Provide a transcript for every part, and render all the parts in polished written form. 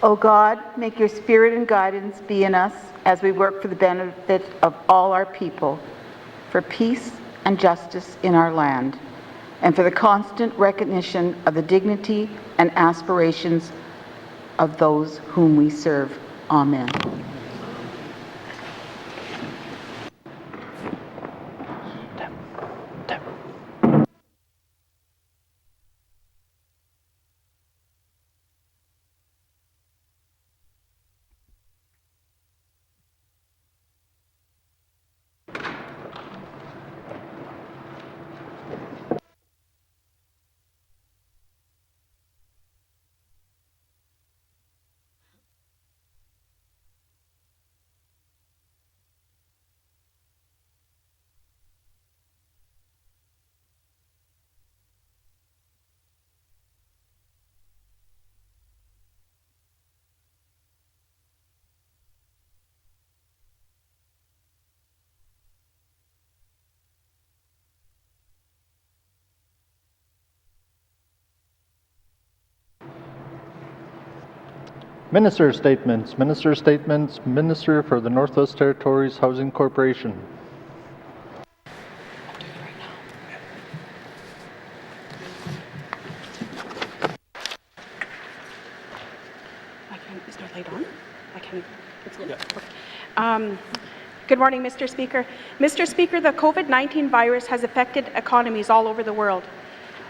O God, make your spirit and guidance be in us as we work for the benefit of all our people, for peace and justice in our land, and for the constant recognition of the dignity and aspirations of those whom we serve. Amen. Minister statements. Minister statements. Minister for the Northwest Territories Housing Corporation. Is there light on? It's good. Yeah. Good morning, Mr. Speaker. Mr. Speaker, the COVID-19 virus has affected economies all over the world.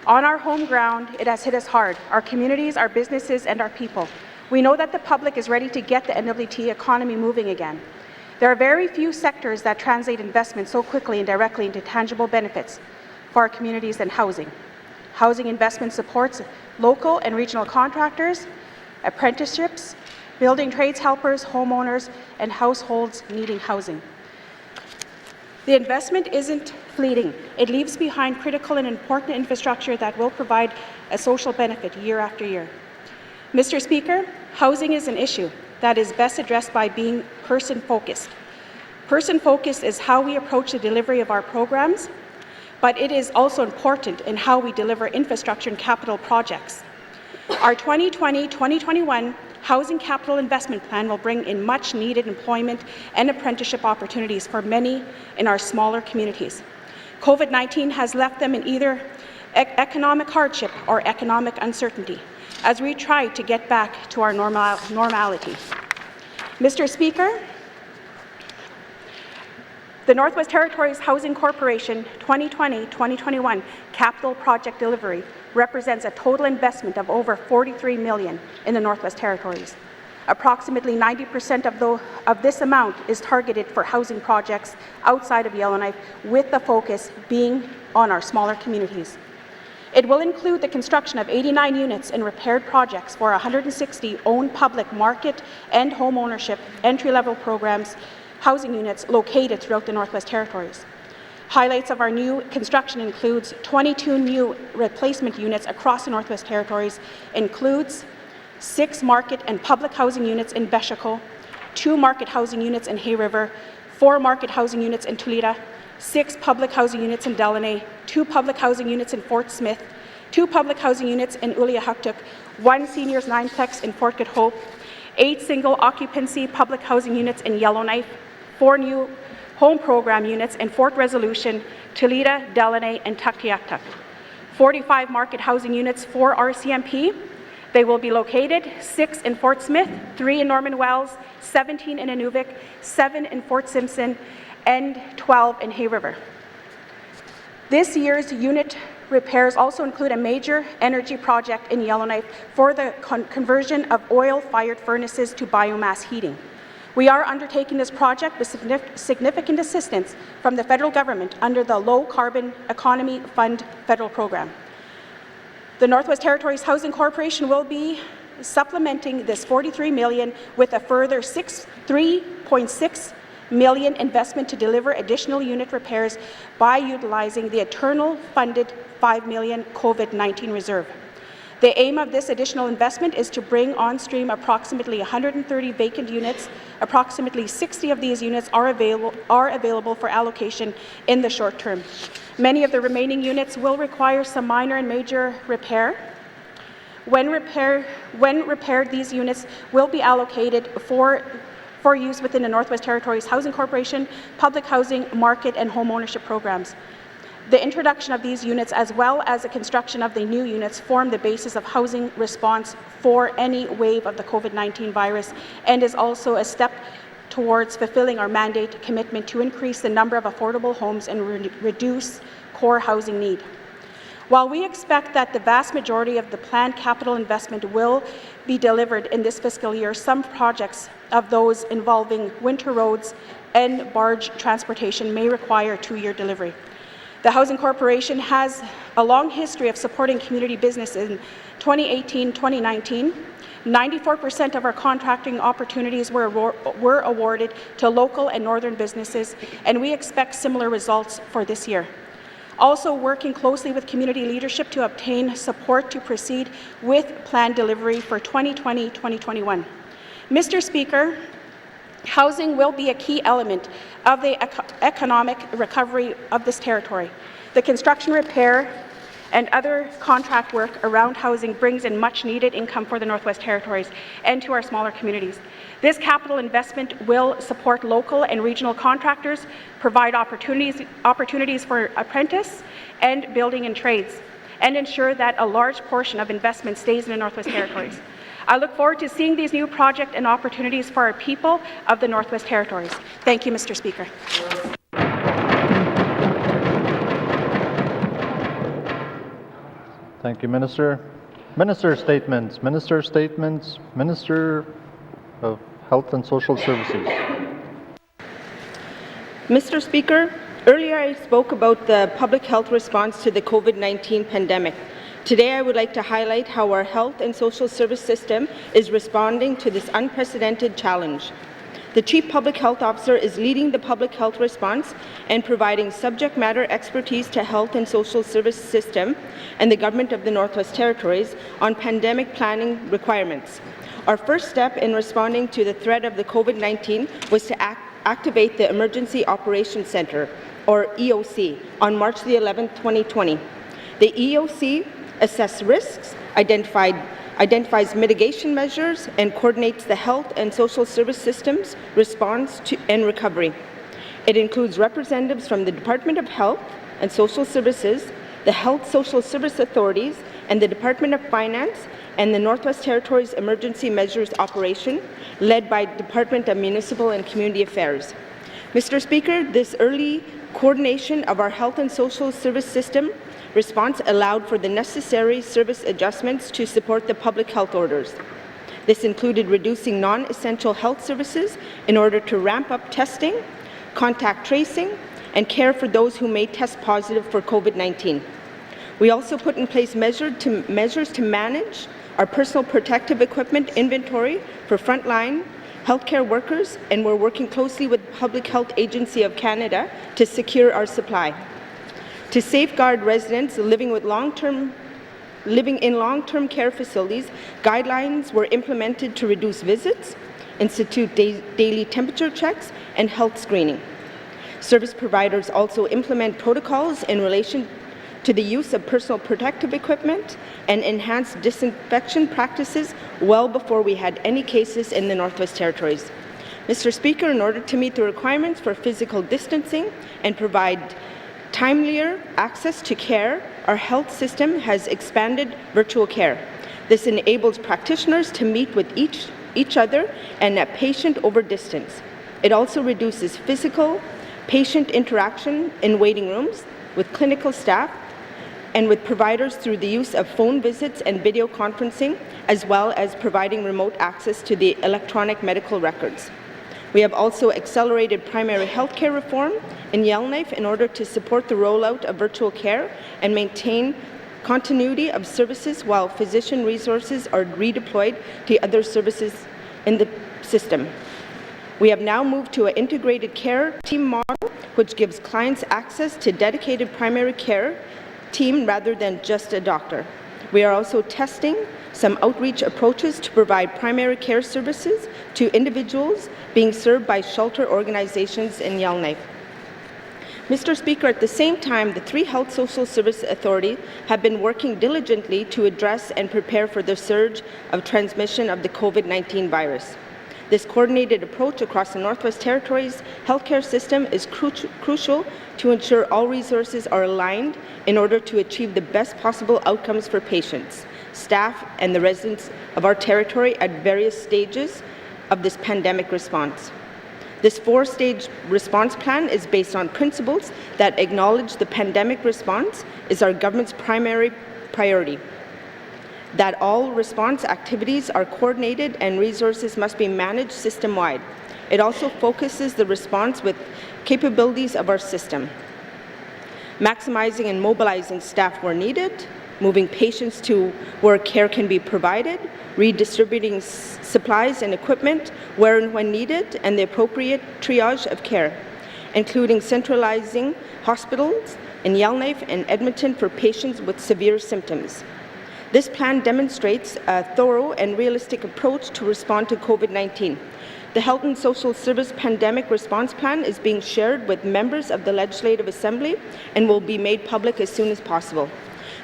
On our home ground, it has hit us hard, our communities, our businesses, and our people. We know that the public is ready to get the N.W.T economy moving again. There are very few sectors that translate investment so quickly and directly into tangible benefits for our communities than housing. Housing investment supports local and regional contractors, apprenticeships, building trades helpers, homeowners, and households needing housing. The investment isn't fleeting. It leaves behind critical and important infrastructure that will provide a social benefit year after year. Mr. Speaker, housing is an issue that is best addressed by being person-focused. Person-focused is how we approach the delivery of our programs, but it is also important in how we deliver infrastructure and capital projects. Our 2020-2021 Housing Capital Investment Plan will bring in much-needed employment and apprenticeship opportunities for many in our smaller communities. COVID-19 has left them in either economic hardship or economic uncertainty as we try to get back to our normality. Mr. Speaker, the Northwest Territories Housing Corporation 2020-2021 capital project delivery represents a total investment of over $43 million in the Northwest Territories. Approximately 90% of this amount is targeted for housing projects outside of Yellowknife, with the focus being on our smaller communities. It will include the construction of 89 units and repaired projects for 160 owned public market and home ownership entry-level programs housing units located throughout the Northwest Territories. Highlights of our new construction includes 22 new replacement units across the Northwest Territories, includes 6 market and public housing units in Beshico, 2 market housing units in Hay River, 4 market housing units in Toledo, 6 public housing units in Delaney, 2 public housing units in Fort Smith, 2 public housing units in Uliahuktuk, 1 seniors 9-plex in Fort Good Hope, 8 single occupancy public housing units in Yellowknife, 4 new home program units in Fort Resolution, Toledo, Delaney, and Tuktoyaktuk, 45 market housing units for RCMP. They will be located 6 in Fort Smith, 3 in Norman Wells, 17 in Inuvik, 7 in Fort Simpson, and 12 in Hay River. This year's unit repairs also include a major energy project in Yellowknife for the conversion of oil-fired furnaces to biomass heating. We are undertaking this project with significant assistance from the federal government under the Low Carbon Economy Fund federal program. The Northwest Territories Housing Corporation will be supplementing this $43 million with a further $3.6 million investment to deliver additional unit repairs by utilizing the internal funded $5 million COVID-19 reserve. The aim of this additional investment is to bring on stream approximately 130 vacant units. Approximately 60 of these units are available for allocation in the short term. Many of the remaining units will require some minor and major repair. When repaired, these units will be allocated for use within the Northwest Territories Housing Corporation, public housing, market, and home ownership programs. The introduction of these units, as well as the construction of the new units, form the basis of housing response for any wave of the COVID-19 virus and is also a step towards fulfilling our mandate commitment to increase the number of affordable homes and reduce core housing need. While we expect that the vast majority of the planned capital investment will be delivered in this fiscal year, some projects of those involving winter roads and barge transportation may require a 2-year delivery. The Housing Corporation has a long history of supporting community business. In 2018-2019, 94% of our contracting opportunities were awarded to local and northern businesses, and we expect similar results for this year. Also working closely with community leadership to obtain support to proceed with planned delivery for 2020-2021. Mr. Speaker, housing will be a key element of the economic recovery of this territory. The construction, repair, and other contract work around housing brings in much-needed income for the Northwest Territories and to our smaller communities. This capital investment will support local and regional contractors, provide opportunities for apprentice and building and trades, and ensure that a large portion of investment stays in the Northwest Territories. I look forward to seeing these new projects and opportunities for our people of the Northwest Territories. Thank you, Mr. Speaker. Thank you, Minister. Minister statements. Minister statements. Minister of Health and Social Services. Mr. Speaker, earlier I spoke about the public health response to the COVID-19 pandemic. Today, I would like to highlight how our health and social service system is responding to this unprecedented challenge. The Chief Public Health Officer is leading the public health response and providing subject matter expertise to health and social service system and the Government of the Northwest Territories on pandemic planning requirements. Our first step in responding to the threat of the COVID-19 was to activate the Emergency Operations Centre, or EOC, on March the 11th, 2020. The EOC assesses risks, identifies mitigation measures, and coordinates the health and social service systems response to and recovery. It includes representatives from the Department of Health and Social Services, the Health Social Service Authorities, and the Department of Finance and the Northwest Territories Emergency Measures Operation, led by Department of Municipal and Community Affairs. Mr. Speaker, this early coordination of our health and social service system response allowed for the necessary service adjustments to support the public health orders. This included reducing non-essential health services in order to ramp up testing, contact tracing, and care for those who may test positive for COVID-19. We also put in place measures to manage our personal protective equipment inventory for frontline healthcare workers, and we're working closely with the Public Health Agency of Canada to secure our supply. To safeguard residents living in long-term care facilities, guidelines were implemented to reduce visits, institute daily temperature checks, and health screening. Service providers also implement protocols in relation to the use of personal protective equipment and enhanced disinfection practices well before we had any cases in the Northwest Territories. Mr. Speaker, in order to meet the requirements for physical distancing and provide timelier access to care, our health system has expanded virtual care. This enables practitioners to meet with each other and a patient over distance. It also reduces physical patient interaction in waiting rooms with clinical staff and with providers through the use of phone visits and video conferencing, as well as providing remote access to the electronic medical records. We have also accelerated primary health care reform in Yellowknife in order to support the rollout of virtual care and maintain continuity of services while physician resources are redeployed to other services in the system. We have now moved to an integrated care team model, which gives clients access to dedicated primary care team rather than just a doctor. We are also testing some outreach approaches to provide primary care services to individuals being served by shelter organizations in Yellowknife. Mr. Speaker, at the same time, the three health social service authorities have been working diligently to address and prepare for the surge of transmission of the COVID-19 virus. This coordinated approach across the Northwest Territories healthcare system is crucial to ensure all resources are aligned in order to achieve the best possible outcomes for patients, staff, and the residents of our territory at various stages of this pandemic response. This four-stage response plan is based on principles that acknowledge the pandemic response is our government's primary priority, that all response activities are coordinated and resources must be managed system-wide. It also focuses the response with capabilities of our system, maximizing and mobilizing staff where needed, moving patients to where care can be provided, redistributing supplies and equipment where and when needed, and the appropriate triage of care, including centralizing hospitals in Yellowknife and Edmonton for patients with severe symptoms. This plan demonstrates a thorough and realistic approach to respond to COVID-19. The Health and Social Service Pandemic Response Plan is being shared with members of the Legislative Assembly and will be made public as soon as possible.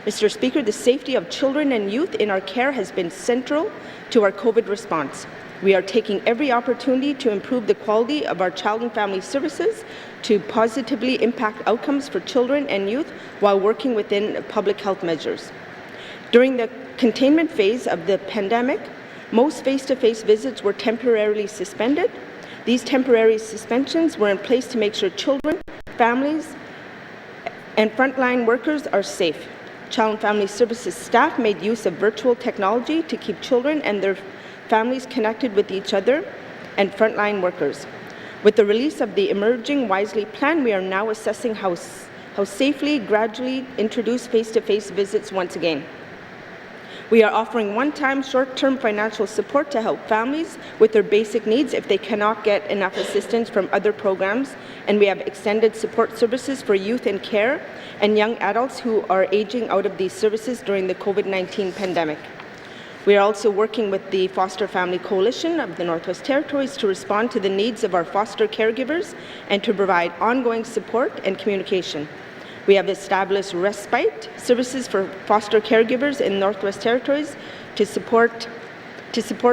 Mr. Speaker, the safety of children and youth in our care has been central to our COVID response. We are taking every opportunity to improve the quality of our child and family services to positively impact outcomes for children and youth while working within public health measures. During the containment phase of the pandemic, most face-to-face visits were temporarily suspended. These temporary suspensions were in place to make sure children, families, and frontline workers are safe. Child and Family Services staff made use of virtual technology to keep children and their families connected with each other and frontline workers. With the release of the Emerging Wisely plan, we are now assessing how safely gradually introduce face-to-face visits once again. We are offering one-time short-term financial support to help families with their basic needs if they cannot get enough assistance from other programs, and we have extended support services for youth in care and young adults who are aging out of these services during the COVID-19 pandemic. We are also working with the Foster Family Coalition of the Northwest Territories to respond to the needs of our foster caregivers and to provide ongoing support and communication. We have established respite services for foster caregivers in Northwest Territories to support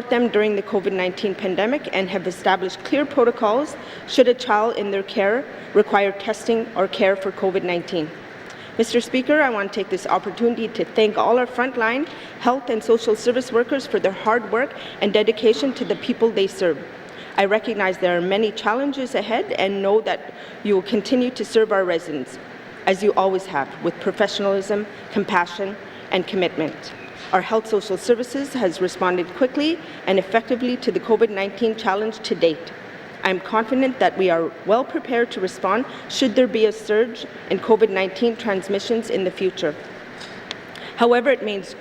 them during the COVID-19 pandemic and have established clear protocols should a child in their care require testing or care for COVID-19. Mr. Speaker, I want to take this opportunity to thank all our frontline health and social service workers for their hard work and dedication to the people they serve. I recognize there are many challenges ahead and know that you will continue to serve our residents, as you always have, with professionalism, compassion, and commitment. Our health social services has responded quickly and effectively to the COVID-19 challenge to date. I am confident that we are well prepared to respond should there be a surge in COVID-19 transmissions in the future. However, it remains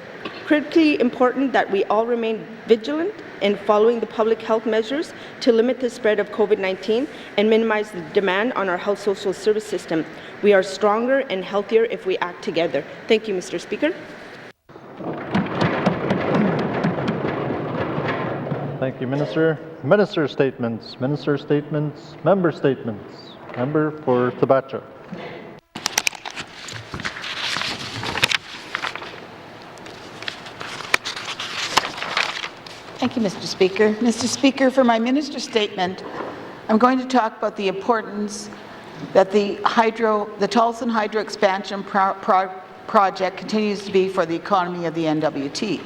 critically important that we all remain vigilant in following the public health measures to limit the spread of COVID-19 and minimize the demand on our health social service system. We are stronger and healthier if we act together. Thank you, Mr. Speaker. Thank you, Minister. Minister statements. Minister statements. Member statements. Member for Tabacha. Thank you, Mr. Speaker. Mr. Speaker, for my minister statement, I'm going to talk about the importance that the Tolson Hydro Expansion project continues to be for the economy of the N.W.T.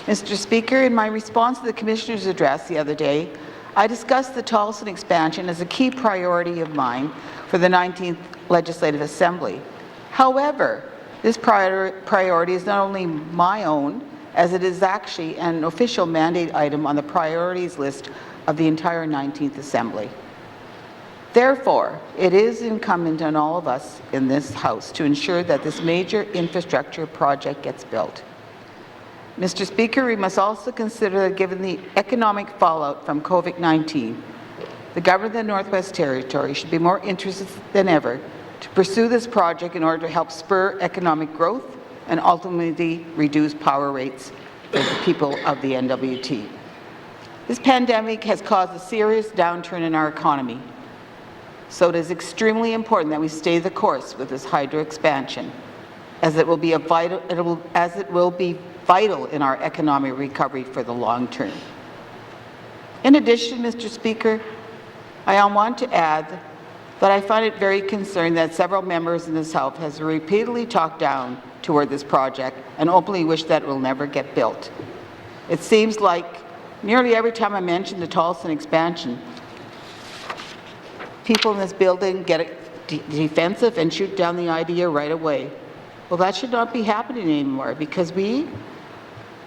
Mr. Speaker, in my response to the Commissioner's address the other day, I discussed the Tolson expansion as a key priority of mine for the 19th Legislative Assembly. However, this priority is not only my own, as it is actually an official mandate item on the priorities list of the entire 19th Assembly. Therefore, it is incumbent on all of us in this House to ensure that this major infrastructure project gets built. Mr. Speaker, we must also consider that given the economic fallout from COVID-19, the Government of the Northwest Territories should be more interested than ever to pursue this project in order to help spur economic growth and ultimately reduce power rates for the people of the N.W.T. This pandemic has caused a serious downturn in our economy. So it is extremely important that we stay the course with this hydro expansion, as it will be vital in our economic recovery for the long term. In addition, Mr. Speaker, I want to add that I find it very concerning that several members in this House has repeatedly talked down toward this project and openly wish that it will never get built. It seems like nearly every time I mention the Tolson expansion, people in this building get defensive and shoot down the idea right away. Well, that should not be happening anymore, because we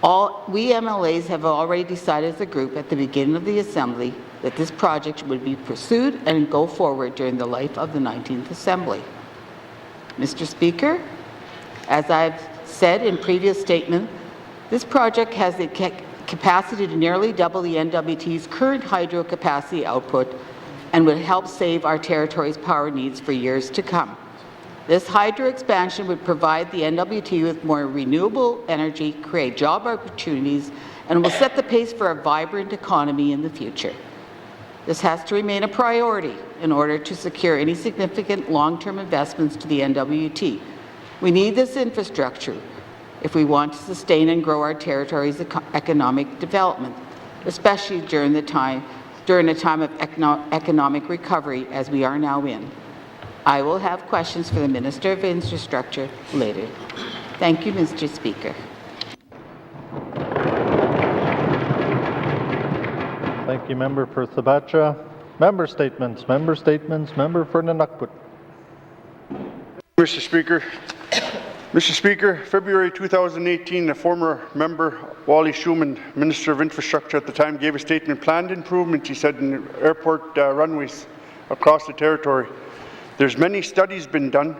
MLAs have already decided as a group at the beginning of the Assembly that this project would be pursued and go forward during the life of the 19th Assembly. Mr. Speaker, as I've said in previous statements, this project has the capacity to nearly double the N.W.T's current hydro capacity output and would help save our territory's power needs for years to come. This hydro expansion would provide the N.W.T with more renewable energy, create job opportunities, and will set the pace for a vibrant economy in the future. This has to remain a priority in order to secure any significant long-term investments to the N.W.T. We need this infrastructure if we want to sustain and grow our territory's economic development, especially during a time of economic recovery as we are now in. I will have questions for the Minister of Infrastructure later. Thank you, Mr. Speaker. Thank you, Member for Thabacha. Member statements. Member for N.W.T. Mr. Speaker, February 2018, a former member, Wally Schumann, Minister of Infrastructure at the time, gave a statement, planned improvements, he said, in airport runways across the territory. There's many studies been done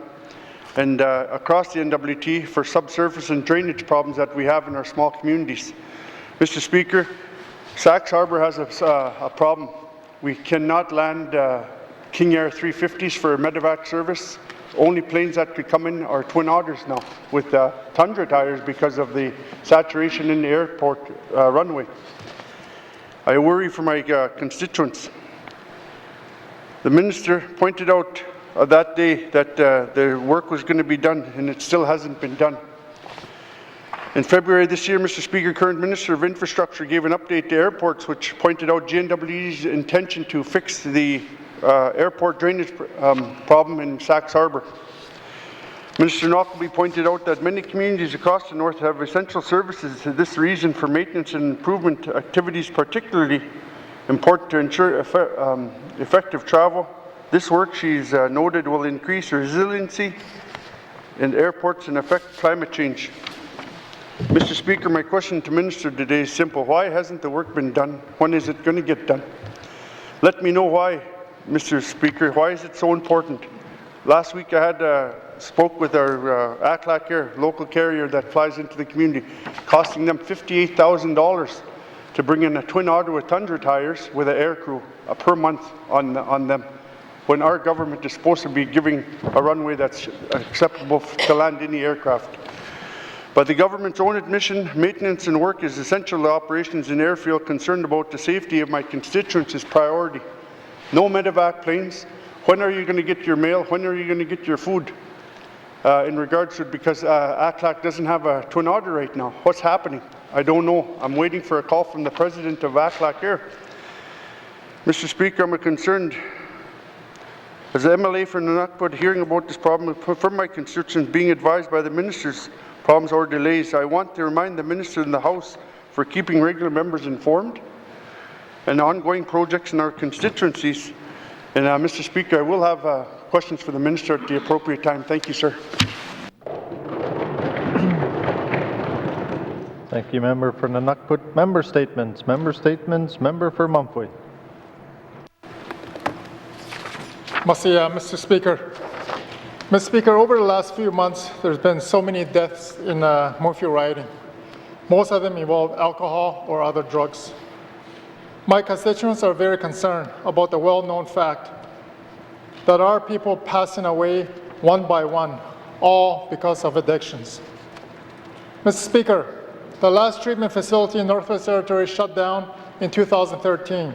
and across the N.W.T for subsurface and drainage problems that we have in our small communities. Mr. Speaker, Sachs Harbour has a problem. We cannot land King Air 350s for medevac service. Only planes that could come in are Twin Otters now with Tundra tires because of the saturation in the airport runway. I worry for my constituents. The Minister pointed out that day that the work was going to be done, and it still hasn't been done. In February this year, Mr. Speaker, current Minister of Infrastructure gave an update to airports which pointed out GNW's intention to fix the airport drainage problem in Sachs Harbour. Minister Knockleby pointed out that many communities across the north have essential services to this reason for maintenance and improvement activities, particularly important to ensure effective travel. This work, she's noted, will increase resiliency in airports and affect climate change. Mr. Speaker, my question to Minister today is simple. Why hasn't the work been done? When is it going to get done? Let me know why, Mr. Speaker. Why is it so important? Last week I had spoke with our Acknowledgements Air local carrier that flies into the community, costing them $58,000 to bring in a Twin Otter with Tundra tires with an air crew per month on them, when our government is supposed to be giving a runway that's acceptable to land any aircraft. By the government's own admission, maintenance and work is essential to operations in airfield. Concerned about the safety of my constituents is priority. No medevac planes. When are you going to get your mail? When are you going to get your food? In regards to it, because ACLAC doesn't have a Twin Otter right now. What's happening? I don't know. I'm waiting for a call from the president of ACLAC Air. Mr. Speaker, I'm concerned. As an MLA for N.W.T, hearing about this problem from my constituents, being advised by the ministers problems or delays, I want to remind the minister in the House for keeping regular members informed and ongoing projects in our constituencies. And Mr. Speaker, I will have questions for the minister at the appropriate time. Thank you, sir. Thank you, Member for N.W.T. Member statements. Member for Mumfway. Mr. Speaker. Mr. Speaker, over the last few months, there's been so many deaths in Murphy riding. Most of them involve alcohol or other drugs. My constituents are very concerned about the well-known fact that our people passing away one by one, all because of addictions. Mr. Speaker, the last treatment facility in Northwest Territories shut down in 2013.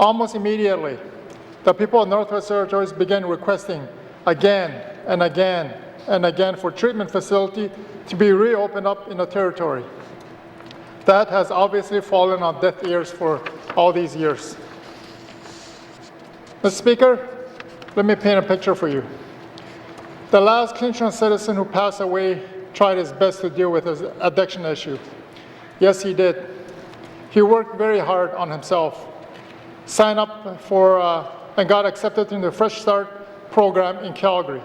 Almost immediately, the people of Northwest Territories began requesting again and again and again for treatment facility to be reopened up in the territory. That has obviously fallen on deaf ears for all these years. Mr. Speaker, let me paint a picture for you. The last Kingston citizen who passed away tried his best to deal with his addiction issue. Yes, he did. He worked very hard on himself, signed up for and got accepted into the Fresh Start program in Calgary.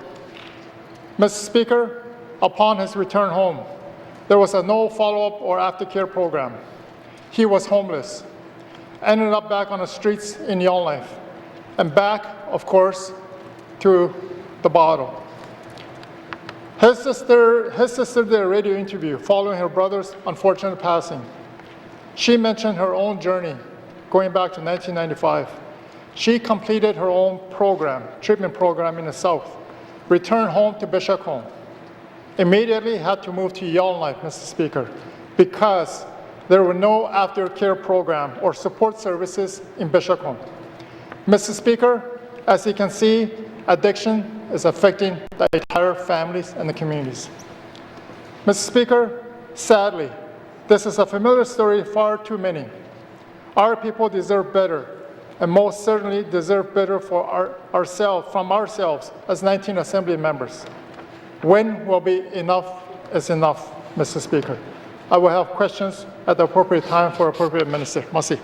Mr. Speaker, upon his return home, there was no follow-up or aftercare program. He was homeless, ended up back on the streets in Yellowknife, and back, of course, to the bottle. His sister did a radio interview following her brother's unfortunate passing. She mentioned her own journey going back to 1995. She completed her own program, treatment program in the South, returned home to Bishopcombe, immediately had to move to Yellowknife, Mr. Speaker, because there were no aftercare program or support services in Bishopcombe. Mr. Speaker, as you can see, addiction is affecting the entire families and the communities. Mr. Speaker, sadly, this is a familiar story for far too many. Our people deserve better, and most certainly deserve better for from ourselves as 19 Assembly members. When will be enough is enough, Mr. Speaker? I will have questions at the appropriate time for appropriate minister. Merci.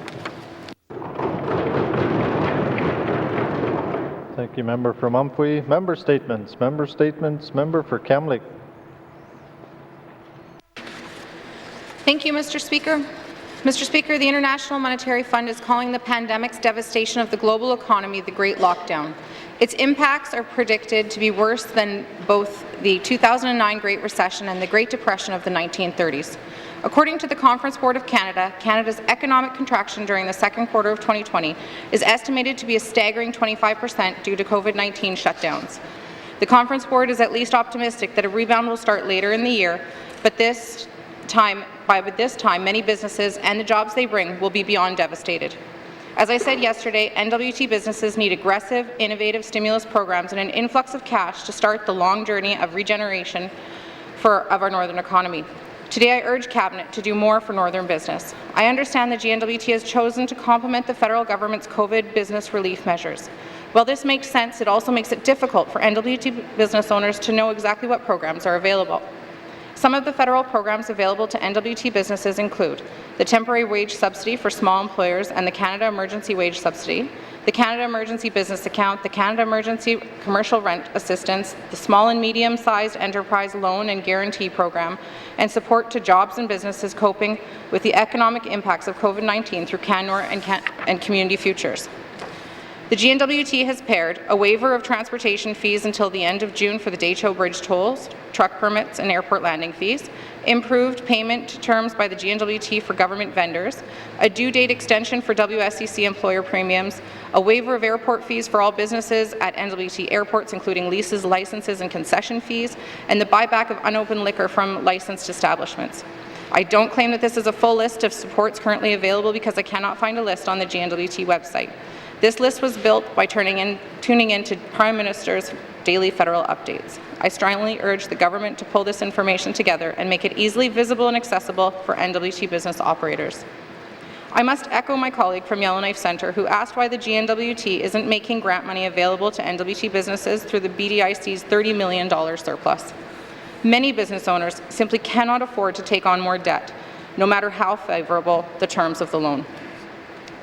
Thank you, member from Umpqua. Member statements. Member statements. Member for Kamloops. Thank you, Mr. Speaker. Mr. Speaker, the International Monetary Fund is calling the pandemic's devastation of the global economy the Great Lockdown. Its impacts are predicted to be worse than both the 2009 Great Recession and the Great Depression of the 1930s. According to the Conference Board of Canada, Canada's economic contraction during the second quarter of 2020 is estimated to be a staggering 25% due to COVID-19 shutdowns. The Conference Board is at least optimistic that a rebound will start later in the year, but by this time, many businesses and the jobs they bring will be beyond devastated. As I said yesterday, N.W.T. businesses need aggressive, innovative stimulus programs and an influx of cash to start the long journey of regeneration of our northern economy. Today, I urge Cabinet to do more for northern business. I understand the N.W.T. has chosen to complement the federal government's COVID business relief measures. While this makes sense, it also makes it difficult for N.W.T. business owners to know exactly what programs are available. Some of the federal programs available to N.W.T. businesses include the Temporary Wage Subsidy for Small Employers and the Canada Emergency Wage Subsidy, the Canada Emergency Business Account, the Canada Emergency Commercial Rent Assistance, the Small and Medium-Sized Enterprise Loan and Guarantee Program, and support to jobs and businesses coping with the economic impacts of COVID-19 through Canor and Community Futures. The N.W.T. has paired a waiver of transportation fees until the end of June for the Deschaux Bridge tolls, truck permits and airport landing fees, improved payment terms by the N.W.T. for government vendors, a due date extension for WSCC employer premiums, a waiver of airport fees for all businesses at N.W.T. airports, including leases, licenses and concession fees, and the buyback of unopened liquor from licensed establishments. I don't claim that this is a full list of supports currently available because I cannot find a list on the N.W.T. website. This list was built by tuning in to Prime Minister's daily federal updates. I strongly urge the government to pull this information together and make it easily visible and accessible for N.W.T. business operators. I must echo my colleague from Yellowknife Centre who asked why the N.W.T. isn't making grant money available to N.W.T. businesses through the BDIC's $30 million surplus. Many business owners simply cannot afford to take on more debt, no matter how favourable the terms of the loan.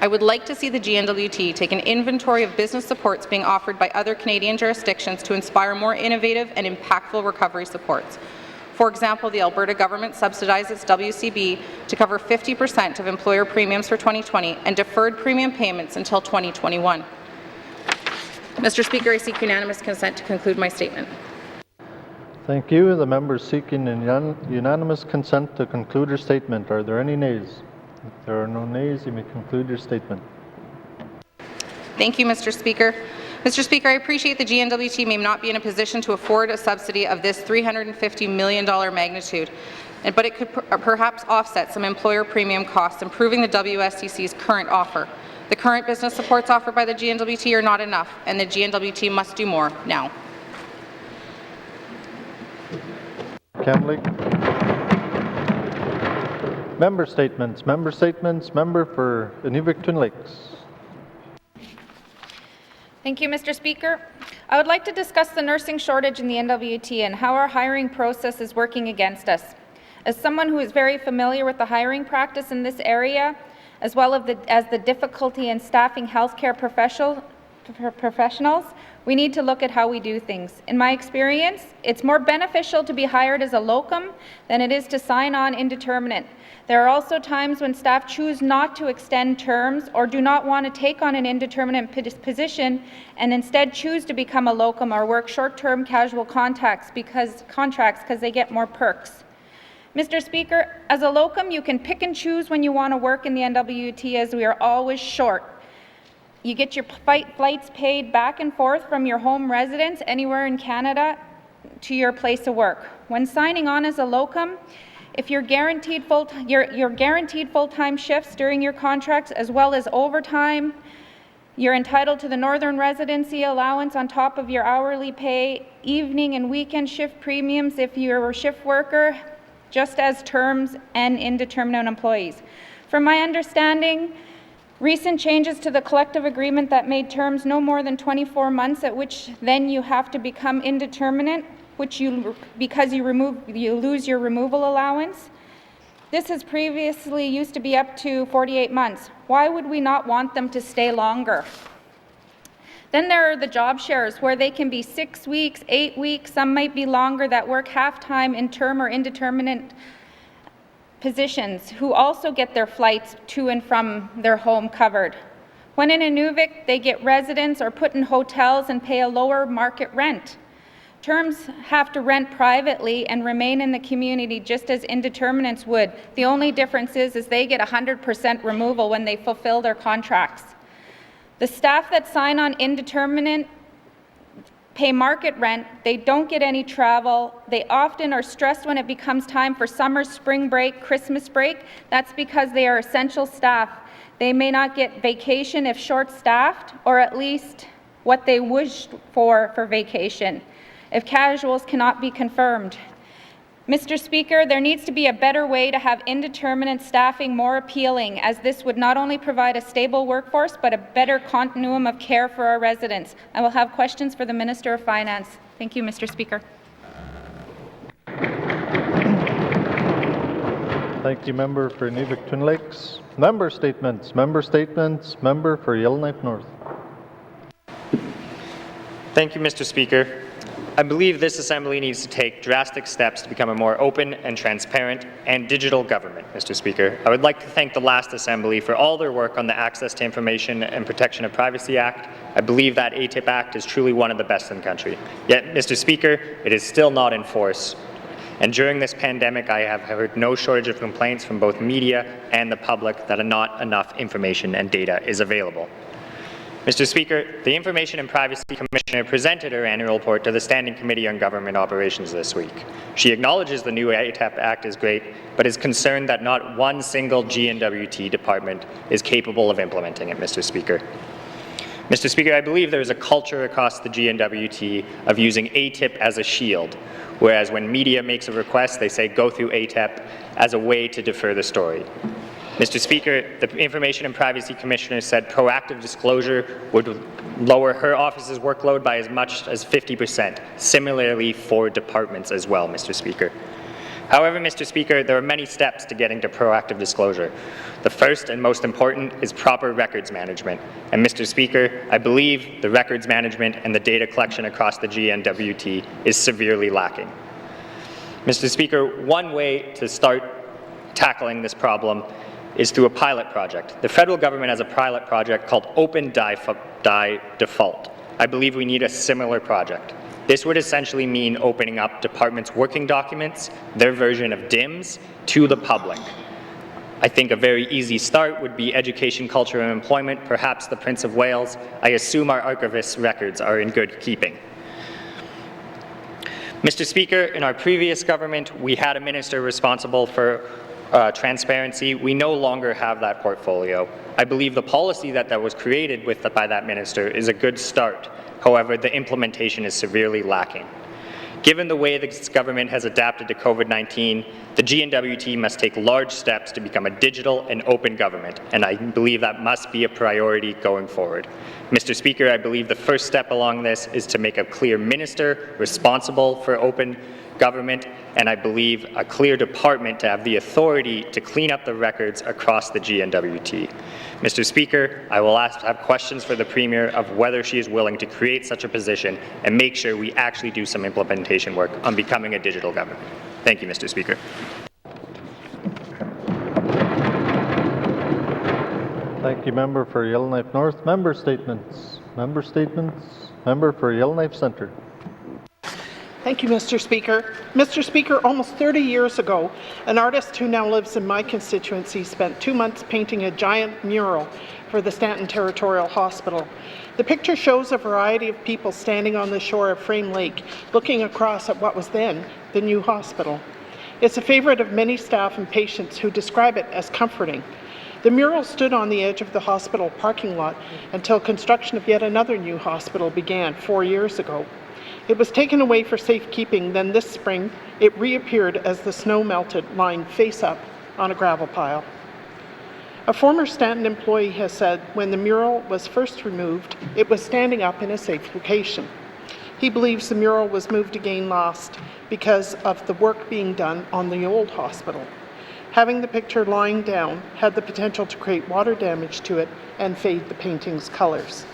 I would like to see the N.W.T. take an inventory of business supports being offered by other Canadian jurisdictions to inspire more innovative and impactful recovery supports. For example, the Alberta government subsidized its WCB to cover 50% of employer premiums for 2020 and deferred premium payments until 2021. Mr. Speaker, I seek unanimous consent to conclude my statement. Thank you. The members seeking unanimous consent to conclude your statement. Are there any nays? If there are no nays, you may conclude your statement. Thank you, Mr. Speaker. Mr. Speaker, I appreciate the N.W.T. may not be in a position to afford a subsidy of this $350 million magnitude, but it could perhaps offset some employer premium costs, improving the WSCC's current offer. The current business supports offered by the GNWT are not enough, and the GNWT must do more now. Kamlik. Member statements. Member statements. Member for Inuvik-Twin Lakes. Thank you, Mr. Speaker. I would like to discuss the nursing shortage in the N.W.T. and how our hiring process is working against us. As someone who is very familiar with the hiring practice in this area, as well as the difficulty in staffing healthcare professionals, we need to look at how we do things. In my experience, it's more beneficial to be hired as a locum than it is to sign on indeterminate. There are also times when staff choose not to extend terms or do not want to take on an indeterminate position and instead choose to become a locum or work short-term casual contracts because they get more perks. Mr. Speaker, as a locum, you can pick and choose when you want to work in the N.W.T. as we are always short. You get your flights paid back and forth from your home residence anywhere in Canada to your place of work. When signing on as a locum, if you're guaranteed full-time shifts during your contracts as well as overtime, you're entitled to the Northern Residency Allowance on top of your hourly pay, evening and weekend shift premiums if you're a shift worker, just as terms and indeterminate employees. From my understanding, recent changes to the collective agreement that made terms no more than 24 months at which then you have to become indeterminate, because you lose your removal allowance. This has previously used to be up to 48 months. Why would we not want them to stay longer? Then there are the job shares where they can be 6 weeks, 8 weeks, some might be longer, that work half-time in term or indeterminate positions who also get their flights to and from their home covered. When in Inuvik, they get residence or put in hotels and pay a lower market rent. Terms have to rent privately and remain in the community just as indeterminates would. The only difference is they get 100% removal when they fulfill their contracts. The staff that sign on indeterminate pay market rent, they don't get any travel, they often are stressed when it becomes time for summer, spring break, Christmas break. That's because they are essential staff. They may not get vacation if short-staffed, or at least what they wished for vacation, if casuals cannot be confirmed. Mr. Speaker, there needs to be a better way to have indeterminate staffing more appealing, as this would not only provide a stable workforce, but a better continuum of care for our residents. I will have questions for the Minister of Finance. Thank you, Mr. Speaker. Thank you, Member for Inuvik-Twin Lakes. Member statements. Member statements. Member for Yellowknife North. Thank you, Mr. Speaker. I believe this Assembly needs to take drastic steps to become a more open and transparent and digital government, Mr. Speaker. I would like to thank the last Assembly for all their work on the Access to Information and Protection of Privacy Act. I believe that ATIP Act is truly one of the best in the country. Yet, Mr. Speaker, it is still not in force. And during this pandemic, I have heard no shortage of complaints from both media and the public that not enough information and data is available. Mr. Speaker, the Information and Privacy Commissioner presented her annual report to the Standing Committee on Government Operations this week. She acknowledges the new ATIP Act is great, but is concerned that not one single GNWT department is capable of implementing it, Mr. Speaker. Mr. Speaker, I believe there is a culture across the GNWT of using ATIP as a shield, whereas when media makes a request, they say go through ATIP as a way to defer the story. Mr. Speaker, the Information and Privacy Commissioner said proactive disclosure would lower her office's workload by as much as 50%, similarly for departments as well, Mr. Speaker. However, Mr. Speaker, there are many steps to getting to proactive disclosure. The first and most important is proper records management. And Mr. Speaker, I believe the records management and the data collection across the GNWT is severely lacking. Mr. Speaker, one way to start tackling this problem is through a pilot project. The federal government has a pilot project called Open Default. I believe we need a similar project. This would essentially mean opening up departments' working documents, their version of DIMS, to the public. I think a very easy start would be education, culture, and employment, perhaps the Prince of Wales. I assume our archivist's records are in good keeping. Mr. Speaker, in our previous government, we had a minister responsible for transparency, we no longer have that portfolio. I believe the policy that was created by that minister is a good start. However, the implementation is severely lacking. Given the way this government has adapted to COVID-19, the N.W.T must take large steps to become a digital and open government, and I believe that must be a priority going forward. Mr. Speaker, I believe the first step along this is to make a clear minister responsible for open government, and I believe a clear department to have the authority to clean up the records across the N.W.T. Mr. Speaker, I will have questions for the Premier of whether she is willing to create such a position and make sure we actually do some implementation work on becoming a digital government. Thank you, Mr. Speaker. Thank you, Member for Yellowknife North. Member statements. Member statements. Member for Yellowknife Centre. Thank you, Mr. Speaker. Mr. Speaker, almost 30 years ago, an artist who now lives in my constituency spent 2 months painting a giant mural for the Stanton Territorial Hospital. The picture shows a variety of people standing on the shore of Frame Lake, looking across at what was then the new hospital. It's a favorite of many staff and patients who describe it as comforting. The mural stood on the edge of the hospital parking lot until construction of yet another new hospital began 4 years ago. It was taken away for safekeeping, then this spring it reappeared as the snow melted, lying face up on a gravel pile. A former Stanton employee has said when the mural was first removed, it was standing up in a safe location. He believes the mural was moved again last because of the work being done on the old hospital. Having the picture lying down had the potential to create water damage to it and fade the painting's colors.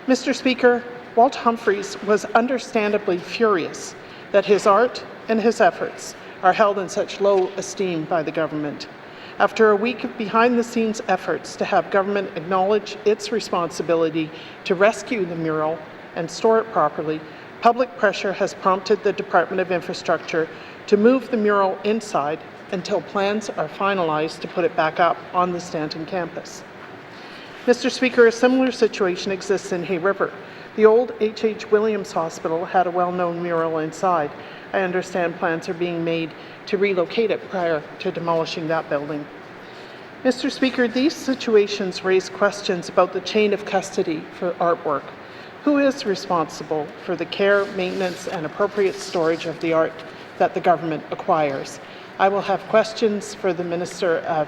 Mr. Speaker, Walt Humphreys was understandably furious that his art and his efforts are held in such low esteem by the government. After a week of behind-the-scenes efforts to have government acknowledge its responsibility to rescue the mural and store it properly, public pressure has prompted the Department of Infrastructure to move the mural inside until plans are finalized to put it back up on the Stanton campus. Mr. Speaker, a similar situation exists in Hay River. The old H.H. Williams Hospital had a well-known mural inside. I understand plans are being made to relocate it prior to demolishing that building. Mr. Speaker, these situations raise questions about the chain of custody for artwork. Who is responsible for the care, maintenance, and appropriate storage of the art that the government acquires? I will have questions for the Minister of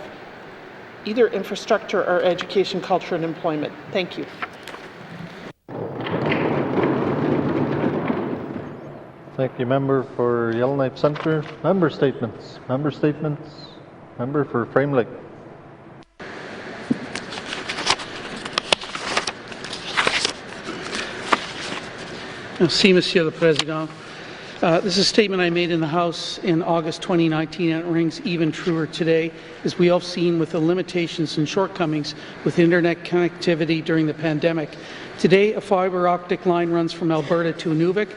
either Infrastructure or Education, Culture, and Employment. Thank you. Thank you, Member for Yellowknife Centre. Member statements. Member statements. Member for Frame Lake. Merci, Monsieur le Président. This is a statement I made in the House in August 2019, and it rings even truer today, as we all have seen with the limitations and shortcomings with internet connectivity during the pandemic. Today, a fibre optic line runs from Alberta to Inuvik.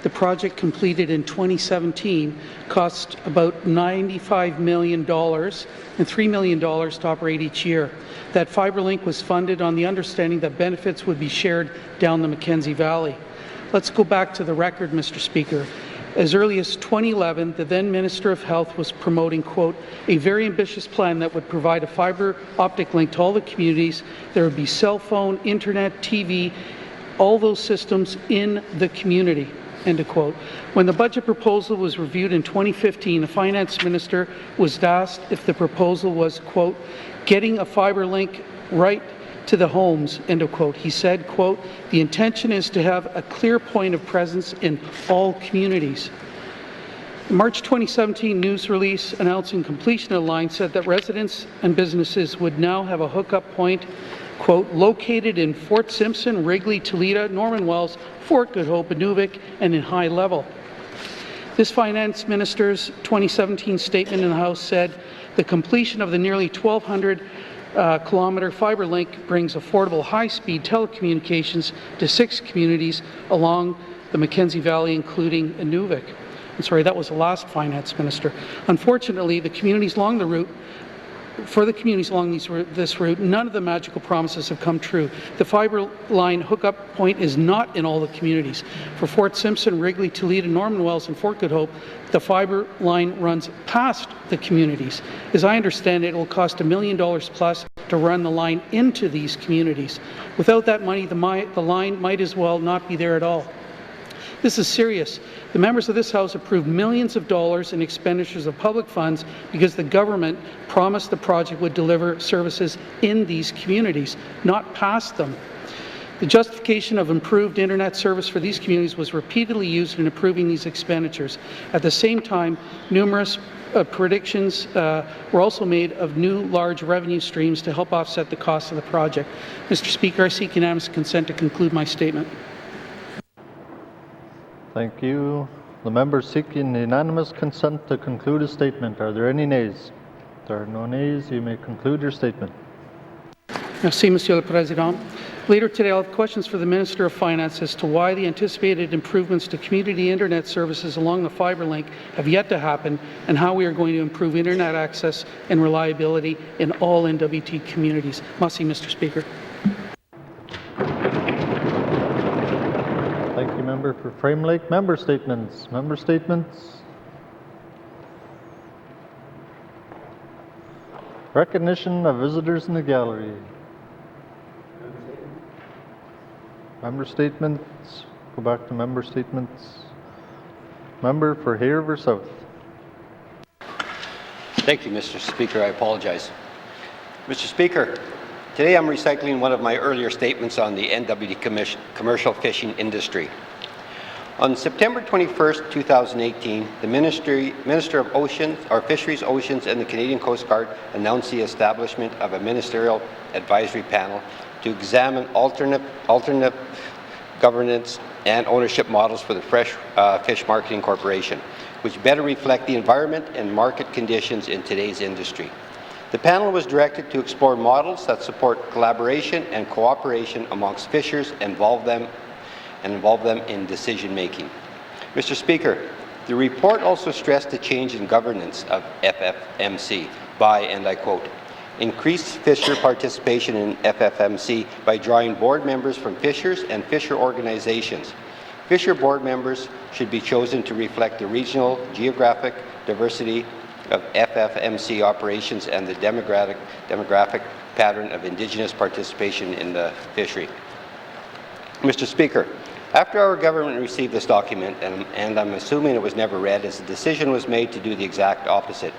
The project, completed in 2017, cost about $95 million and $3 million to operate each year. That fibre link was funded on the understanding that benefits would be shared down the Mackenzie Valley. Let's go back to the record, Mr. Speaker. As early as 2011, the then Minister of Health was promoting, quote, a very ambitious plan that would provide a fibre optic link to all the communities. There would be cell phone, internet, TV, all those systems in the community. End of quote. When the budget proposal was reviewed in 2015, the Finance Minister was asked if the proposal was, quote, getting a fibre link right to the homes, end of quote. He said, quote, the intention is to have a clear point of presence in all communities. The March 2017 news release announcing completion of the line said that residents and businesses would now have a hookup point, quote, located in Fort Simpson, Wrigley, Toledo, Norman Wells, Fort Good Hope, Inuvik, and in High Level. This Finance Minister's 2017 statement in the House said the completion of the nearly 1,200 kilometre fibre link brings affordable high-speed telecommunications to 6 communities along the Mackenzie Valley, including Inuvik. I'm sorry, that was the last Finance Minister. Unfortunately, the communities along the route for the communities along this route, none of the magical promises have come true. The fibre line hookup point is not in all the communities. For Fort Simpson, Wrigley, Toledo, Norman Wells and Fort Good Hope, the fibre line runs past the communities. As I understand it, it will cost $1 million plus to run the line into these communities. Without that money, the line might as well not be there at all. This is serious. The members of this House approved millions of dollars in expenditures of public funds because the government promised the project would deliver services in these communities, not past them. The justification of improved internet service for these communities was repeatedly used in approving these expenditures. At the same time, numerous predictions were also made of new large revenue streams to help offset the cost of the project. Mr. Speaker, I seek unanimous consent to conclude my statement. Thank you. The member seeking unanimous consent to conclude a statement. Are there any nays? If there are no nays, you may conclude your statement. Merci, Monsieur le Président. Later today, I'll have questions for the Minister of Finance as to why the anticipated improvements to community internet services along the fibre link have yet to happen and how we are going to improve internet access and reliability in all N.W.T communities. Merci, Mr. Speaker. Thank you, member for Frame Lake. Member statements. Member statements. Recognition of visitors in the gallery. Member statements. Go back to member statements. Member for Hay River South. Thank you, Mr. Speaker. I apologize. Mr. Speaker, today I'm recycling one of my earlier statements on the N.W.T commercial fishing industry. On September 21st, 2018, the Minister of Oceans, or Fisheries, Oceans and the Canadian Coast Guard announced the establishment of a ministerial advisory panel to examine alternate governance and ownership models for the Fresh Fish Marketing Corporation, which better reflect the environment and market conditions in today's industry. The panel was directed to explore models that support collaboration and cooperation amongst fishers and involve them in decision-making. Mr. Speaker, the report also stressed the change in governance of FFMC by, and I quote, increased fisher participation in FFMC by drawing board members from fishers and fisher organizations. Fisher board members should be chosen to reflect the regional geographic diversity of FFMC operations and the demographic pattern of Indigenous participation in the fishery. Mr. Speaker, after our government received this document, and I'm assuming it was never read, as a decision was made to do the exact opposite.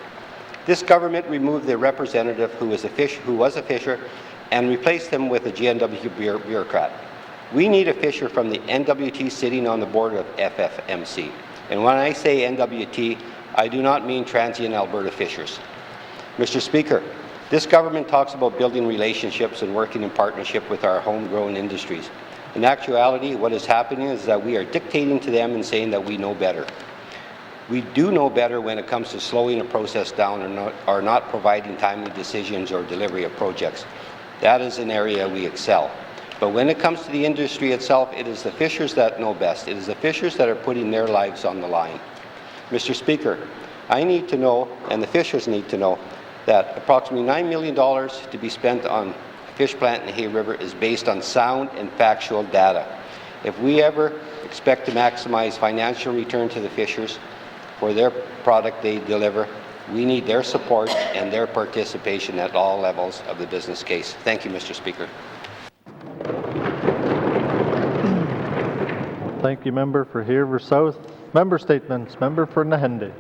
This government removed the representative who was a fisher and replaced him with a GNW bureaucrat. We need a fisher from the N.W.T sitting on the board of FFMC. And when I say N.W.T, I do not mean transient Alberta fishers. Mr. Speaker, this government talks about building relationships and working in partnership with our homegrown industries. In actuality, what is happening is that we are dictating to them and saying that we know better. We do know better when it comes to slowing a process down or not providing timely decisions or delivery of projects. That is an area we excel. But when it comes to the industry itself, it is the fishers that know best. It is the fishers that are putting their lives on the line. Mr. Speaker, I need to know, and the fishers need to know, that approximately $9 million to be spent on fish plant in the Hay River is based on sound and factual data. If we ever expect to maximize financial return to the fishers for their product they deliver, we need their support and their participation at all levels of the business case. Thank you, Mr. Speaker. Thank you, member for Hay River South. Member statements. Member for Nahende.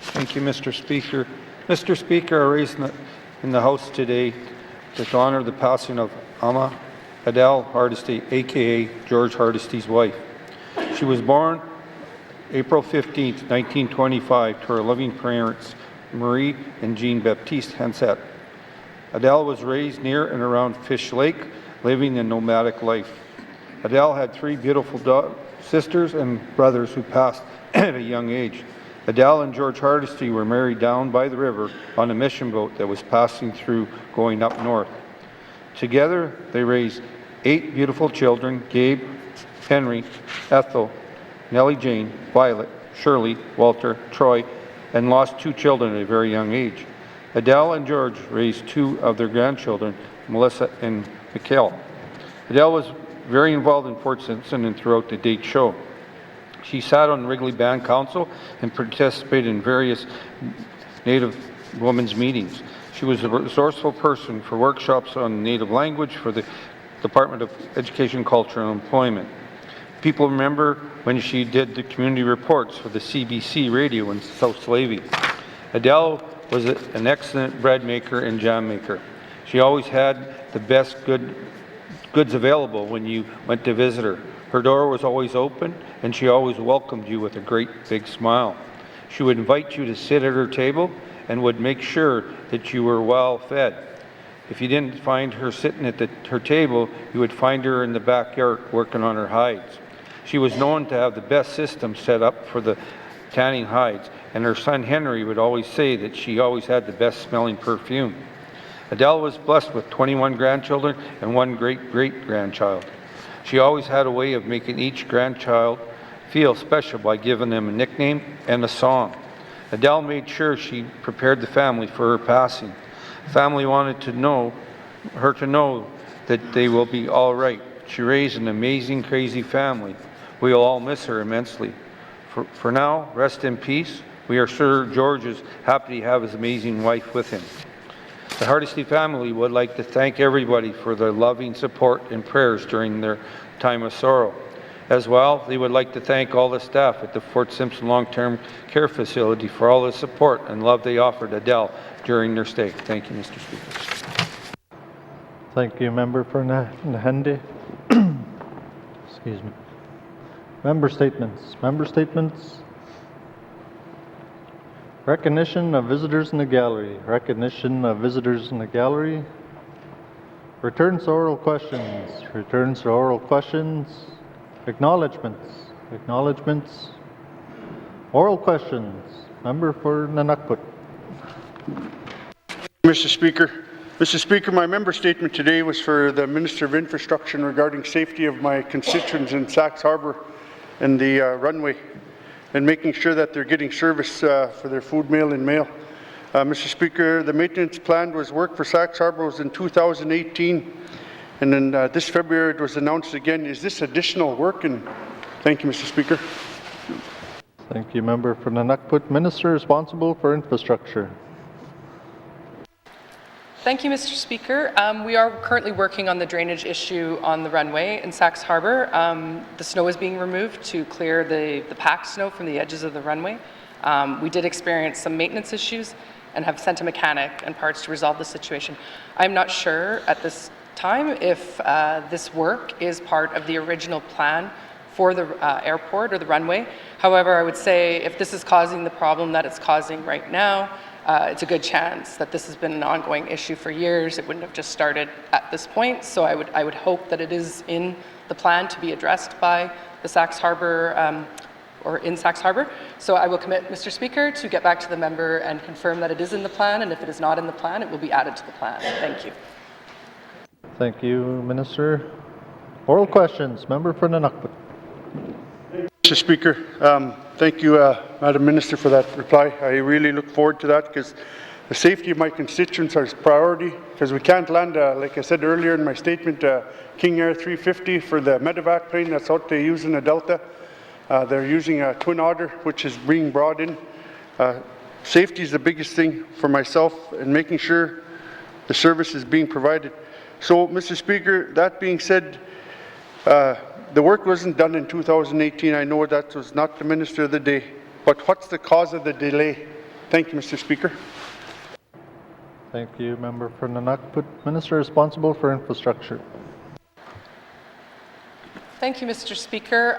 Thank you, Mr. Speaker. Mr. Speaker, I raise in the House today to honor the passing of Ama Adele Hardesty, a.k.a. George Hardesty's wife. She was born April 15, 1925, to her loving parents, Marie and Jean Baptiste Hansette. Adele was raised near and around Fish Lake, living a nomadic life. Adele had three beautiful sisters and brothers who passed at a young age. Adele and George Hardesty were married down by the river on a mission boat that was passing through going up north. Together, they raised 8 beautiful children: Gabe, Henry, Ethel, Nellie Jane, Violet, Shirley, Walter, Troy, and lost 2 children at a very young age. Adele and George raised 2 of their grandchildren, Melissa and Mikhail. Adele was very involved in Fort Simpson and throughout the date show. She sat on Wrigley Band Council and participated in various Native women's meetings. She was a resourceful person for workshops on Native language for the Department of Education, Culture and Employment. People remember when she did the community reports for the CBC radio in South Slavey. Adele was an excellent bread maker and jam maker. She always had the best goods available when you went to visit her. Her door was always open, and she always welcomed you with a great big smile. She would invite you to sit at her table and would make sure that you were well fed. If you didn't find her sitting at her table, you would find her in the backyard working on her hides. She was known to have the best system set up for the tanning hides, and her son Henry would always say that she always had the best smelling perfume. Adele was blessed with 21 grandchildren and 1 great-great-grandchild. She always had a way of making each grandchild feel special by giving them a nickname and a song. Adele made sure she prepared the family for her passing. The family wanted her to know that they will be all right. She raised an amazing, crazy family. We will all miss her immensely. For now, rest in peace. We are sure George is happy to have his amazing wife with him. The Hardesty family would like to thank everybody for their loving support and prayers during their time of sorrow. As well, they would like to thank all the staff at the Fort Simpson Long-Term Care Facility for all the support and love they offered Adele during their stay. Thank you, Mr. Speaker. Thank you, Member for Nahende. Excuse me. Member statements. Member statements. Recognition of visitors in the gallery. Recognition of visitors in the gallery. Returns to oral questions. Returns to oral questions. Acknowledgements. Acknowledgements. Oral questions. Member for Nunukput. Mr. Speaker, my member statement today was for the Minister of Infrastructure regarding safety of my constituents in Sachs Harbour and the runway, and making sure that they're getting service for their food, mail and mail. Mr. Speaker, the maintenance plan was work for Sachs Harbour was in 2018, and then this February it was announced again. Is this additional work? And thank you, Mr. Speaker. Thank you, Member for Nunukput. Minister responsible for infrastructure. Thank you, Mr. Speaker. We are currently working on the drainage issue on the runway in Sachs Harbour. The snow is being removed to clear the packed snow from the edges of the runway. We did experience some maintenance issues and have sent a mechanic and parts to resolve the situation. I'm not sure at this time if this work is part of the original plan for the airport or the runway. However, I would say if this is causing the problem that it's causing right now, it's a good chance that this has been an ongoing issue for years. It wouldn't have just started at this point. So I would hope that it is in the plan to be addressed by the Sachs Harbour or in Sachs Harbour. So I will commit, Mr. Speaker, to get back to the member and confirm that it is in the plan, and if it is not in the plan, it will be added to the plan. Thank you. Thank you, Minister. Oral questions. Member for Nunukput. Mr. Speaker, thank you, Madam Minister, for that reply. I really look forward to that because the safety of my constituents is priority, because we can't land, like I said earlier in my statement, King Air 350 for the medevac plane that's out there using the Delta. They're using a Twin Otter, which is being brought in. Safety is the biggest thing for myself and making sure the service is being provided. So, Mr. Speaker, that being said, the work wasn't done in 2018. I know that was not the Minister of the day. But what's the cause of the delay? Thank you, Mr. Speaker. Thank you, Member for Nunukput. Minister responsible for infrastructure. Thank you, Mr. Speaker.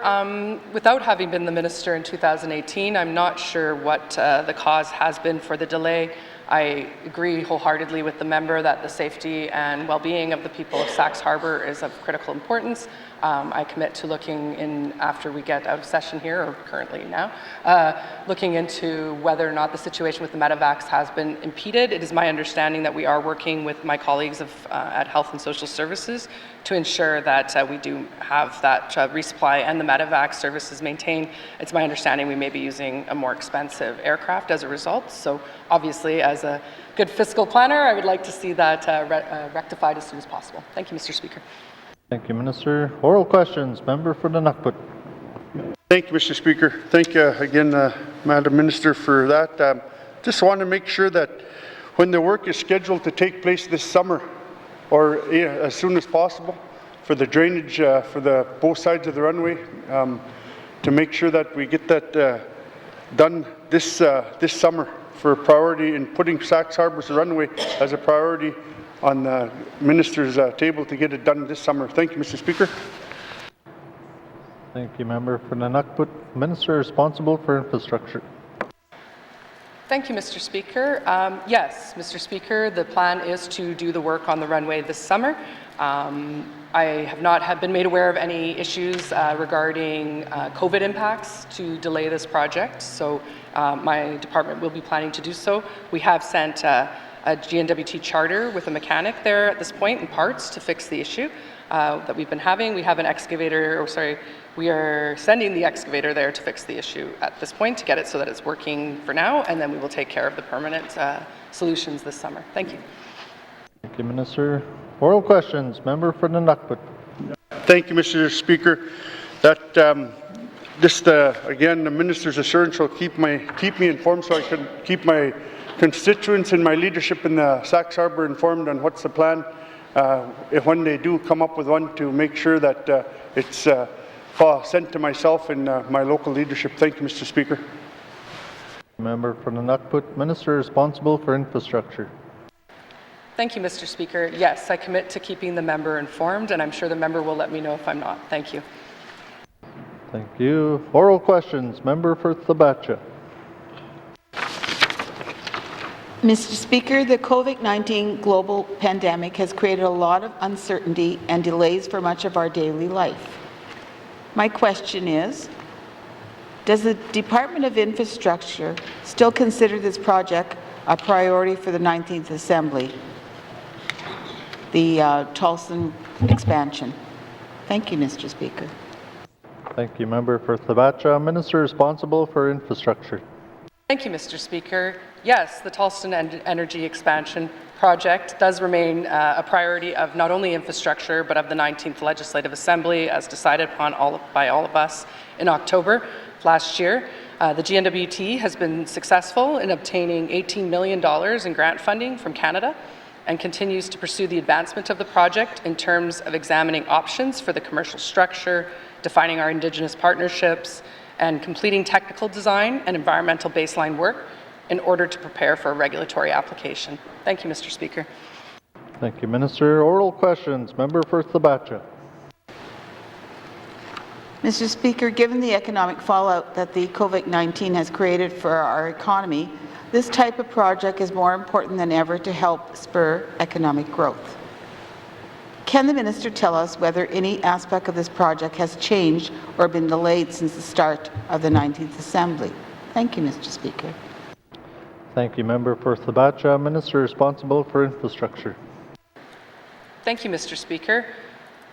Without having been the Minister in 2018, I'm not sure what the cause has been for the delay. I agree wholeheartedly with the member that the safety and well-being of the people of Sax Harbor is of critical importance. I commit to looking in, after we get out of session here, or currently now, looking into whether or not the situation with the medevacs has been impeded. It is my understanding that we are working with my colleagues at Health and Social Services to ensure that we do have that resupply and the medevac services maintained. It's my understanding we may be using a more expensive aircraft as a result. So obviously, as a good fiscal planner, I would like to see that rectified as soon as possible. Thank you, Mr. Speaker. Thank you, Minister. Oral questions. Member for the N.W.T. Thank you, Mr. Speaker. Thank you again, Madam Minister, for that. Just want to make sure that when the work is scheduled to take place this summer, or as soon as possible, for the drainage for both sides of the runway, to make sure that we get that done this summer for priority in putting Sax Harbor's runway as a priority on the Minister's table to get it done this summer. Thank you, Mr. Speaker. Thank you, Member for the N.W.T. Minister responsible for infrastructure. Thank you, Mr. Speaker. Yes, Mr. Speaker, the plan is to do the work on the runway this summer. I have not been made aware of any issues regarding COVID impacts to delay this project, so my department will be planning to do so. We have sent a N.W.T charter with a mechanic there at this point and parts to fix the issue that we've been having. We have an excavator, we are sending the excavator there to fix the issue at this point to get it so that it's working for now, and then we will take care of the permanent solutions this summer. Thank you. Thank you, Minister. Oral questions. Member for the N.W.T. Thank you, Mr. Speaker. That again, the Minister's assurance will keep me informed so I can keep my constituents and my leadership in the Sax Harbor informed on what's the plan when they do come up with one, to make sure that it's sent to myself and my local leadership. Thank you, Mr. Speaker. Member for the N.W.T. Minister responsible for infrastructure. Thank you, Mr. Speaker. Yes, I commit to keeping the member informed, and I'm sure the member will let me know if I'm not. Thank you. Thank you. Oral questions. Member for Thabacha. Mr. Speaker, the COVID-19 global pandemic has created a lot of uncertainty and delays for much of our daily life. My question is, does the Department of Infrastructure still consider this project a priority for the 19th Assembly, the Tolson expansion? Thank you, Mr. Speaker. Thank you, Member for Thabacha. Minister responsible for infrastructure. Thank you, Mr. Speaker. Yes, the Tolson Energy Expansion Project does remain a priority of not only infrastructure, but of the 19th Legislative Assembly, as decided upon by all of us in October last year. The N.W.T has been successful in obtaining $18 million in grant funding from Canada and continues to pursue the advancement of the project in terms of examining options for the commercial structure, defining our Indigenous partnerships, and completing technical design and environmental baseline work in order to prepare for a regulatory application. Thank you, Mr. Speaker. Thank you, Minister. Oral questions. Member for Thabacha. Mr. Speaker, given the economic fallout that the COVID-19 has created for our economy, this type of project is more important than ever to help spur economic growth. Can the Minister tell us whether any aspect of this project has changed or been delayed since the start of the 19th Assembly? Thank you, Mr. Speaker. Thank you, Member for Thabacha. Minister responsible for infrastructure. Thank you, Mr. Speaker.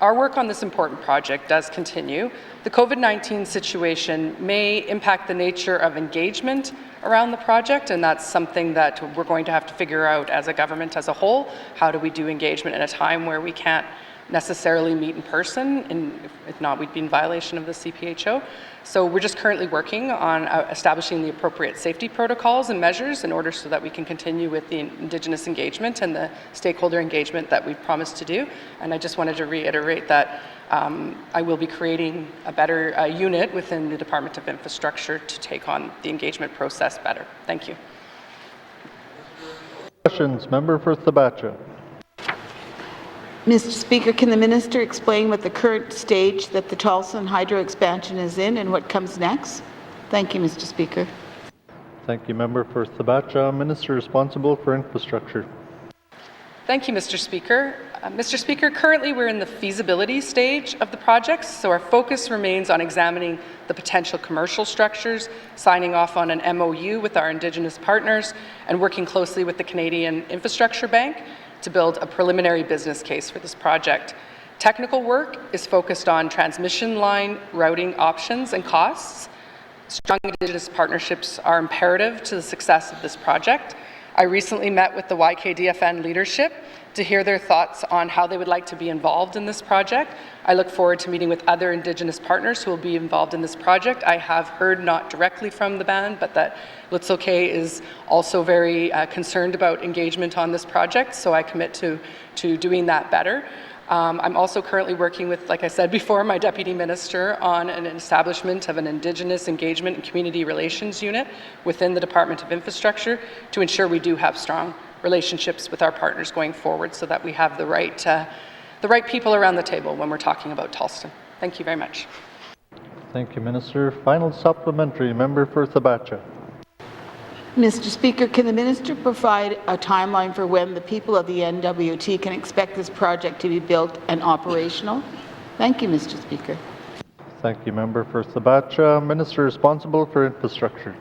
Our work on this important project does continue. The COVID-19 situation may impact the nature of engagement around the project, and that's something that we're going to have to figure out as a government as a whole. How do we do engagement in a time where we can't necessarily meet in person, and if not, we'd be in violation of the CPHO. So we're just currently working on establishing the appropriate safety protocols and measures in order so that we can continue with the Indigenous engagement and the stakeholder engagement that we've promised to do. And I just wanted to reiterate that I will be creating a better unit within the Department of Infrastructure to take on the engagement process better. Thank you. Questions. Member for Thabacha. Mr. Speaker, can the Minister explain what the current stage that the Tolson hydro expansion is in and what comes next? Thank you, Mr. Speaker. Thank you, Member for Thabacha. Minister responsible for infrastructure. Thank you, Mr. Speaker. Mr. Speaker, currently we're in the feasibility stage of the project, so our focus remains on examining the potential commercial structures, signing off on an MOU with our Indigenous partners, and working closely with the Canadian Infrastructure Bank to build a preliminary business case for this project. Technical work is focused on transmission line routing options and costs. Strong Indigenous partnerships are imperative to the success of this project. I recently met with the YKDFN leadership to hear their thoughts on how they would like to be involved in this project. I look forward to meeting with other Indigenous partners who will be involved in this project. I have heard, not directly from the band, but that N.W.T is also very concerned about engagement on this project, so I commit to doing that better. I'm also currently working with, like I said before, my Deputy Minister on an establishment of an Indigenous Engagement and Community Relations Unit within the Department of Infrastructure to ensure we do have strong relationships with our partners going forward so that we have the right people around the table when we're talking about Tolston. Thank you very much. Thank you, Minister. Final supplementary, Member for Thabacha. Mr. Speaker, can the Minister provide a timeline for when the people of the N.W.T can expect this project to be built and operational? Thank you, Mr. Speaker. Thank you, Member for Thabacha. Minister responsible for infrastructure.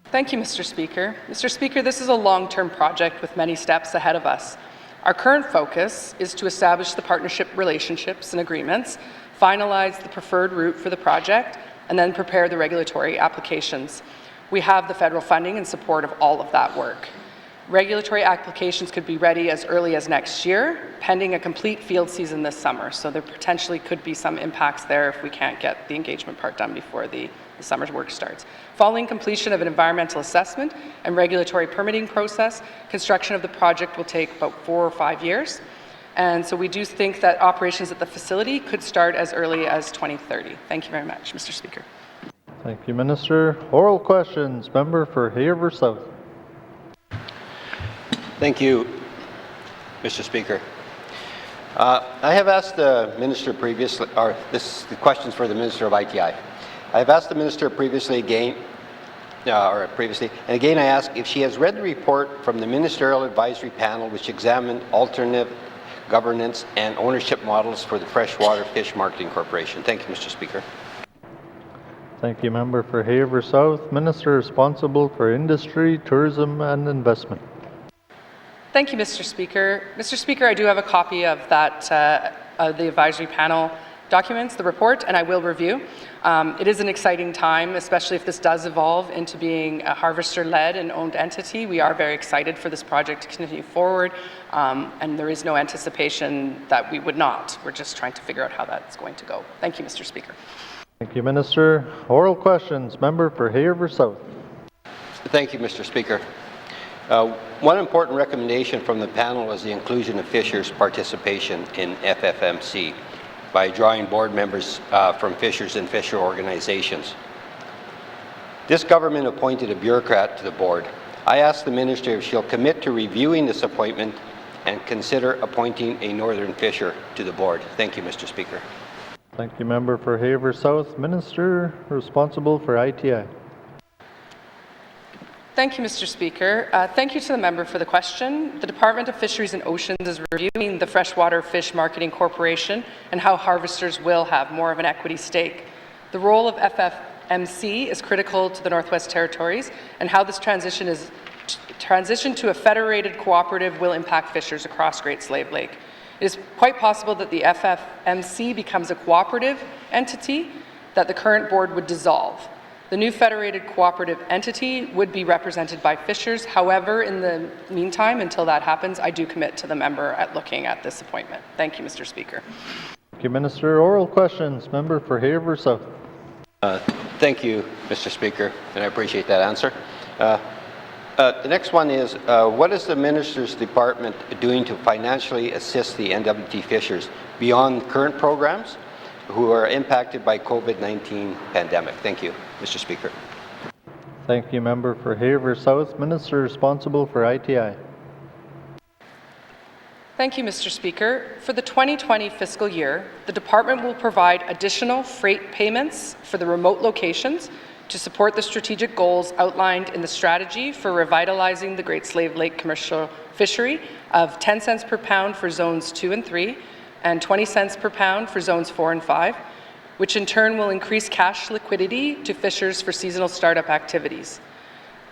Thank you, Mr. Speaker. Mr. Speaker, this is a long-term project with many steps ahead of us. Our current focus is to establish the partnership relationships and agreements, finalize the preferred route for the project, and then prepare the regulatory applications. We have the federal funding in support of all of that work. Regulatory applications could be ready as early as next year, pending a complete field season this summer. So there potentially could be some impacts there if we can't get the engagement part done before the summer's work starts. Following completion of an environmental assessment and regulatory permitting process, construction of the project will take about 4 or 5 years. And so we do think that operations at the facility could start as early as 2030. Thank you very much, Mr. Speaker. Thank you, Minister. Oral questions. Member for Haver South. Thank you, Mr. Speaker. I have asked the Minister previously, or this is the questions for the Minister of ITI. I have asked the Minister previously and again I ask if she has read the report from the Ministerial Advisory Panel which examined alternative governance and ownership models for the Freshwater Fish Marketing Corporation. Thank you, Mr. Speaker. Thank you, Member for Haver South. Minister responsible for industry, tourism and investment. Thank you, Mr. Speaker. Mr. Speaker, I do have a copy of that, the advisory panel documents, the report, and I will review. It is an exciting time, especially if this does evolve into being a harvester-led and owned entity. We are very excited for this project to continue forward, and there is no anticipation that we would not. We're just trying to figure out how that's going to go. Thank you, Mr. Speaker. Thank you, Minister. Oral questions. Member for Haver South. Thank you, Mr. Speaker. One important recommendation from the panel was the inclusion of Fishers' participation in FFMC by drawing board members from Fishers and Fisher organizations. This government appointed a bureaucrat to the board. I asked the Minister if she'll commit to reviewing this appointment and consider appointing a Northern Fisher to the board. Thank you, Mr. Speaker. Thank you, Member for Haver South. Minister responsible for ITI. Thank you, Mr. Speaker. Thank you to the member for the question. The Department of Fisheries and Oceans is reviewing the Freshwater Fish Marketing Corporation and how harvesters will have more of an equity stake. The role of FFMC is critical to the Northwest Territories, and how this transition to a federated cooperative will impact fishers across Great Slave Lake. It is quite possible that the FFMC becomes a cooperative entity that the current board would dissolve. The new federated cooperative entity would be represented by fishers. However, in the meantime, until that happens, I do commit to the member at looking at this appointment. Thank you, Mr. Speaker. Thank you, Minister. Oral questions. Member for Haver South. Thank you, Mr. Speaker, and I appreciate that answer. The next one is, what is the Minister's Department doing to financially assist the N.W.T. fishers beyond current programs who are impacted by COVID-19 pandemic? Thank you, Mr. Speaker. Thank you, Member for Haver South. Minister responsible for ITI. Thank you, Mr. Speaker. For the 2020 fiscal year, the Department will provide additional freight payments for the remote locations to support the strategic goals outlined in the strategy for revitalizing the Great Slave Lake commercial fishery of 10 cents per pound for zones 2 and 3 and 20 cents per pound for zones 4 and 5, which in turn will increase cash liquidity to fishers for seasonal startup activities.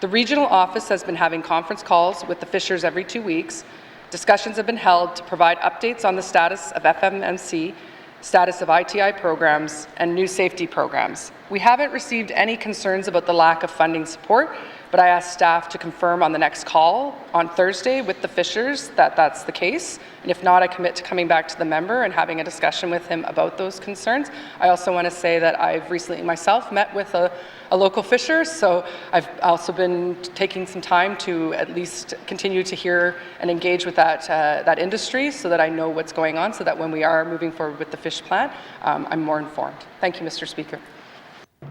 The regional office has been having conference calls with the fishers every 2 weeks. Discussions have been held to provide updates on the status of FMMC, status of ITI programs, and new safety programs. We haven't received any concerns about the lack of funding support, but I asked staff to confirm on the next call on Thursday with the fishers that that's the case. And if not, I commit to coming back to the member and having a discussion with him about those concerns. I also want to say that I've recently myself met with a local fisher, so I've also been taking some time to at least continue to hear and engage with that industry so that I know what's going on, so that when we are moving forward with the fish plant, I'm more informed. Thank you, Mr. Speaker.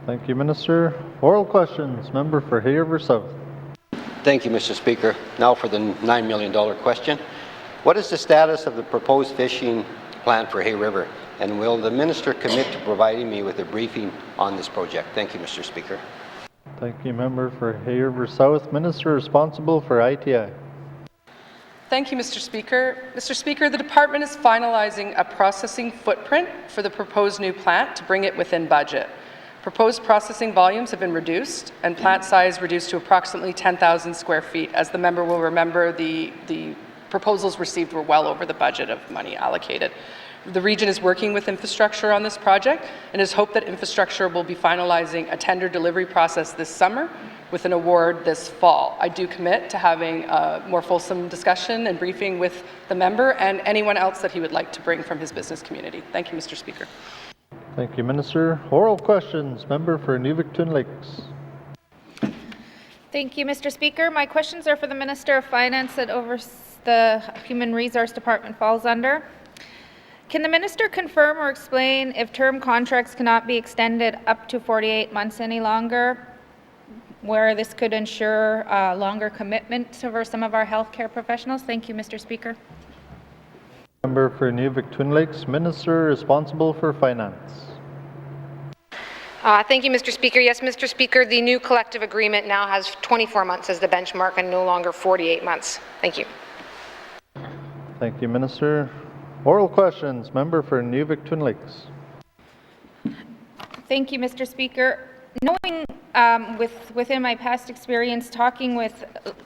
Thank you, Minister. Oral questions. Member for Hay River South. Thank you, Mr. Speaker. Now for the $9 million question. What is the status of the proposed fishing plan for Hay River? And will the minister commit to providing me with a briefing on this project? Thank you, Mr. Speaker. Thank you, Member for Hay River South. Minister responsible for ITI. Thank you, Mr. Speaker. Mr. Speaker, the department is finalizing a processing footprint for the proposed new plant to bring it within budget. Proposed processing volumes have been reduced and plant size reduced to approximately 10,000 square feet. As the member will remember, the proposals received were well over the budget of money allocated. The region is working with infrastructure on this project and is hoped that infrastructure will be finalizing a tender delivery process this summer with an award this fall. I do commit to having a more fulsome discussion and briefing with the member and anyone else that he would like to bring from his business community. Thank you, Mr. Speaker. Thank you, Minister. Oral questions. Member for Nuvik-Twin Lakes. Thank you, Mr. Speaker. My questions are for the Minister of Finance that the Human Resource Department falls under. Can the Minister confirm or explain if term contracts cannot be extended up to 48 months any longer, where this could ensure longer commitment for some of our healthcare professionals? Thank you, Mr. Speaker. Member for Nuvik-Twin Lakes, Minister responsible for Finance. Thank you, Mr. Speaker. Yes, Mr. Speaker, the new collective agreement now has 24 months as the benchmark and no longer 48 months. Thank you. Thank you, Minister. Oral questions. Member for Nuvik-Twin Lakes. Thank you, Mr. Speaker. Knowing within my past experience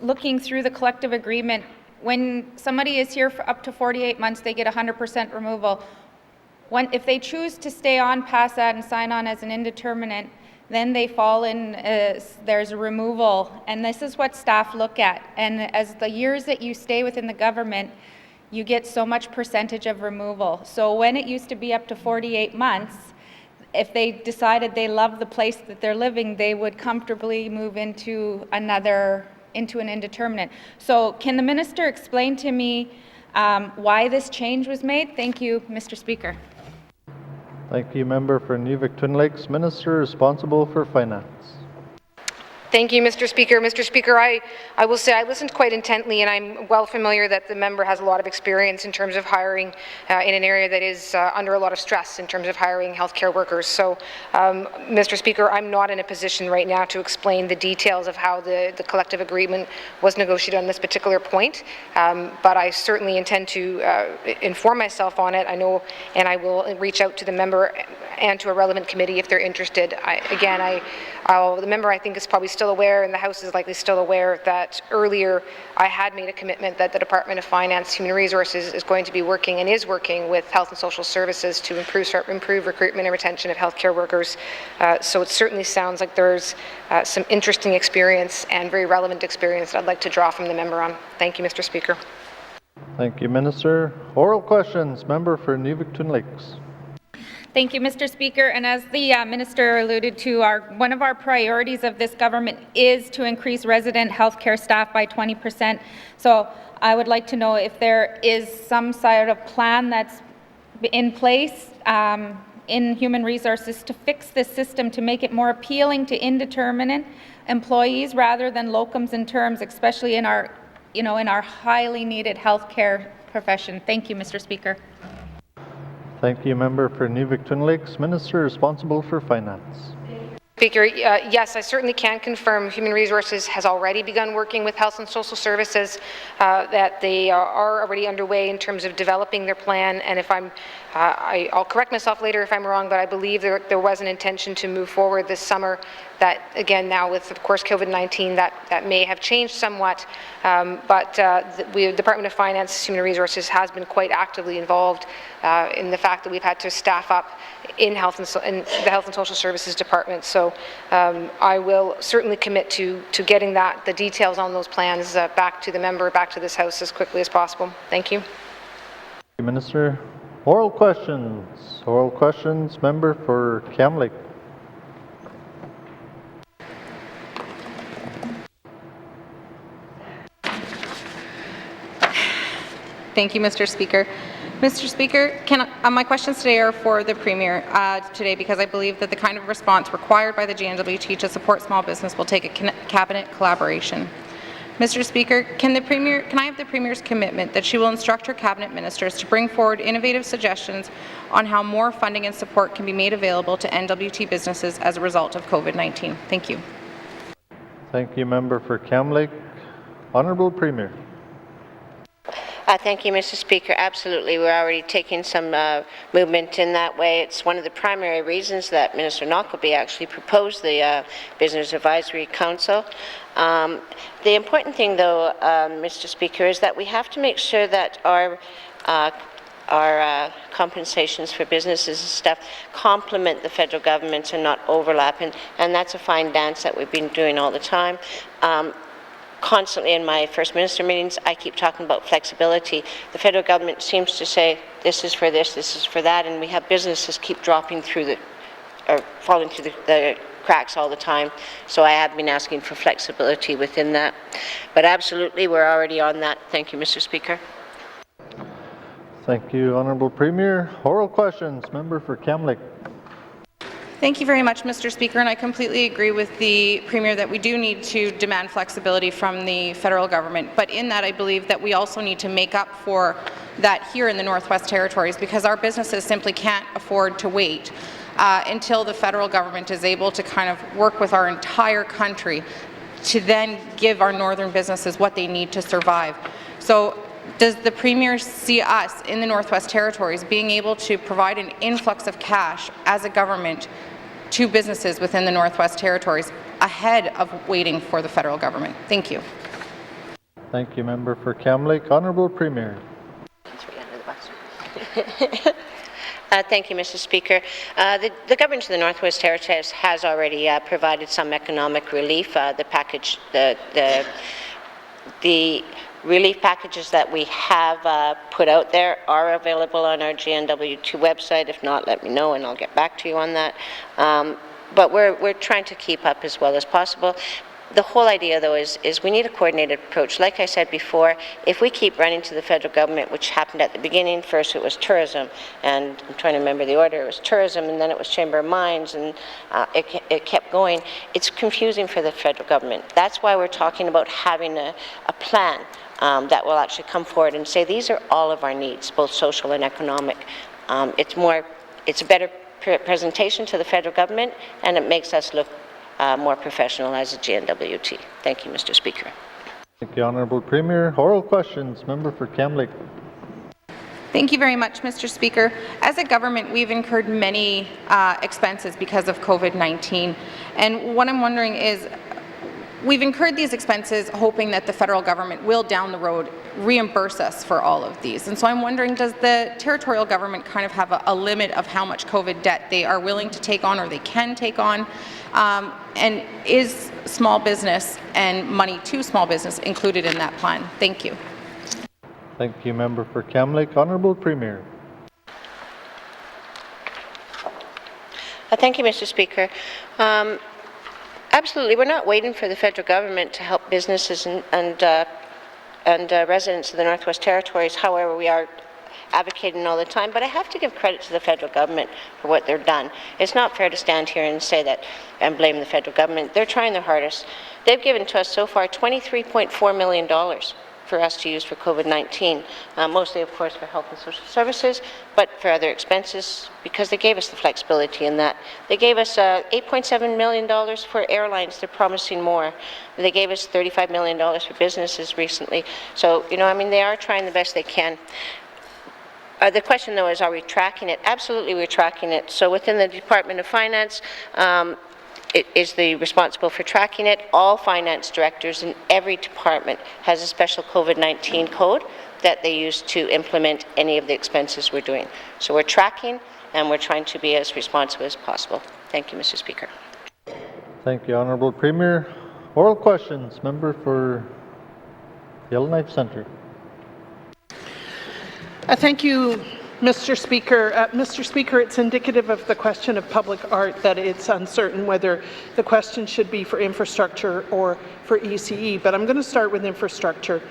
looking through the collective agreement, when somebody is here for up to 48 months, they get 100% removal. If they choose to stay on past that and sign on as an indeterminate, then they fall in, there's a removal. And this is what staff look at. And as the years that you stay within the government, you get so much percentage of removal. So when it used to be up to 48 months, if they decided they love the place that they're living, they would comfortably move into an indeterminate. So can the minister explain to me why this change was made? Thank you, Mr. Speaker. Thank you, Member for Nuvik-Twin Lakes. Minister responsible for Finance. Thank you, Mr. Speaker. Mr. Speaker, I will say I listened quite intently, and I'm well familiar that the member has a lot of experience in terms of hiring in an area that is under a lot of stress in terms of hiring healthcare workers. So, Mr. Speaker, I'm not in a position right now to explain the details of how the collective agreement was negotiated on this particular point, but I certainly intend to inform myself on it. I know, and I will reach out to the member and to a relevant committee if they're interested. The member, I think, is probably still aware, and the House is likely still aware, that earlier I had made a commitment that the Department of Finance Human Resources is going to be working and is working with Health and Social Services to improve recruitment and retention of healthcare workers. So it certainly sounds like there's some interesting experience and very relevant experience that I'd like to draw from the member on. Thank you, Mr. Speaker. Thank you, Minister. Oral questions. Member for Nuvik-Twin Lakes. Thank you, Mr. Speaker. And as the Minister alluded to, one of our priorities of this government is to increase resident healthcare staff by 20%. So I would like to know if there is some sort of plan that's in place in Human Resources to fix this system, to make it more appealing to indeterminate employees rather than locums and terms, especially in our highly needed healthcare profession. Thank you, Mr. Speaker. Thank you, Member for Nuvik-Twin Lakes. Minister responsible for Finance. Speaker, yes, I certainly can confirm Human Resources has already begun working with Health and Social Services, that they are already underway in terms of developing their plan, and if I'll correct myself later if I'm wrong, but I believe there was an intention to move forward this summer. That, again, now with, of course, COVID-19, that may have changed somewhat, but the Department of Finance, Human Resources has been quite actively involved in the fact that we've had to staff up in the Health and Social Services Department. So I will certainly commit to getting the details on those plans back to the member, back to this House as quickly as possible. Thank you. Thank you, Minister. Oral questions. Oral questions. Member for Kamloops. Thank you, Mr. Speaker. Mr. Speaker, my questions today are for the Premier today, because I believe that the kind of response required by the N.W.T to support small business will take a cabinet collaboration. Mr. Speaker, can I have the Premier's commitment that she will instruct her cabinet ministers to bring forward innovative suggestions on how more funding and support can be made available to N.W.T businesses as a result of COVID-19? Thank you. Thank you, member for Kamloops. Honourable Premier. Thank you, Mr. Speaker. Absolutely. We're already taking some movement in that way. It's one of the primary reasons that Minister Knockleby actually proposed the Business Advisory Council. The important thing, though, Mr. Speaker, is that we have to make sure that our compensations for businesses and stuff complement the federal government and not overlap, and that's a fine dance that we've been doing all the time. Constantly in my First Minister meetings, I keep talking about flexibility. The federal government seems to say, this is for this is for that, and we have businesses keep dropping through falling through the cracks all the time. So I have been asking for flexibility within that. But absolutely, we're already on that. Thank you, Mr. Speaker. Thank you, Honourable Premier. Oral questions. Member for Kamloops. Thank you very much, Mr. Speaker, and I completely agree with the Premier that we do need to demand flexibility from the federal government. But in that, I believe that we also need to make up for that here in the Northwest Territories, because our businesses simply can't afford to wait until the federal government is able to kind of work with our entire country to then give our northern businesses what they need to survive. So does the Premier see us in the Northwest Territories being able to provide an influx of cash as a government to businesses within the Northwest Territories ahead of waiting for the federal government? Thank you. Thank you, member for Kamloops. Honourable Premier. Thank you, Mr. Speaker. The government of the Northwest Territories has already provided some economic relief. The relief packages that we have put out there are available on our N.W.T website. If not, let me know and I'll get back to you on that. But we're trying to keep up as well as possible. The whole idea, though, is we need a coordinated approach. Like I said before, if we keep running to the federal government, which happened at the beginning, first it was tourism, and I'm trying to remember the order, it was tourism, and then it was Chamber of Mines, and it kept going. It's confusing for the federal government. That's why we're talking about having a plan that will actually come forward and say these are all of our needs, both social and economic. It's a better presentation to the federal government, and it makes us look more professional as a N.W.T. Thank you, Mr. Speaker. Thank you, Honourable Premier. Oral questions. Member for Kamloops. Thank you very much, Mr. Speaker. As a government, we've incurred many expenses because of COVID-19. And what I'm wondering is, we've incurred these expenses hoping that the federal government will down the road reimburse us for all of these. And so I'm wondering, does the territorial government kind of have a limit of how much COVID debt they are willing to take on or they can take on? And is small business and money to small business included in that plan? Thank you. Thank you, member for Kamloops. Honourable Premier. Thank you, Mr. Speaker. Absolutely, we're not waiting for the federal government to help businesses and residents of the Northwest Territories. However, we are advocating all the time, but I have to give credit to the federal government for what they've done. It's not fair to stand here and say that and blame the federal government. They're trying their hardest. They've given to us so far $23.4 million for us to use for COVID-19, mostly, of course, for health and social services, but for other expenses, because they gave us the flexibility in that. They gave us $8.7 million for airlines. They're promising more. They gave us $35 million for businesses recently. So, you know, I mean, they are trying the best they can. The question, though, is, are we tracking it? Absolutely, we're tracking it. So within the Department of Finance, it is responsible for tracking it. All finance directors in every department has a special COVID-19 code that they use to implement any of the expenses we're doing. So we're tracking, and we're trying to be as responsive as possible. Thank you, Mr. Speaker. Thank you, Honourable Premier. Oral questions. Member for Yellowknife Centre. Thank you, Mr. Speaker. Mr. Speaker, it's indicative of the question of public art that it's uncertain whether the question should be for infrastructure or for ECE, but I'm going to start with infrastructure.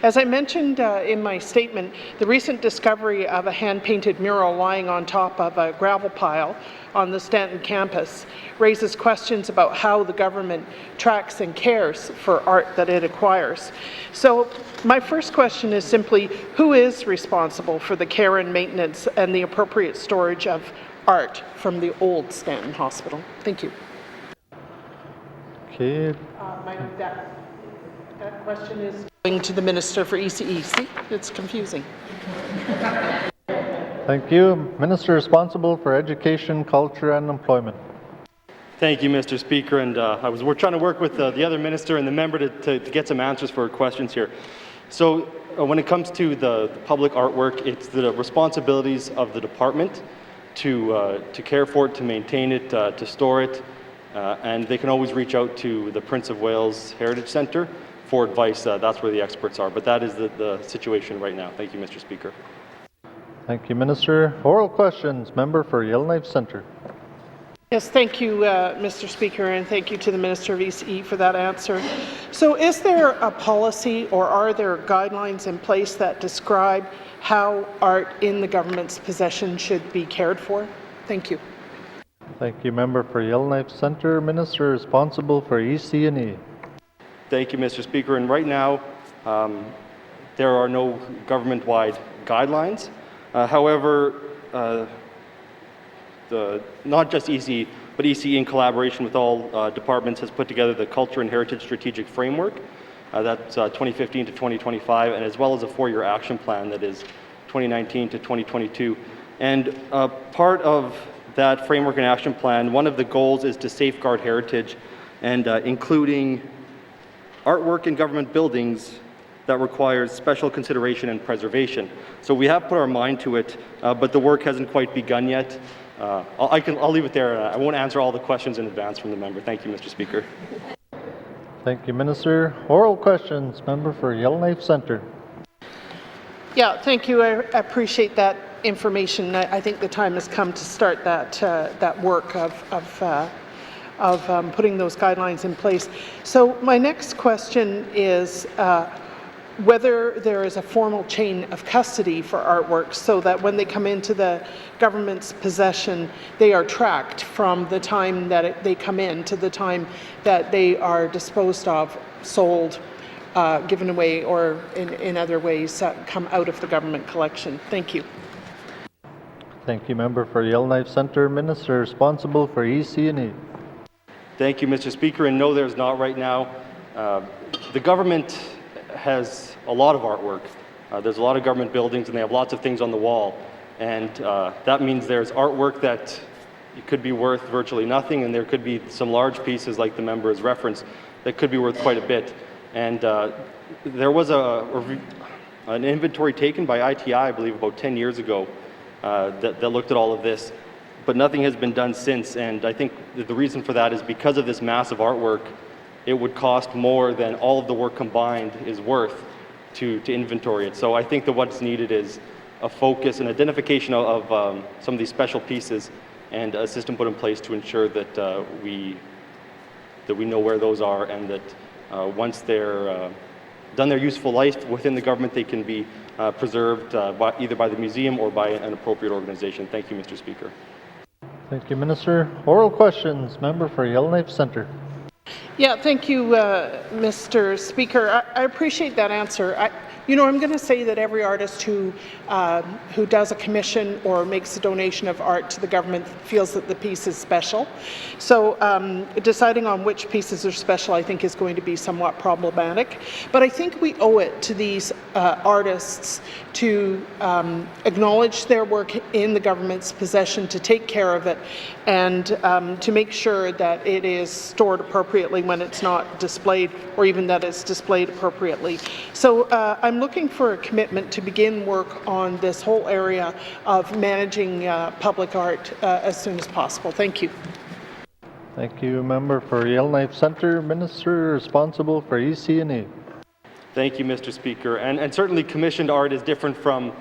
As I mentioned in my statement, the recent discovery of a hand-painted mural lying on top of a gravel pile on the Stanton campus raises questions about how the government tracks and cares for art that it acquires. So my first question is simply, who is responsible for the care and maintenance and the appropriate storage of art from the old Stanton Hospital? Thank you. Okay. That question is going to the Minister for ECE. See, it's confusing. Thank you. Minister responsible for Education, Culture and Employment. Thank you, Mr. Speaker. And we're trying to work with the other minister and the member to get some answers for questions here. So when it comes to the public artwork, it's the responsibilities of the department to care for it, to maintain it, to store it, and they can always reach out to the Prince of Wales Heritage Centre for advice. That's where the experts are. But that is the situation right now. Thank you, Mr. Speaker. Thank you, Minister. Oral questions. Member for Yellowknife Centre. Yes, thank you, Mr. Speaker, and thank you to the Minister of ECE for that answer. So is there a policy or are there guidelines in place that describe how art in the government's possession should be cared for? Thank you. Thank you, Member for Yellowknife Centre. Minister responsible for EC&E. Thank you, Mr. Speaker. And right now, there are no government-wide guidelines. However, not just ECE, but ECE in collaboration with all departments has put together the Culture and Heritage Strategic Framework. That's 2015 to 2025, and as well as a 4-year action plan that is 2019 to 2022. And part of that framework and action plan, one of the goals is to safeguard heritage, and including artwork in government buildings that requires special consideration and preservation. So we have put our mind to it, but the work hasn't quite begun yet. I'll leave it there. I won't answer all the questions in advance from the member. Thank you, Mr. Speaker. Thank you, Minister. Oral questions. Member for Yellowknife Centre. Yeah, thank you. I appreciate that information. I think the time has come to start that work of putting those guidelines in place. So my next question is whether there is a formal chain of custody for artworks so that when they come into the government's possession, they are tracked from the time that they come in to the time that they are disposed of, sold, given away, or in other ways come out of the government collection. Thank you. Thank you, Member for Yellowknife Centre. Minister responsible for EC&E. Thank you, Mr. Speaker. And no, there's not right now. The government has a lot of artwork. There's a lot of government buildings and they have lots of things on the wall. And that means there's artwork that could be worth virtually nothing, and there could be some large pieces like the member has referenced that could be worth quite a bit. And there was an inventory taken by ITI, I believe, about 10 years ago that looked at all of this, but nothing has been done since. And I think the reason for that is because of this massive artwork, it would cost more than all of the work combined is worth to inventory it. So I think that what's needed is a focus and identification of some of these special pieces and a system put in place to ensure that we know where those are, and that once they're done their useful life within the government, they can be preserved either by the museum or by an appropriate organization. Thank you, Mr. Speaker. Thank you, Minister. Oral questions. Member for Yellowknife Centre. Yeah, thank you, Mr. Speaker. I appreciate that answer. You know, I'm going to say that every artist who does a commission or makes a donation of art to the government feels that the piece is special. So deciding on which pieces are special, I think, is going to be somewhat problematic. But I think we owe it to these artists to acknowledge their work in the government's possession, to take care of it, and to make sure that it is stored appropriately when it's not displayed, or even that it's displayed appropriately. So I'm looking for a commitment to begin work on this whole area of managing public art as soon as possible. Thank you. Thank you, member for Yellowknife Centre, Minister responsible for EC&E. Thank you, Mr. Speaker. And certainly commissioned art is different from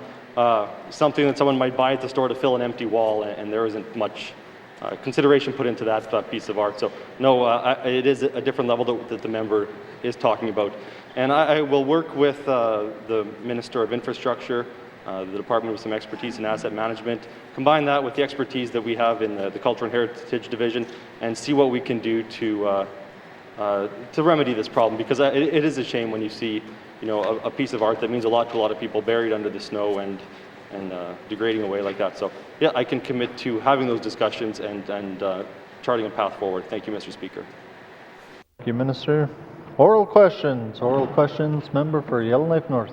something that someone might buy at the store to fill an empty wall, and there isn't much consideration put into that piece of art. So no, it is a different level that the member is talking about. And I will work with the Minister of Infrastructure, the department with some expertise in asset management, combine that with the expertise that we have in the Culture and Heritage Division, and see what we can do to remedy this problem, because it is a shame when you see, you know, a piece of art that means a lot to a lot of people buried under the snow and degrading away like that. So yeah, I can commit to having those discussions and charting a path forward. Thank you, Mr. Speaker. Thank you, Minister. Oral questions. Oral questions. Member for Yellowknife North.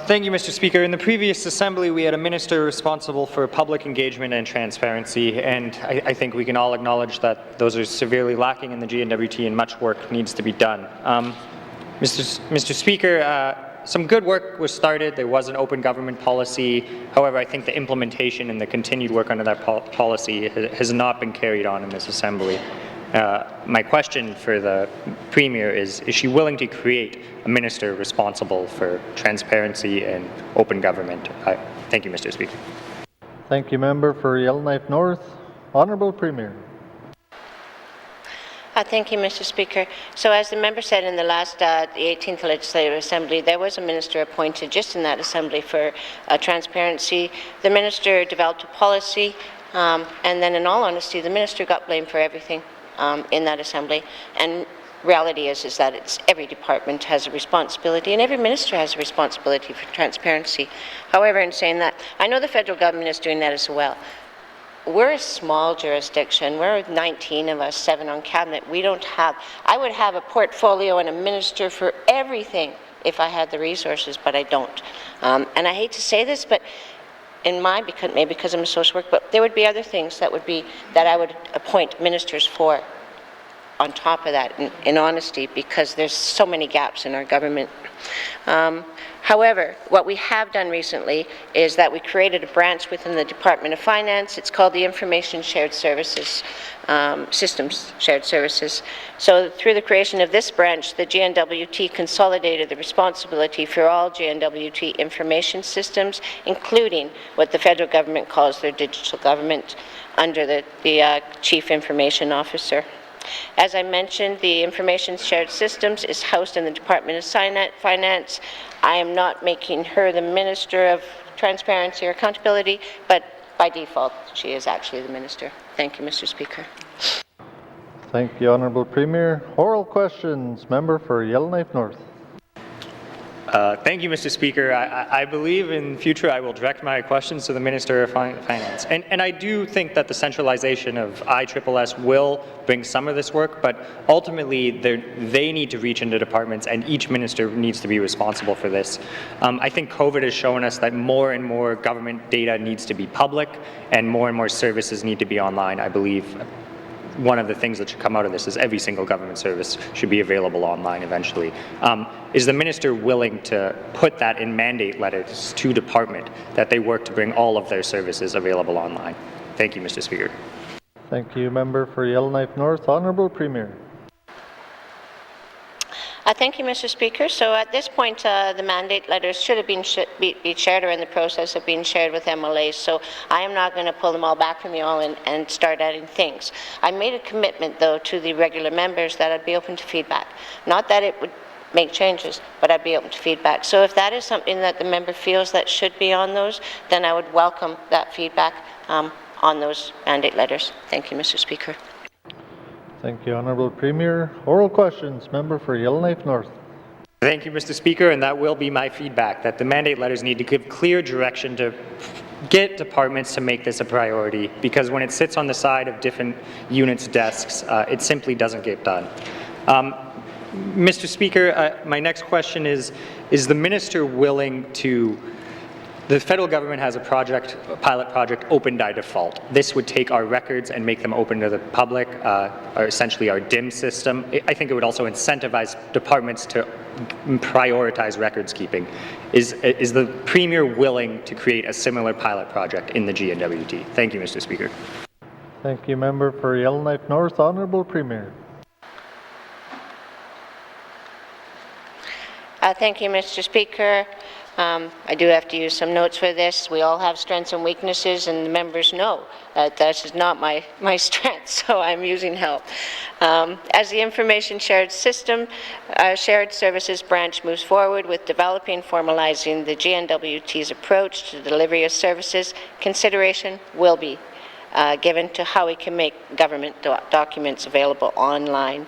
Thank you, Mr. Speaker. In the previous Assembly, we had a minister responsible for public engagement and transparency, and I think we can all acknowledge that those are severely lacking in the N.W.T. and much work needs to be done. Mr. Speaker, some good work was started. There was an open government policy. However, I think the implementation and the continued work under that policy has not been carried on in this Assembly. My question for the Premier is she willing to create a minister responsible for transparency and open government? Thank you, Mr. Speaker. Thank you, member for Yellowknife North. Honourable Premier. Thank you, Mr. Speaker. So as the member said, in the last, the 18th Legislative Assembly, there was a minister appointed just in that Assembly for transparency. The minister developed a policy, and then in all honesty, the minister got blamed for everything in that Assembly. And reality is that it's every department has a responsibility, and every minister has a responsibility for transparency. However, in saying that, I know the federal government is doing that as well. We're a small jurisdiction. We're 19 of us, 7 on cabinet. We don't have, I would have a portfolio and a minister for everything if I had the resources, but I don't. And I hate to say this, but in my, maybe because I'm a social worker, but there would be other things that I would appoint ministers for on top of that, in honesty, because there's so many gaps in our government. However, what we have done recently is that we created a branch within the Department of Finance. It's called the Information Shared Services, Systems Shared Services. So through the creation of this branch, the N.W.T. consolidated the responsibility for all N.W.T. information systems, including what the federal government calls their digital government, under the Chief Information Officer. As I mentioned, the Information Shared Systems is housed in the Department of Finance. I am not making her the Minister of Transparency or Accountability, but by default, she is actually the Minister. Thank you, Mr. Speaker. Thank you, Honourable Premier. Oral questions. Member for Yellowknife North. Thank you, Mr. Speaker. I believe in future I will direct my questions to the Minister of Finance. And I do think that the centralization of ISSS will bring some of this work, but ultimately they need to reach into departments, and each minister needs to be responsible for this. I think COVID has shown us that more and more government data needs to be public, and more services need to be online. I believe one of the things that should come out of this is every single government service should be available online eventually. Is the minister willing to put that in mandate letters to department that they work to bring all of their services available online? Thank you, Mr. Speaker. Thank you, member for Yellowknife North. Honourable Premier. Thank you, Mr. Speaker. So at this point, the mandate letters should have been shared, or in the process of being shared with MLAs. So I am not going to pull them all back from you all and start adding things. I made a commitment, though, to the regular members that I'd be open to feedback. Not that it would make changes, but I'd be open to feedback. So if that is something that the member feels that should be on those, then I would welcome that feedback on those mandate letters. Thank you, Mr. Speaker. Thank you, Honourable Premier. Oral questions. Member for Yellowknife North. Thank you, Mr. Speaker, and that will be my feedback, that the mandate letters need to give clear direction to get departments to make this a priority, because when it sits on the side of different units' desks, it simply doesn't get done. Mr. Speaker, my next question is the minister willing to... The federal government has a pilot project open by default. This would take our records and make them open to the public, or essentially our DIM system. I think it would also incentivize departments to prioritize records keeping. Is the Premier willing to create a similar pilot project in the GNWT? Thank you, Mr. Speaker. Thank you, member for Yellowknife North. Honourable Premier. Thank you, Mr. Speaker. I do have to use some notes for this. We all have strengths and weaknesses, and the members know that this is not my strength, so I'm using help. As the Information Shared System, Shared Services Branch moves forward with developing and formalizing the GNWT's approach to the delivery of services, consideration will be given to how we can make government documents available online.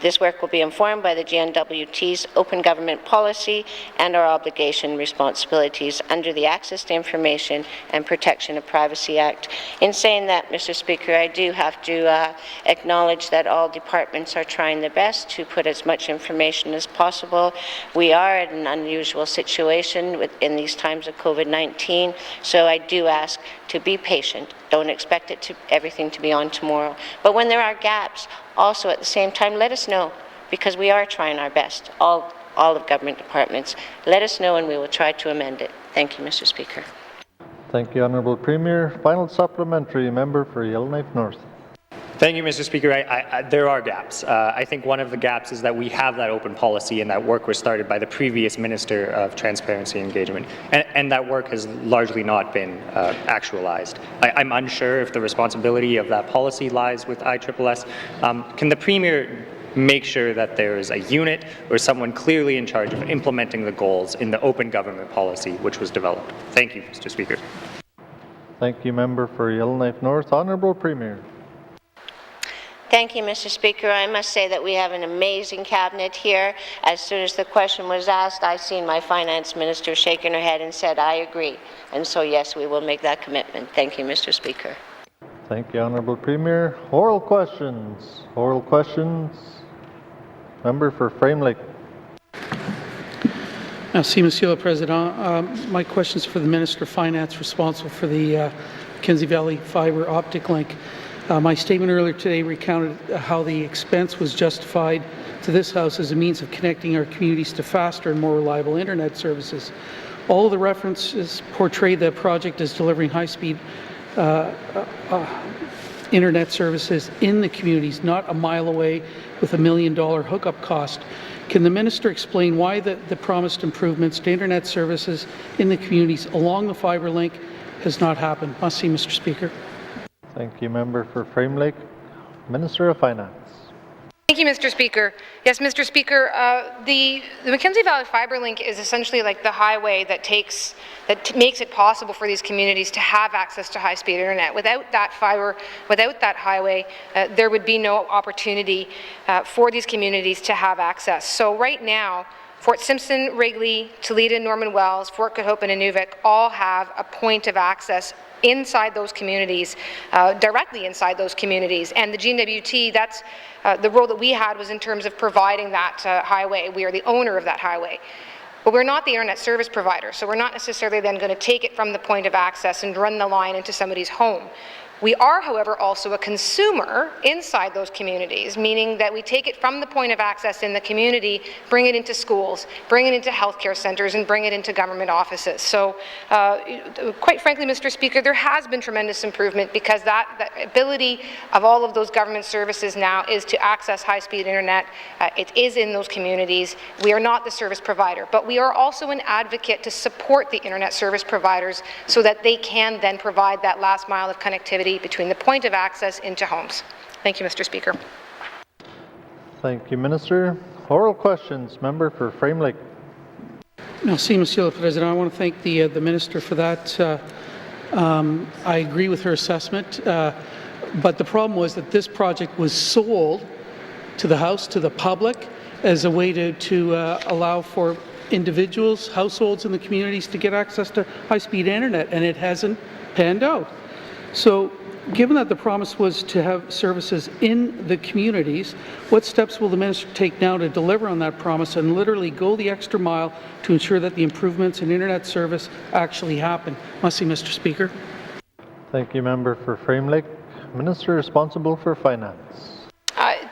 This work will be informed by the GNWT's open government policy and our obligation and responsibilities under the Access to Information and Protection of Privacy Act. In saying that, Mr. Speaker, I do have to acknowledge that all departments are trying their best to put as much information as possible. We are in an unusual situation in these times of COVID-19, so I do ask to be patient. Don't expect everything to be on tomorrow. But when there are gaps, also at the same time, let us know, because we are trying our best, all of government departments. Let us know and we will try to amend it. Thank you, Mr. Speaker. Thank you, Honourable Premier. Final supplementary, member for Yellowknife North. Thank you, Mr. Speaker. There are gaps. I think one of the gaps is that we have that open policy, and that work was started by the previous Minister of Transparency and Engagement, and that work has largely not been actualized. I'm unsure if the responsibility of that policy lies with ISSS. Can the Premier make sure that there is a unit or someone clearly in charge of implementing the goals in the open government policy which was developed? Thank you, Mr. Speaker. Thank you, member for Yellowknife North. Honourable Premier. Thank you, Mr. Speaker. I must say that we have an amazing cabinet here. As soon as the question was asked, I seen my finance minister shaking her head and said, I agree. And so, yes, we will make that commitment. Thank you, Mr. Speaker. Thank you, Honourable Premier. Oral questions. Oral questions. Member for Frame Lake. Merci, Monsieur le Président. My question is for the Minister of Finance responsible for the Mackenzie Valley Fibre Optic Link. My statement earlier today recounted how the expense was justified to this House as a means of connecting our communities to faster and more reliable internet services. All of the references portray the project as delivering high-speed internet services in the communities, not a mile away with $1 million hookup cost. Can the Minister explain why the promised improvements to internet services in the communities along the fibre link has not happened? Must see, Mr. Speaker. Thank you, member for Frame Lake. Minister of Finance. Thank you, Mr. Speaker. Yes, Mr. Speaker, the Mackenzie Valley Fibre Link is essentially like the highway that makes it possible for these communities to have access to high-speed internet. Without that fibre, without that highway, there would be no opportunity for these communities to have access. So right now, Fort Simpson, Wrigley, Toledo, Norman Wells, Fort Cohope, and Inuvik all have a point of access inside those communities, directly inside those communities. And the GNWT, that's the role that we had was in terms of providing that highway. We are the owner of that highway. But we're not the internet service provider, so we're not necessarily then going to take it from the point of access and run the line into somebody's home. We are, however, also a consumer inside those communities, meaning that we take it from the point of access in the community, bring it into schools, bring it into healthcare centres, and bring it into government offices. So, quite frankly, Mr. Speaker, there has been tremendous improvement because that ability of all of those government services now is to access high-speed internet. It is in those communities. We are not the service provider, but we are also an advocate to support the internet service providers so that they can then provide that last mile of connectivity between the point of access into homes. Thank you, Mr. Speaker. Thank you, Minister. Oral questions. Member for Frame Lake. Merci, Monsieur le Président. I want to thank the Minister for that. I agree with her assessment, but the problem was that this project was sold to the House, to the public, as a way to allow for individuals, households in the communities to get access to high-speed internet, and it hasn't panned out. So given that the promise was to have services in the communities, what steps will the minister take now to deliver on that promise and literally go the extra mile to ensure that the improvements in internet service actually happen? Must Mr. Speaker. Thank you, Member for Frame Lake. Minister responsible for Finance.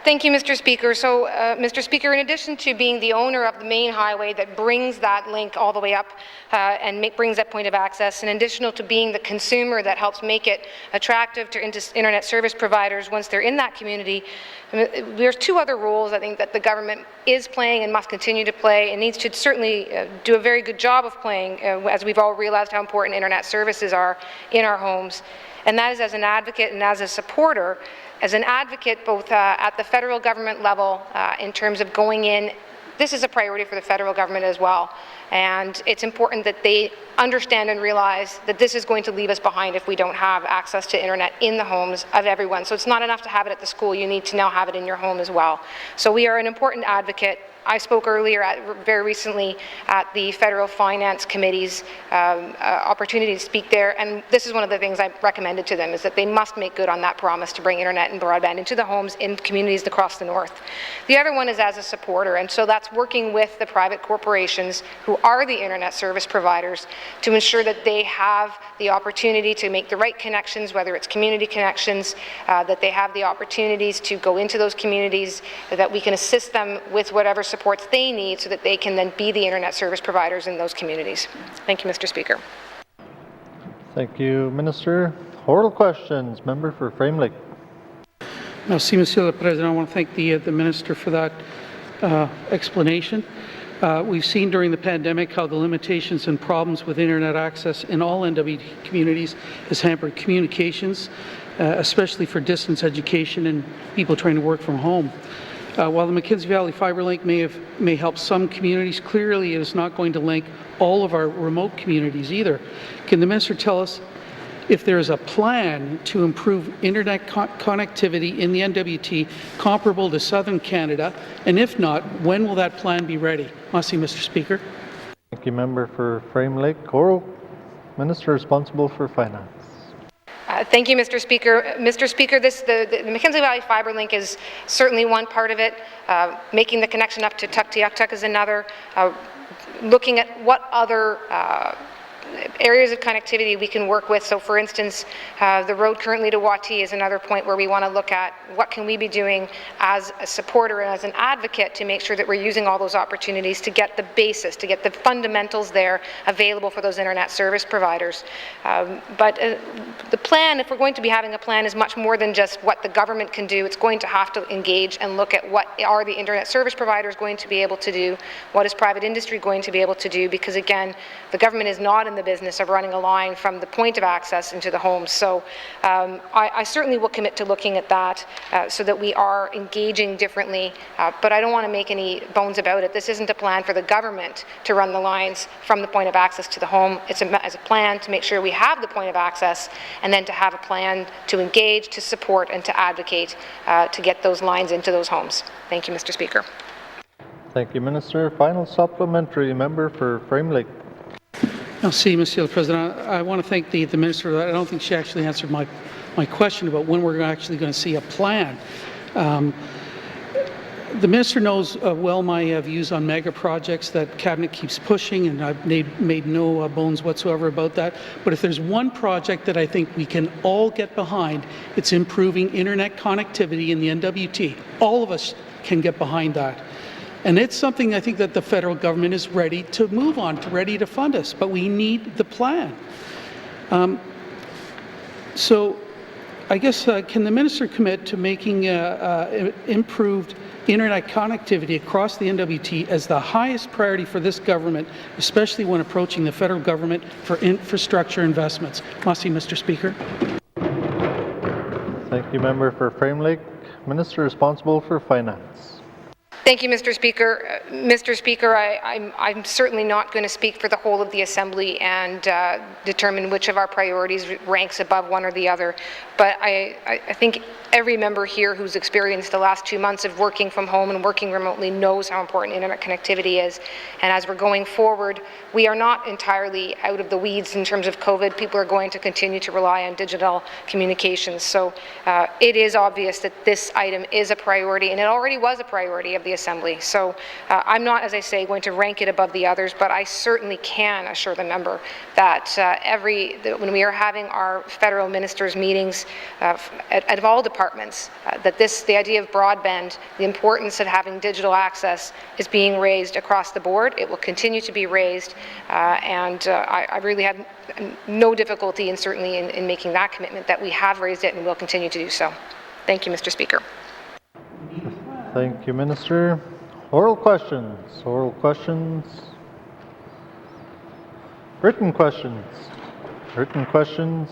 Thank you, Mr. Speaker. So, Mr. Speaker, in addition to being the owner of the main highway that brings that link all the way up and brings that point of access, in addition to being the consumer that helps make it attractive to internet service providers once they're in that community, there's two other roles I think that the government is playing and must continue to play and needs to certainly do a very good job of playing, as we've all realized how important internet services are in our homes. And that is as an advocate and as a supporter. As an advocate, both at the federal government level, in terms of going in, this is a priority for the federal government as well. And it's important that they understand and realize that this is going to leave us behind if we don't have access to internet in the homes of everyone. So it's not enough to have it at the school, you need to now have it in your home as well. So we are an important advocate. I spoke earlier, very recently, at the Federal Finance Committee's opportunity to speak there, and this is one of the things I recommended to them, is that they must make good on that promise to bring internet and broadband into the homes in communities across the north. The other one is as a supporter, and so that's working with the private corporations who are the internet service providers to ensure that they have the opportunity to make the right connections, whether it's community connections, that they have the opportunities to go into those communities, that we can assist them with whatever supports they need so that they can then be the internet service providers in those communities. Thank you, Mr. Speaker. Thank you, Minister. Oral questions. Member for Frame Lake. Merci, Monsieur le Président. I want to thank the Minister for that explanation. We've seen during the pandemic how the limitations and problems with internet access in all N.W.T communities has hampered communications, especially for distance education and people trying to work from home. While the Mackenzie Valley Fiber Link may help some communities, clearly it is not going to link all of our remote communities either. Can the Minister tell us if there is a plan to improve internet connectivity in the N.W.T comparable to Southern Canada, and if not, when will that plan be ready? Merci, Mr. Speaker. Thank you, Member for Frame Lake. Oral. Minister responsible for Finance. Thank you, Mr. Speaker. Mr. Speaker, the Mackenzie Valley Fiber Link is certainly one part of it. Making the connection up to Tuktoyaktuk is another. Looking at what other areas of connectivity we can work with. So for instance, the road currently to N.W.T is another point where we want to look at what can we be doing as a supporter and as an advocate to make sure that we're using all those opportunities to get the basis, to get the fundamentals there available for those internet service providers. But the plan, if we're going to be having a plan, is much more than just what the government can do. It's going to have to engage and look at what are the internet service providers going to be able to do, what is private industry going to be able to do, because again, the government is not in the business of running a line from the point of access into the homes. So I certainly will commit to looking at that so that we are engaging differently, but I don't want to make any bones about it. This isn't a plan for the government to run the lines from the point of access to the home. It's a plan to make sure we have the point of access, and then to have a plan to engage, to support, and to advocate to get those lines into those homes. Thank you, Mr. Speaker. Thank you, Minister. Final supplementary. Member for Frame Lake. Merci, Monsieur le Président. I want to thank the Minister for that. I don't think she actually answered my question about when we're actually going to see a plan. The Minister knows well my views on mega projects that Cabinet keeps pushing, and I've made no bones whatsoever about that. But if there's one project that I think we can all get behind, it's improving internet connectivity in the N.W.T. All of us can get behind that. And it's something I think that the federal government is ready to move on, ready to fund us, but we need the plan. So I guess, can the Minister commit to making improved internet connectivity across the N.W.T as the highest priority for this government, especially when approaching the federal government for infrastructure investments? Merci, Mr. Speaker. Thank you, Member for Frame Lake. Minister responsible for Finance. Thank you, Mr. Speaker. Mr. Speaker, I'm certainly not going to speak for the whole of the Assembly and determine which of our priorities ranks above one or the other. But I think every member here who's experienced the last 2 months of working from home and working remotely knows how important internet connectivity is. And as we're going forward, we are not entirely out of the weeds in terms of COVID. People are going to continue to rely on digital communications. So it is obvious that this item is a priority, and it already was a priority of the Assembly. So I'm not, as I say, going to rank it above the others, but I certainly can assure the member that when we are having our federal ministers' meetings at all departments, that the idea of broadband, the importance of having digital access is being raised across the board. It will continue to be raised, and I really have no difficulty in making that commitment that we have raised it and will continue to do so. Thank you, Mr. Speaker. Thank you, Minister. Oral questions. Oral questions. Written questions. Written questions.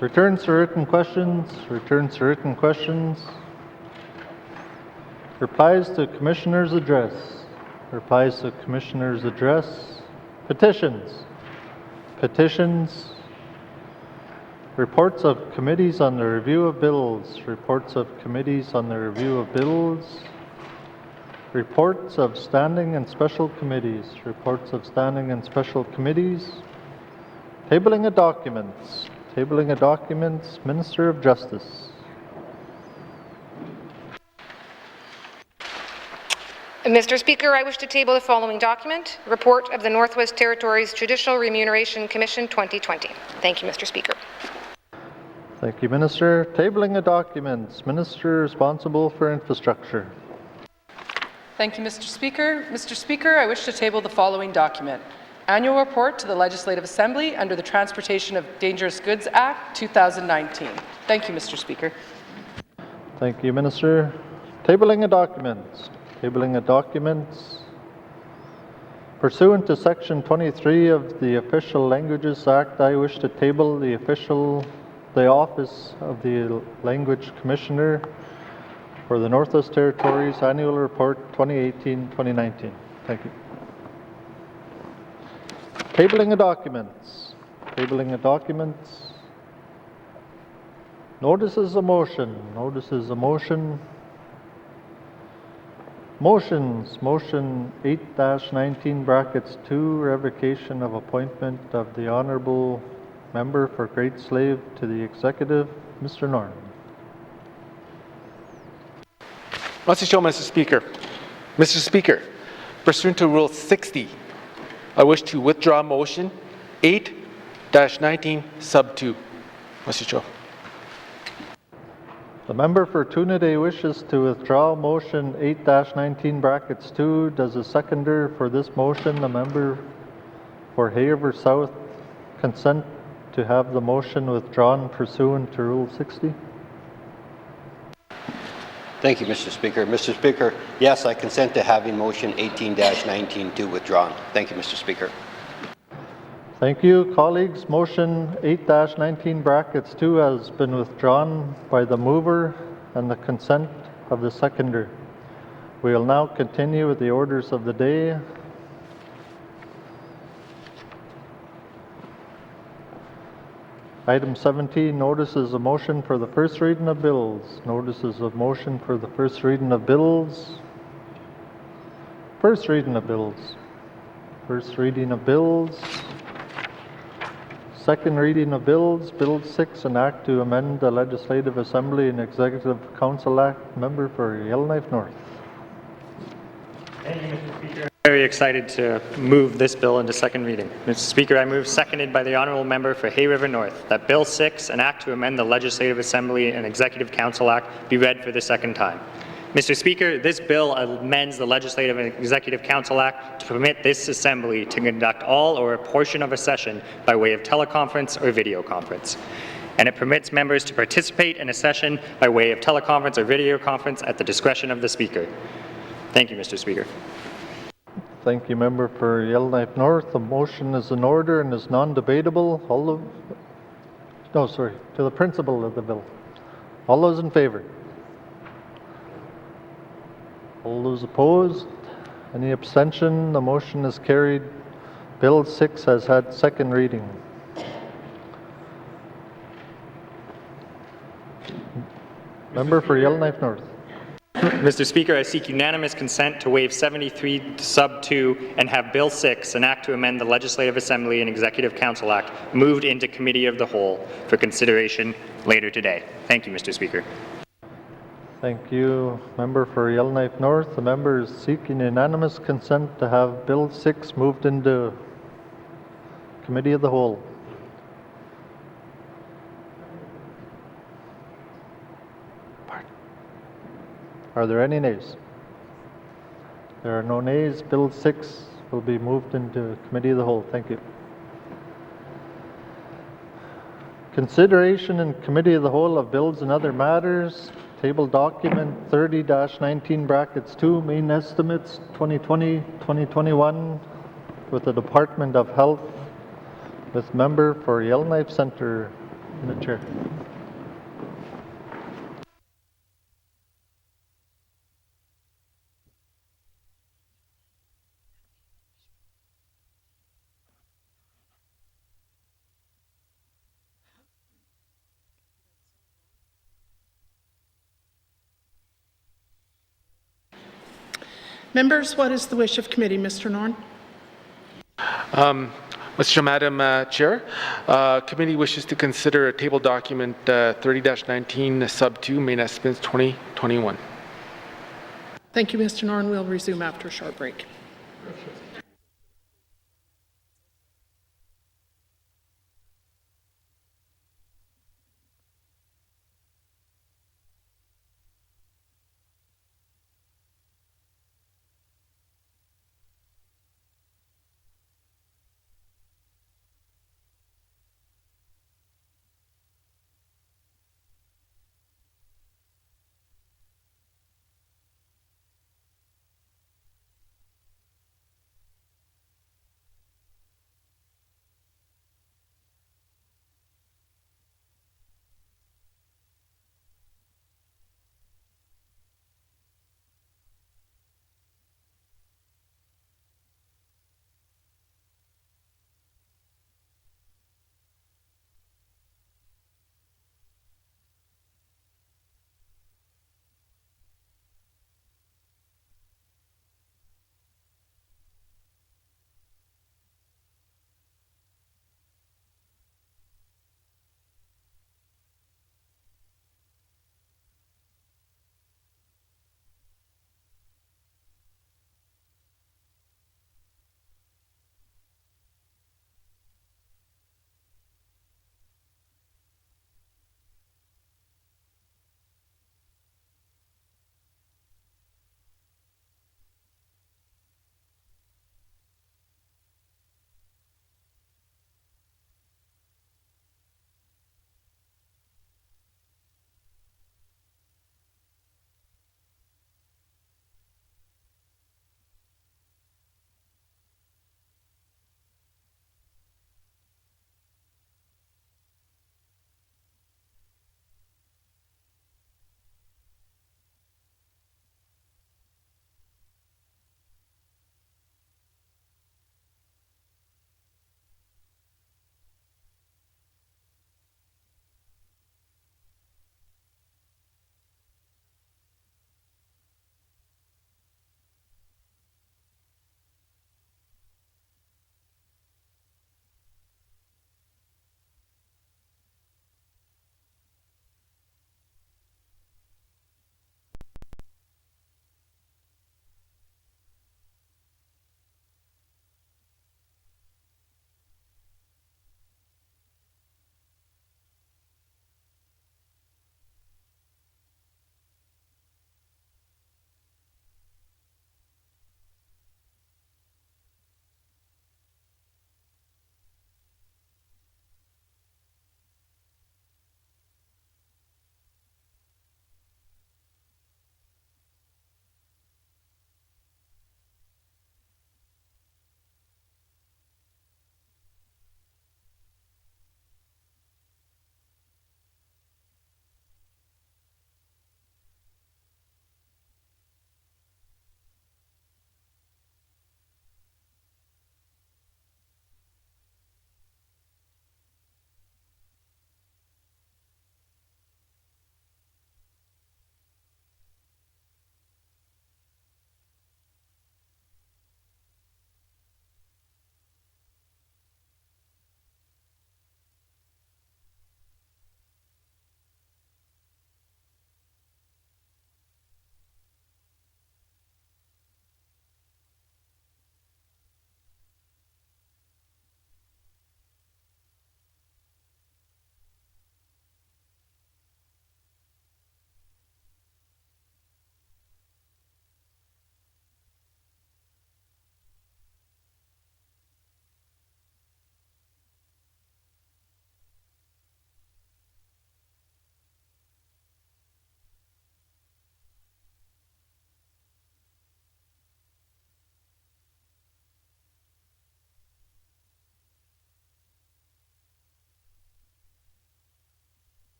Returns to written questions. Returns to written questions. Replies to Commissioner's address. Replies to Commissioner's address. Petitions. Petitions. Reports of committees on the review of bills. Reports of committees on the review of bills. Reports of standing and special committees. Reports of standing and special committees. Tabling of documents. Tabling of documents. Minister of Justice. Mr. Speaker, I wish to table the following document, Report of the Northwest Territories Judicial Remuneration Commission 2020. Thank you, Mr. Speaker. Thank you, Minister. Tabling of documents. Minister responsible for infrastructure. Thank you, Mr. Speaker. Mr. Speaker, I wish to table the following document. Annual Report to the Legislative Assembly under the Transportation of Dangerous Goods Act 2019. Thank you, Mr. Speaker. Thank you, Minister. Tabling of documents. Tabling of documents. Pursuant to Section 23 of the Official Languages Act, I wish to table the Office of the Language Commissioner for the Northwest Territories Annual Report 2018-2019. Thank you. Tabling of documents. Tabling of documents. Notices of motion. Notices of motion. Motions. Motion 8-19 brackets 2, revocation of appointment of the Honourable Member for Great Slave to the Executive, Mr. Norton. Mr. Speaker. Mr. Speaker, pursuant to Rule 60, I wish to withdraw motion 8-19 sub 2. Mr. Chair. The member for Toonaday wishes to withdraw motion 8-19 brackets 2. Does the seconder for this motion, the member for Hay River South, consent to have the motion withdrawn pursuant to Rule 60? Thank you, Mr. Speaker. Mr. Speaker, yes, I consent to having motion 18-19 withdrawn. Thank you, Mr. Speaker. Thank you, colleagues. Motion 8-19 brackets 2 has been withdrawn by the mover and the consent of the seconder. We will now continue with the orders of the day. Item 17, notices of motion for the first reading of bills. Notices of motion for the first reading of bills. First reading of bills. First reading of bills. Second reading of bills. Bill 6, an act to amend the Legislative Assembly and Executive Council Act. Member for Yellowknife North. Thank you, Mr. Speaker. Very excited to move this bill into second reading. Mr. Speaker, I move, seconded by the Honourable Member for Hay River North, that Bill 6, an act to amend the Legislative Assembly and Executive Council Act, be read for the second time. Mr. Speaker, this bill amends the Legislative and Executive Council Act to permit this Assembly to conduct all or a portion of a session by way of teleconference or video conference. And it permits members to participate in a session by way of teleconference or video conference at the discretion of the Speaker. Thank you, Mr. Speaker. Thank you, Member for Yellowknife North. The motion is in order and is non-debatable. To the principle of the bill. All those in favour? All those opposed? Any abstention? The motion is carried. Bill 6 has had second reading. Member for Yellowknife North. Mr. Speaker, I seek unanimous consent to waive 73 sub 2 and have Bill 6, an act to amend the Legislative Assembly and Executive Council Act, moved into Committee of the Whole for consideration later today. Thank you, Mr. Speaker. Thank you. Member for Yellowknife North. The member is seeking unanimous consent to have Bill 6 moved into Committee of the Whole. Are there any nays? There are no nays. Bill 6 will be moved into Committee of the Whole. Thank you. Consideration in Committee of the Whole of bills and other matters. Table document 30-19 brackets 2, main estimates 2020-2021 with the Department of Health with member for Yellowknife Centre in the chair. Members, what is the wish of committee? Mr. Norn. Madam Chair, committee wishes to consider a table document 30-19 sub 2 main estimates 2021. Thank you, Mr. Norn. We'll resume after a short break.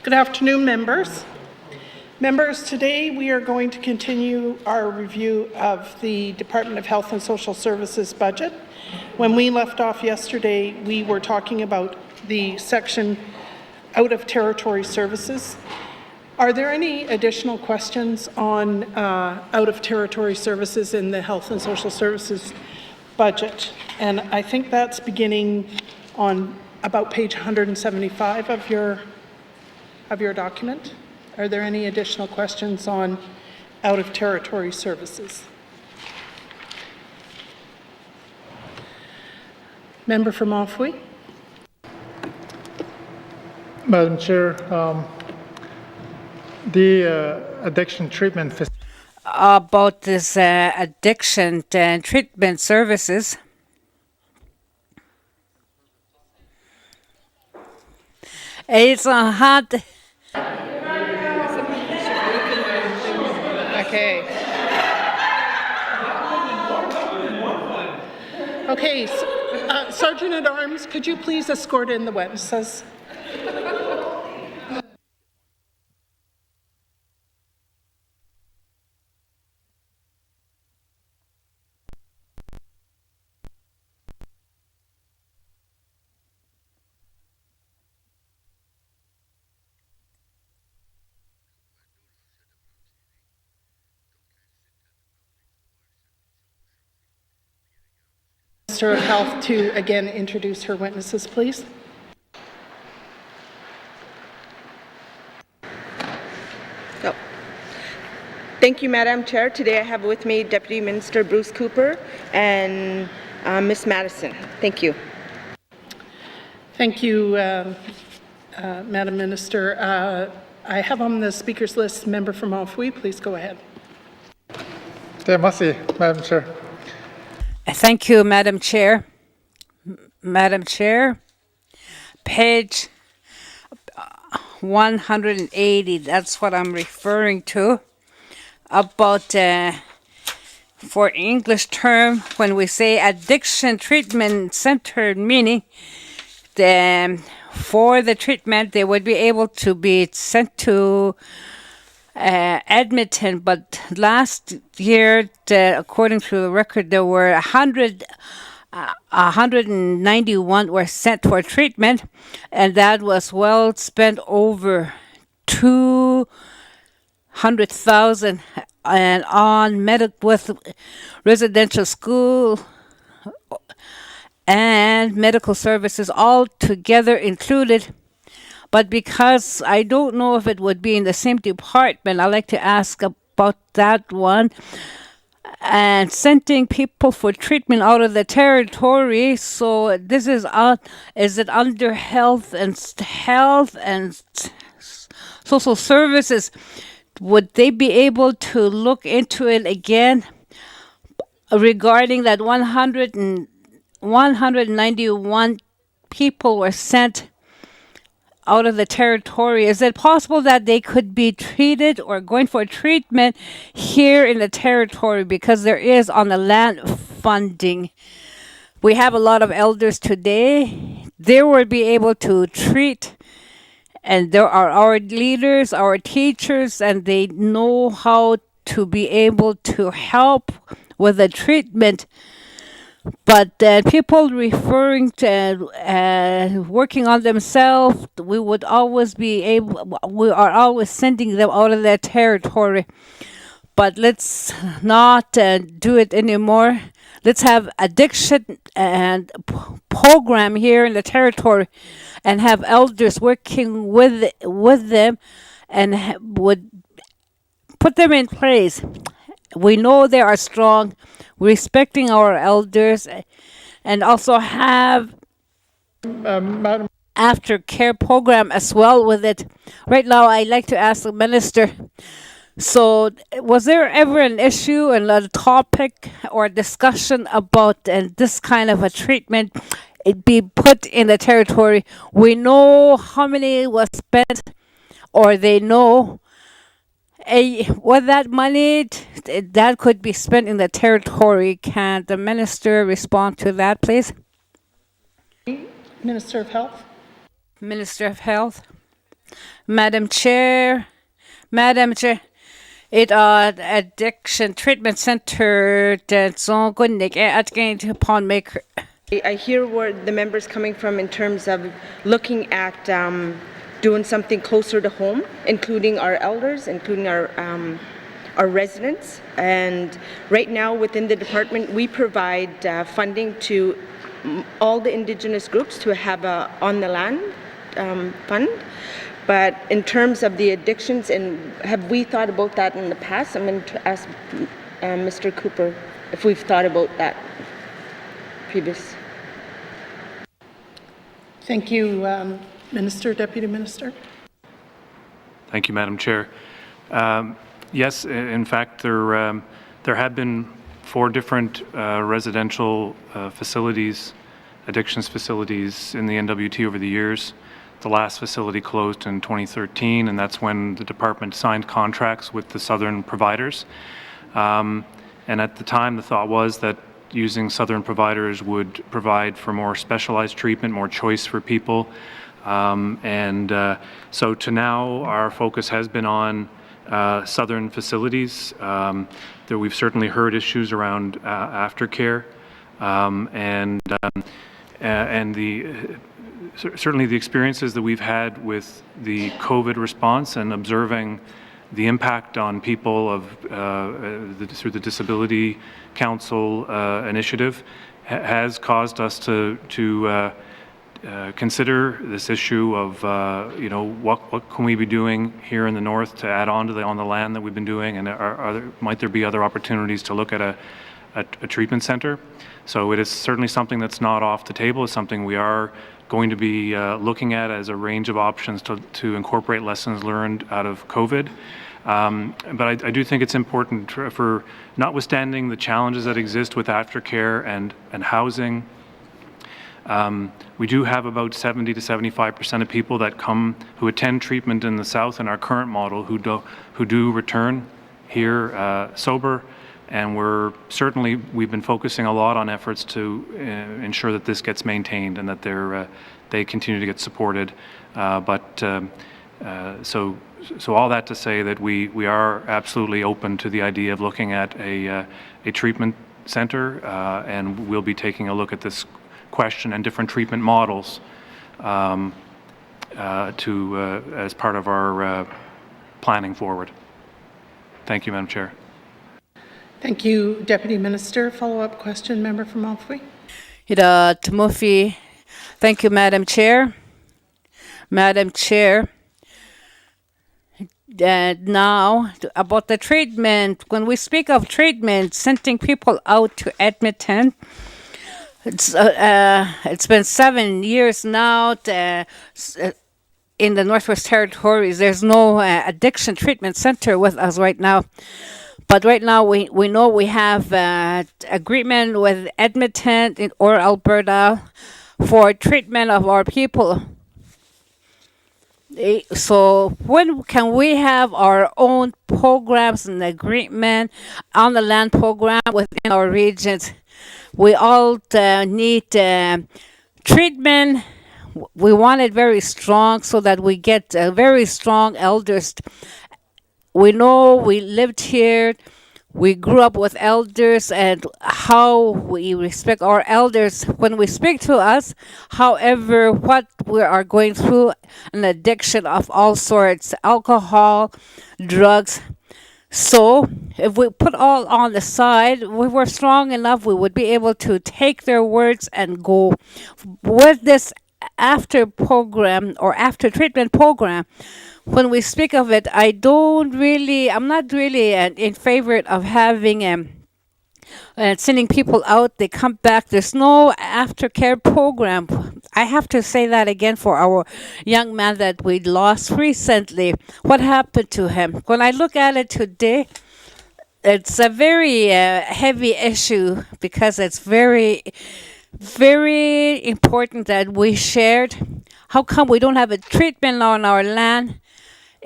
Good afternoon, members. Members, today we are going to continue our review of the Department of Health and Social Services budget. When we left off yesterday, we were talking about the section out of territory services. Are there any additional questions on out of territory services in the Health and Social Services budget? And I think that's beginning on about page 175 of your document. Are there any additional questions on out of territory services? Member from Montfouille. Madam Chair, the addiction treatment about this addiction treatment services. It's a hot. Okay. Okay, Sergeant at Arms, could you please escort in the witnesses? Minister of Health to again introduce her witnesses, please. Oh. Thank you, Madam Chair. Today I have with me Deputy Minister Bruce Cooper and Ms. Madison. Thank you. Thank you, Madam Minister. I have on the speakers list member from Montfouille. Please go ahead. Merci, Madam Chair. Thank you, Madam Chair. Madam Chair, page 180, that's what I'm referring to, about, for English term, when we say addiction treatment center, meaning for the treatment, they would be able to be sent to Edmonton, but last year, according to the record, there were 191 were sent for treatment, and that was well spent over 200,000 and on with residential school and medical services all together included. But because I don't know if it would be in the same department, I'd like to ask about that one. And sending people for treatment out of the territory. So this is it under health and social services? Would they be able to look into it again regarding that 191 people were sent out of the territory? Is it possible that they could be treated or going for treatment here in the territory, because there is on the land funding? We have a lot of elders today. They would be able to treat, and there are our leaders, our teachers, and they know how to be able to help with the treatment. But people referring to working on themselves, we are always sending them out of their territory. But let's not do it anymore. Let's have addiction and program here in the territory, and have elders working with them, and would put them in place. We know they are strong, respecting our elders, and also have aftercare program as well with it. Right now, I'd like to ask the minister, so was there ever an issue and a topic or discussion about this kind of a treatment it be put in the territory? We know how many was spent, or they know with that money that could be spent in the territory. Can the minister respond to that, please? Minister of Health. Minister of Health. Madam Chair, it addiction treatment center that's on Gunnick at going to Pond Maker. I hear where the members coming from in terms of looking at doing something closer to home, including our elders, including our residents. And right now within the department, we provide funding to all the Indigenous groups to have a on the land fund. But in terms of the addictions, and have we thought about that in the past? I'm going to ask Mr. Cooper if we've thought about that previous. Thank you, Minister, Deputy Minister. Thank you, Madam Chair. Yes, in fact, there have been 4 different residential facilities, addictions facilities in the N.W.T over the years. The last facility closed in 2013, and that's when the department signed contracts with the southern providers. And at the time, the thought was that using southern providers would provide for more specialized treatment, more choice for people. So to now, our focus has been on southern facilities. That we've certainly heard issues around aftercare, certainly the experiences that we've had with the COVID response and observing the impact on people of through the Disability Council initiative has caused us to consider this issue of what can we be doing here in the north to add on to on the land that we've been doing, and might there be other opportunities to look at a treatment center. So it is certainly something that's not off the table. It's something we are going to be looking at as a range of options to incorporate lessons learned out of COVID. But I do think it's important for notwithstanding the challenges that exist with aftercare and housing. We do have about 70 to 75% of people that who attend treatment in the South in our current model who do return here sober, and we've been focusing a lot on efforts to ensure that this gets maintained and that they continue to get supported. So all that to say that we are absolutely open to the idea of looking at a treatment center, and we'll be taking a look at this question and different treatment models as part of our planning forward. Thank you, Madam Chair. Thank you, Deputy Minister. Follow-up question, member from Malfoy. Timothy, thank you, Madam Chair. Madam Chair, now about the treatment. When we speak of treatment, sending people out to Edmonton, it's been 7 years now in the Northwest Territories. There's no addiction treatment center with us right now. But right now we know we have agreement with Edmonton or Alberta for treatment of our people. So when can we have our own programs and agreement on the land program within our regions? We all need treatment. We want it very strong so that we get very strong elders. We know we lived here. We grew up with elders and how we respect our elders when we speak to us. However, what we are going through, an addiction of all sorts, alcohol, drugs. So if we put all on the side, we were strong enough, we would be able to take their words and go with this after program or after treatment program. When we speak of it, I'm not really in favor of having sending people out, they come back. There's no aftercare program. I have to say that again for our young man that we lost recently. What happened to him? When I look at it today, it's a very heavy issue because it's very, very important that we shared. How come we don't have a treatment on our land?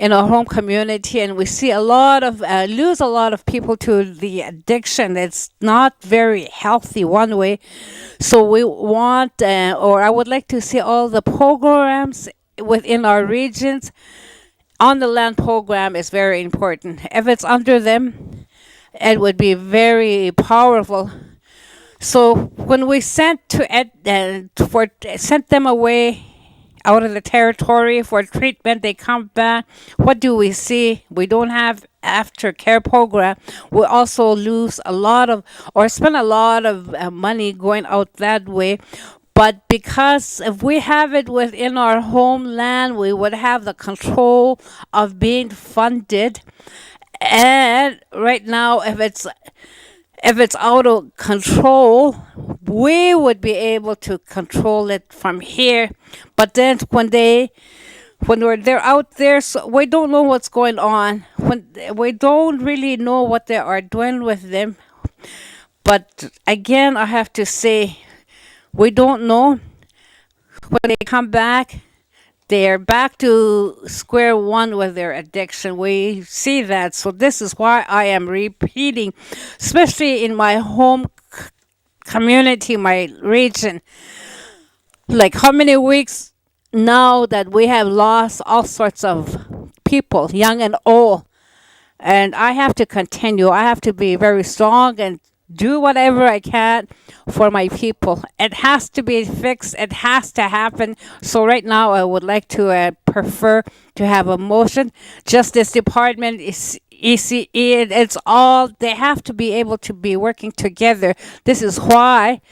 In our home community, and we see lose a lot of people to the addiction. It's not very healthy one way. So we want, or I would like to see all the programs within our regions, on the land program is very important. If it's under them, it would be very powerful. So when we sent sent them away out of the territory for treatment, they come back. What do we see? We don't have aftercare program. We also lose a lot of, or spend a lot of money going out that way. But because if we have it within our homeland, we would have the control of being funded. And right now, if it's out of control, we would be able to control it from here. But then they're out there, so we don't know what's going on. When we don't really know what they are doing with them. But again, I have to say, we don't know. When they come back, they're back to square one with their addiction. We see that. So this is why I am repeating, especially in my home community, my region. Like how many weeks now that we have lost all sorts of people, young and old. And I have to continue. I have to be very strong and do whatever I can for my people. It has to be fixed. It has to happen. So right now, I would like to prefer to have a motion. Justice Department is ECE. It's all, they have to be able to be working together. This is why.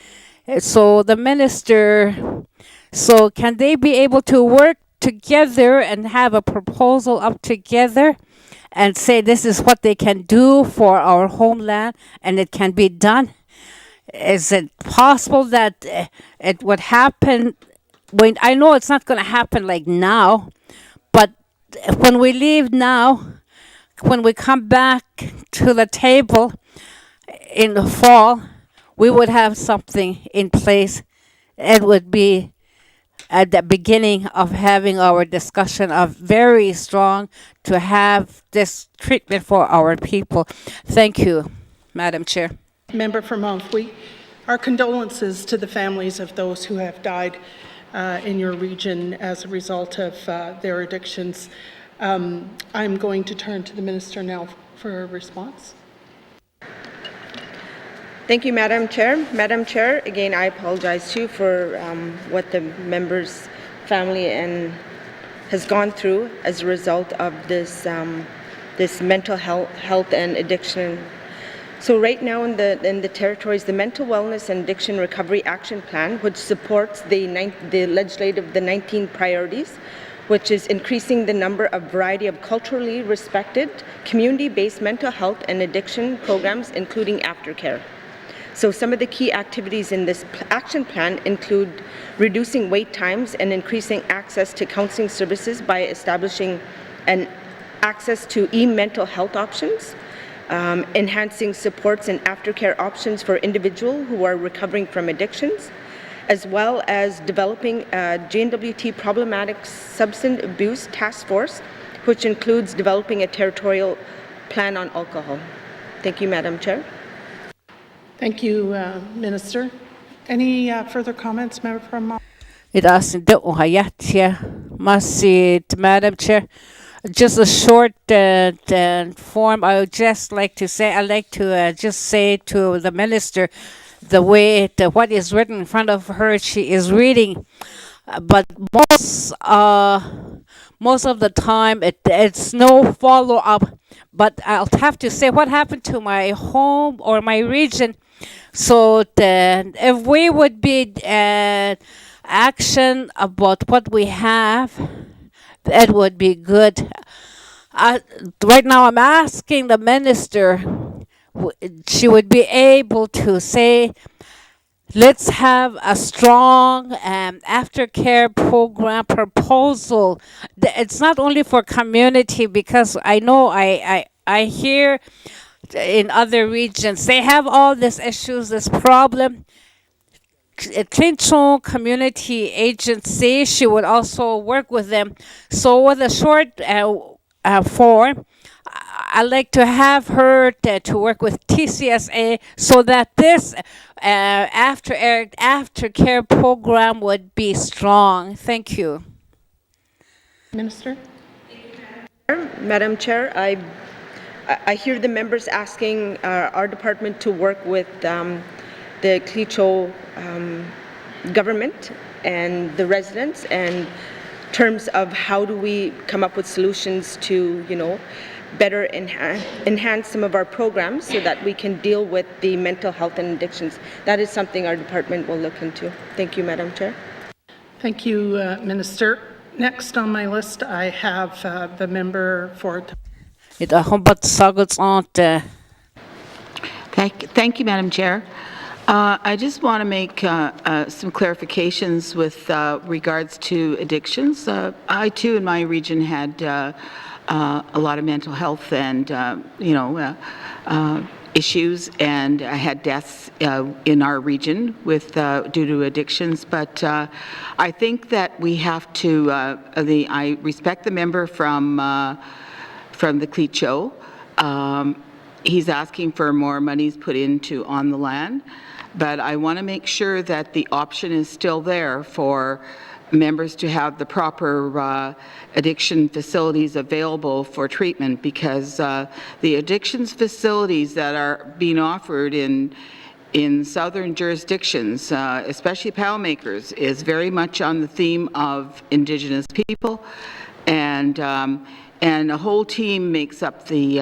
So the minister, so can they be able to work together and have a proposal up together? And say this is what they can do for our homeland, and it can be done. Is it possible that it would happen? When I know it's not going to happen like now, but when we leave now, when we come back to the table in the fall, we would have something in place. It would be at the beginning of having our discussion of very strong to have this treatment for our people. Thank you, Madam Chair. Member for Montfouille, our condolences to the families of those who have died in your region as a result of their addictions. I'm going to turn to the Minister now for a response. Thank you, Madam Chair. Madam Chair, again, I apologize too for what the member's family and has gone through as a result of this this mental health and addiction. So right now in the territories, the Mental Wellness and Addiction Recovery Action Plan, which supports the 19 priorities, which is increasing the number of variety of culturally respected, community-based mental health and addiction programs, including aftercare. So some of the key activities in this action plan include reducing wait times and increasing access to counseling services by establishing an access to e-mental health options, enhancing supports and aftercare options for individuals who are recovering from addictions, as well as developing a N.W.T problematic substance abuse task force, which includes developing a territorial plan on alcohol. Thank you, Madam Chair. Thank you, Minister. Any further comments, Member from Madam Chair. Just a short form. I would just like to say, I'd like to just say to the Minister, the way what is written in front of her, she is reading. But most of the time, it's no follow-up. But I'll have to say what happened to my home or my region. So if we would be action about what we have, that would be good. Right now, I'm asking the minister, she would be able to say, let's have a strong aftercare program proposal. It's not only for community, because I know I hear in other regions, they have all these issues, this problem. Clinton Community Agency, she would also work with them. So with a short form, I'd like to have her to work with TCSA so that this aftercare program would be strong. Thank you. Minister. Madam Chair, I hear the members asking our department to work with the Clecho government and the residents and terms of how do we come up with solutions to, better enhance some of our programs so that we can deal with the mental health and addictions. That is something our department will look into. Thank you, Madam Chair. Thank you, Minister. Next on my list, I have the member for... Thank you, Madam Chair. I just want to make some clarifications with regards to addictions. I, too, in my region had a lot of mental health and, issues, and I had deaths in our region with due to addictions. But I think that we have to. I respect the member from the Clecho. He's asking for more monies put into on the land, but I want to make sure that the option is still there for members to have the proper addiction facilities available for treatment, because the addictions facilities that are being offered in southern jurisdictions, especially Palmakers, is very much on the theme of Indigenous people, and a whole team makes up the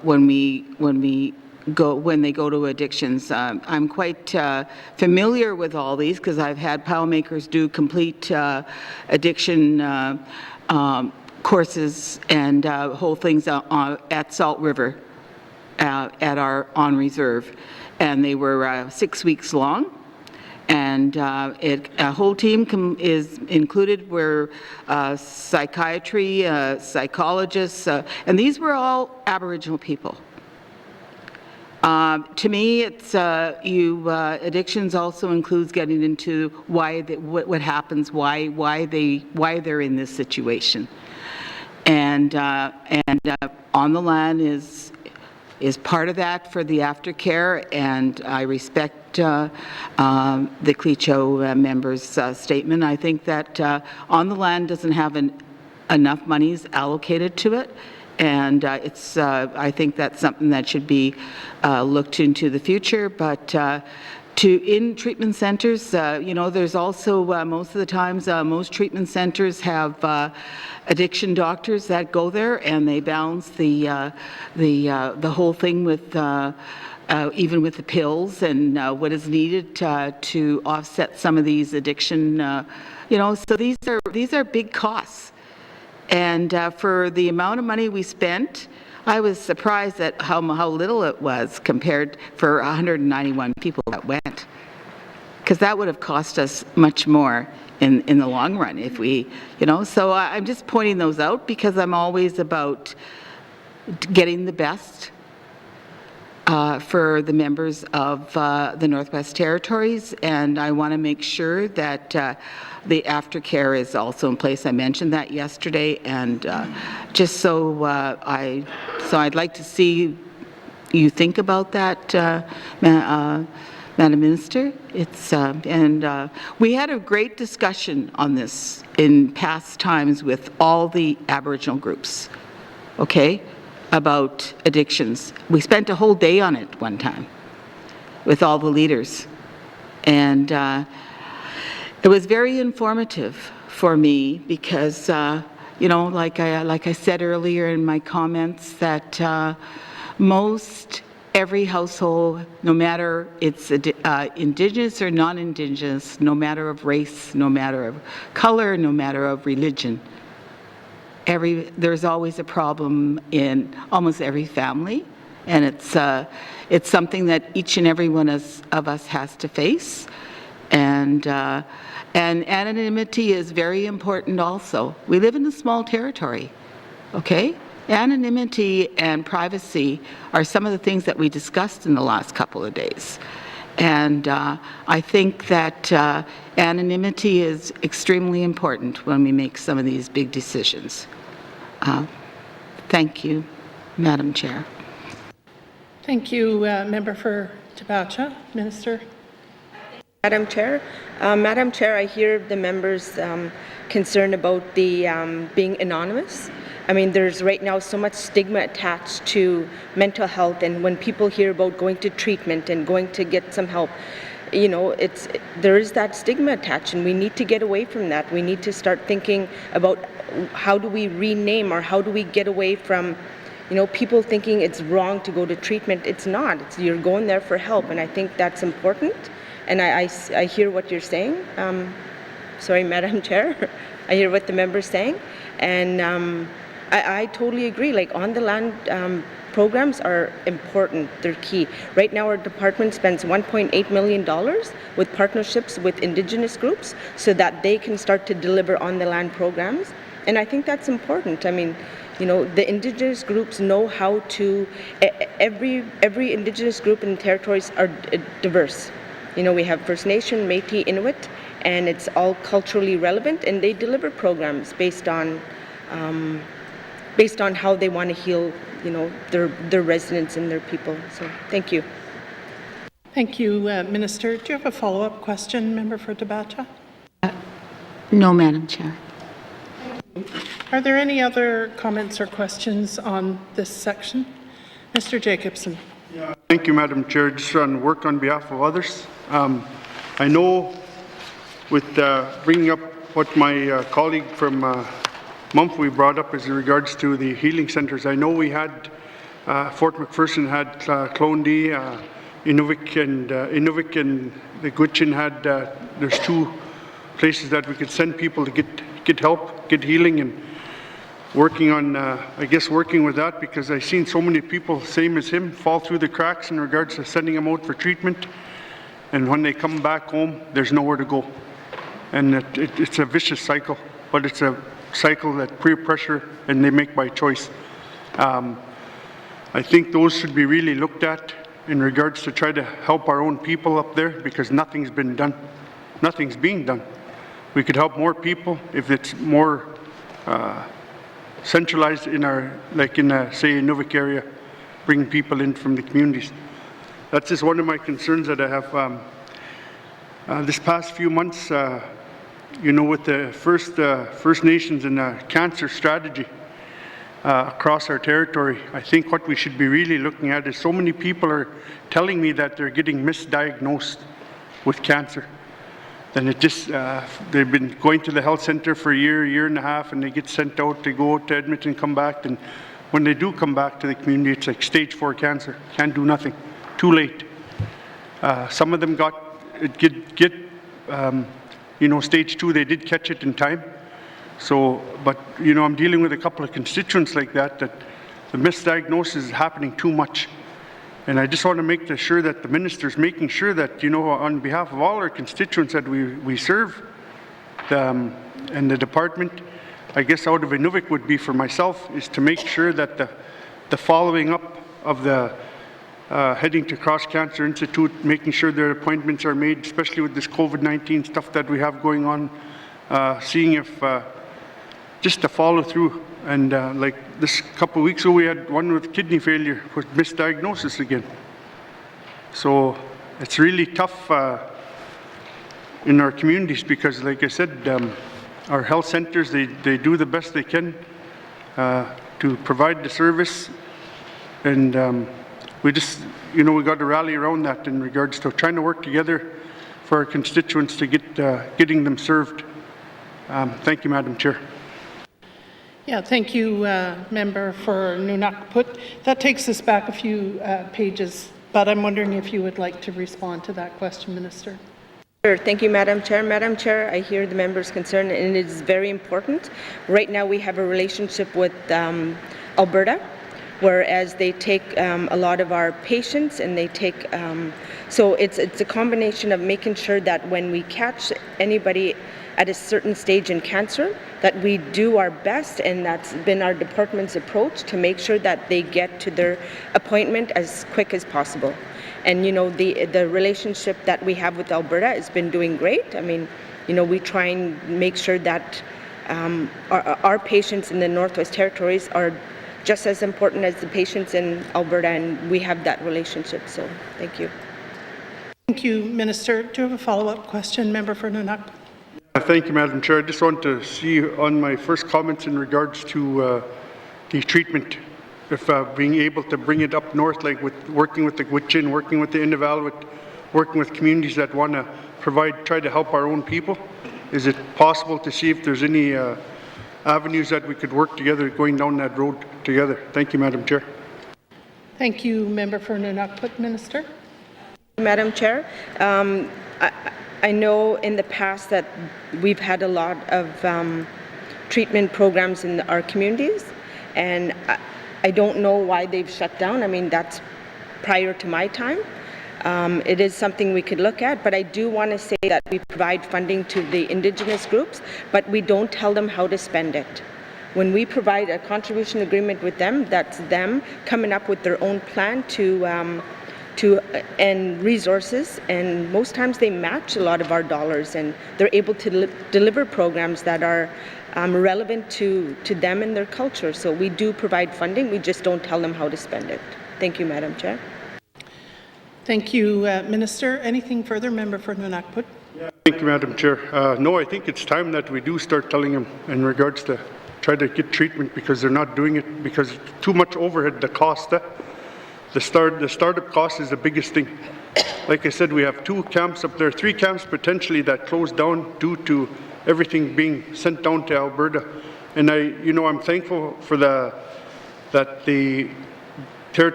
when they go to addictions. I'm quite familiar with all these because I've had Palmakers do complete addiction courses and whole things at Salt River at our on reserve, and they were 6 weeks long. And a whole team is included where psychiatry, psychologists, and these were all Aboriginal people. To me, it's addictions also includes getting into why what happens, why they're in this situation, and on the land is part of that for the aftercare, and I respect the Clecho member's statement. I think that on the land doesn't have enough monies allocated to it, and I think that's something that should be looked into the future. But in treatment centers, there's also most of the times most treatment centers have addiction doctors that go there, and they balance the whole thing with even with the pills and what is needed to offset some of these addiction. So these are big costs, and for the amount of money we spent, I was surprised at how little it was compared for 191 people that went, because that would have cost us much more in the long run if we, So I'm just pointing those out because I'm always about getting the best for the members of the Northwest Territories, and I want to make sure that the aftercare is also in place. I mentioned that yesterday, and just so I'd like to see you think about that, Madam Minister. And we had a great discussion on this in past times with all the Aboriginal groups, okay, about addictions. We spent a whole day on it one time with all the leaders, and it was very informative for me because, like I said earlier in my comments, that every household, no matter it's Indigenous or non-Indigenous, no matter of race, no matter of color, no matter of religion, there's always a problem in almost every family, and it's something that each and every one of us has to face. And anonymity is very important also. We live in a small territory, okay? Anonymity and privacy are some of the things that we discussed in the last couple of days. And I think that anonymity is extremely important when we make some of these big decisions. Thank you, Madam Chair. Thank you, Member for Tabacha. Minister. Madam Chair, I hear the members concerned about the being anonymous. I mean, there's right now so much stigma attached to mental health, and when people hear about going to treatment and going to get some help, you know, there is that stigma attached, and we need to get away from that. We need to start thinking about how do we rename, or how do we get away from, you know, people thinking it's wrong to go to treatment. It's not. You're going there for help, and I think that's important. And I hear what you're saying. Sorry, Madam Chair. I hear what the member's saying, and I totally agree. Like, on-the-land programs are important. They're key. Right now, our department spends $1.8 million with partnerships with Indigenous groups so that they can start to deliver on-the-land programs. And I think that's important. I mean, you know, the Indigenous groups know how to, every Indigenous group in the territories are diverse. You know, we have First Nation, Métis, Inuit, and it's all culturally relevant, and they deliver programs based on how they want to heal, you know, their residents and their people. So, thank you. Thank you, Minister. Do you have a follow-up question, Member for Tabata? No, Madam Chair. Are there any other comments or questions on this section? Mr. Jacobson. Thank you, Madam Chair. Just on work on behalf of others. I know with bringing up what my colleague from Mumphrey brought up as regards to the healing centres. I know we had Fort McPherson had Clondy, Inuvik and the Gwich'in had. There's 2 places that we could send people to get help, get healing, and working on, I guess, working with that, because I've seen so many people, same as him, fall through the cracks in regards to sending them out for treatment, and when they come back home, there's nowhere to go. And it's a vicious cycle, but it's a cycle that peer pressure, and they make by choice. I think those should be really looked at in regards to try to help our own people up there, because nothing's been done. Nothing's being done. We could help more people if it's more centralized in our, like in say, Inuvik area, bringing people in from the communities. That's just one of my concerns that I have. This past few months, you know, with the First Nations and cancer strategy across our territory, I think what we should be really looking at is so many people are telling me that they're getting misdiagnosed with cancer. Then it just, they've been going to the health center for a year and a half, and they get sent out, they go to Edmonton, come back, and when they do come back to the community, it's like stage 4 cancer. Can't do nothing. Too late. Some of them got, you know, stage 2, they did catch it in time. So, but, you know, I'm dealing with a couple of constituents like that the misdiagnosis is happening too much. And I just want to make sure that the minister's making sure that, you know, on behalf of all our constituents that we serve, and the department, I guess out of Inuvik would be for myself, is to make sure that the following up of the heading to Cross Cancer Institute, making sure their appointments are made, especially with this COVID-19 stuff that we have going on, seeing if, just to follow through. And like this couple of weeks ago, we had one with kidney failure with misdiagnosis again. So it's really tough in our communities, because, like I said, our health centers, they do the best they can to provide the service. And we just, you know, we got to rally around that in regards to trying to work together for our constituents to getting them served. Thank you, Madam Chair. Yeah, thank you, Member for Nunakput. That takes us back a few pages, but I'm wondering if you would like to respond to that question, Minister. Sure. Thank you, Madam Chair. Madam Chair, I hear the member's concern, and it is very important. Right now, we have a relationship with Alberta, whereas they take a lot of our patients, and they take, so it's a combination of making sure that when we catch anybody at a certain stage in cancer, that we do our best, and that's been our department's approach, to make sure that they get to their appointment as quick as possible. And, you know, the relationship that we have with Alberta has been doing great. I mean, you know, we try and make sure that our patients in the Northwest Territories are just as important as the patients in Alberta, and we have that relationship. So, thank you. Thank you, Minister. Do you have a follow-up question, Member for Nunakput? Thank you, Madam Chair. I just want to see on my first comments in regards to the treatment, if being able to bring it up north, like with working with the Gwich'in, working with the Nunavut, working with communities that want to try to help our own people. Is it possible to see if there's any avenues that we could work together going down that road together? Thank you, Madam Chair. Thank you, Member for Nunavut. Minister. Madam Chair, I know in the past that we've had a lot of treatment programs in our communities, and I don't know why they've shut down. I mean, that's prior to my time. It is something we could look at, but I do want to say that we provide funding to the Indigenous groups, but we don't tell them how to spend it. When we provide a contribution agreement with them, that's them coming up with their own plan and resources, and most times they match a lot of our dollars, and they're able to deliver programs that are relevant to them and their culture. So we do provide funding, we just don't tell them how to spend it. Thank you, Madam Chair. Thank you, Minister. Anything further, Member for Nunavut? Thank you, Madam Chair. No, I think it's time that we do start telling them in regards to try to get treatment, because they're not doing it because it's too much overhead, the cost. The startup cost is the biggest thing. Like I said, we have 2 camps up there, 3 camps potentially that closed down due to everything being sent down to Alberta. And I'm thankful for that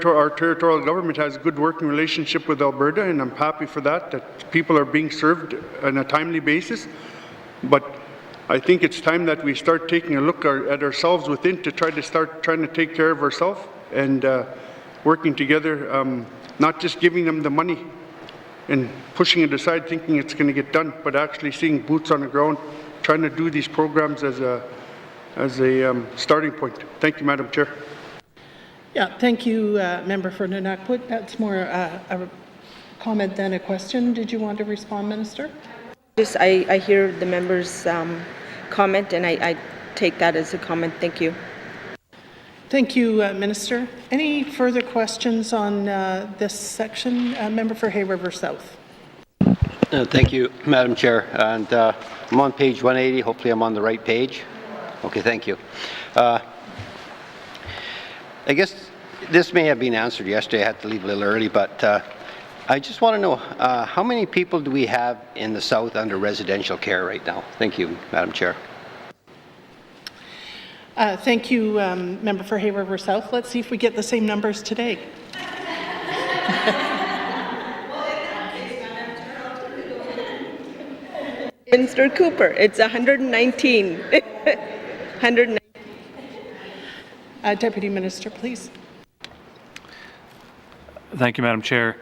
our territorial government has a good working relationship with Alberta, and I'm happy for that people are being served on a timely basis. But I think it's time that we start taking a look at ourselves within to try to take care of ourselves and working together, not just giving them the money and pushing it aside thinking it's going to get done, but actually seeing boots on the ground, trying to do these programs as a starting point. Thank you, Madam Chair. Yeah, thank you, Member for Nunavut. That's more a comment than a question. Did you want to respond, Minister? I hear the member's comment, and I take that as a comment. Thank you. Thank you, Minister. Any further questions on this section? Member for Hay River South. Thank you, Madam Chair. And I'm on page 180. Hopefully I'm on the right page. Okay, thank you. I guess this may have been answered yesterday. I had to leave a little early, but I just want to know how many people do we have in the South under residential care right now? Thank you, Madam Chair. Thank you, Member for Hay River South. Let's see if we get the same numbers today. Mr. Cooper, it's 119. 119. Deputy Minister, please. Thank you, Madam Chair.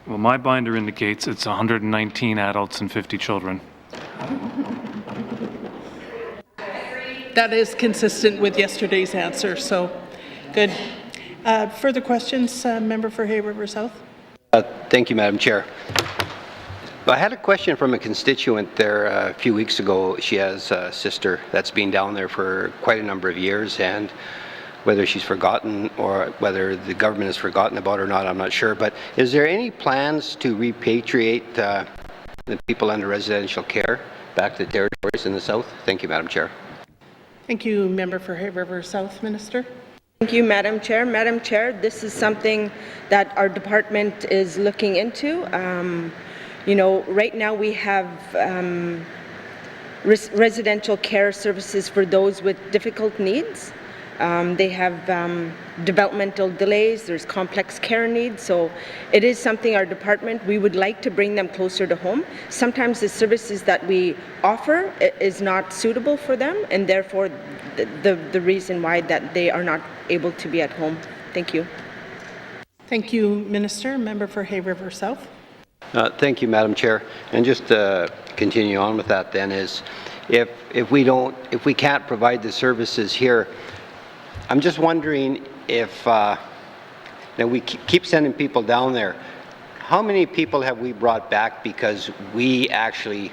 Well, my binder indicates it's 119 adults and 50 children. That is consistent with yesterday's answer, so good. Further questions, Member for Hay River South? Thank you, Madam Chair. I had a question from a constituent there a few weeks ago. She has a sister that's been down there for quite a number of years, and whether she's forgotten or whether the government has forgotten about her or not, I'm not sure. But is there any plans to repatriate the people under residential care back to the territories in the South? Thank you, Madam Chair. Thank you, Member for Hay River South. Minister. Thank you, Madam Chair. Madam Chair, this is something that our department is looking into. Right now we have residential care services for those with difficult needs. They have developmental delays, there's complex care needs, so it is something our department, we would like to bring them closer to home. Sometimes the services that we offer is not suitable for them, and therefore the reason why that they are not able to be at home. Thank you. Thank you, Minister. Member for Hay River South. Thank you, Madam Chair. And just to continue on with that then is, if we can't provide the services here, I'm just wondering if we keep sending people down there. How many people have we brought back because we actually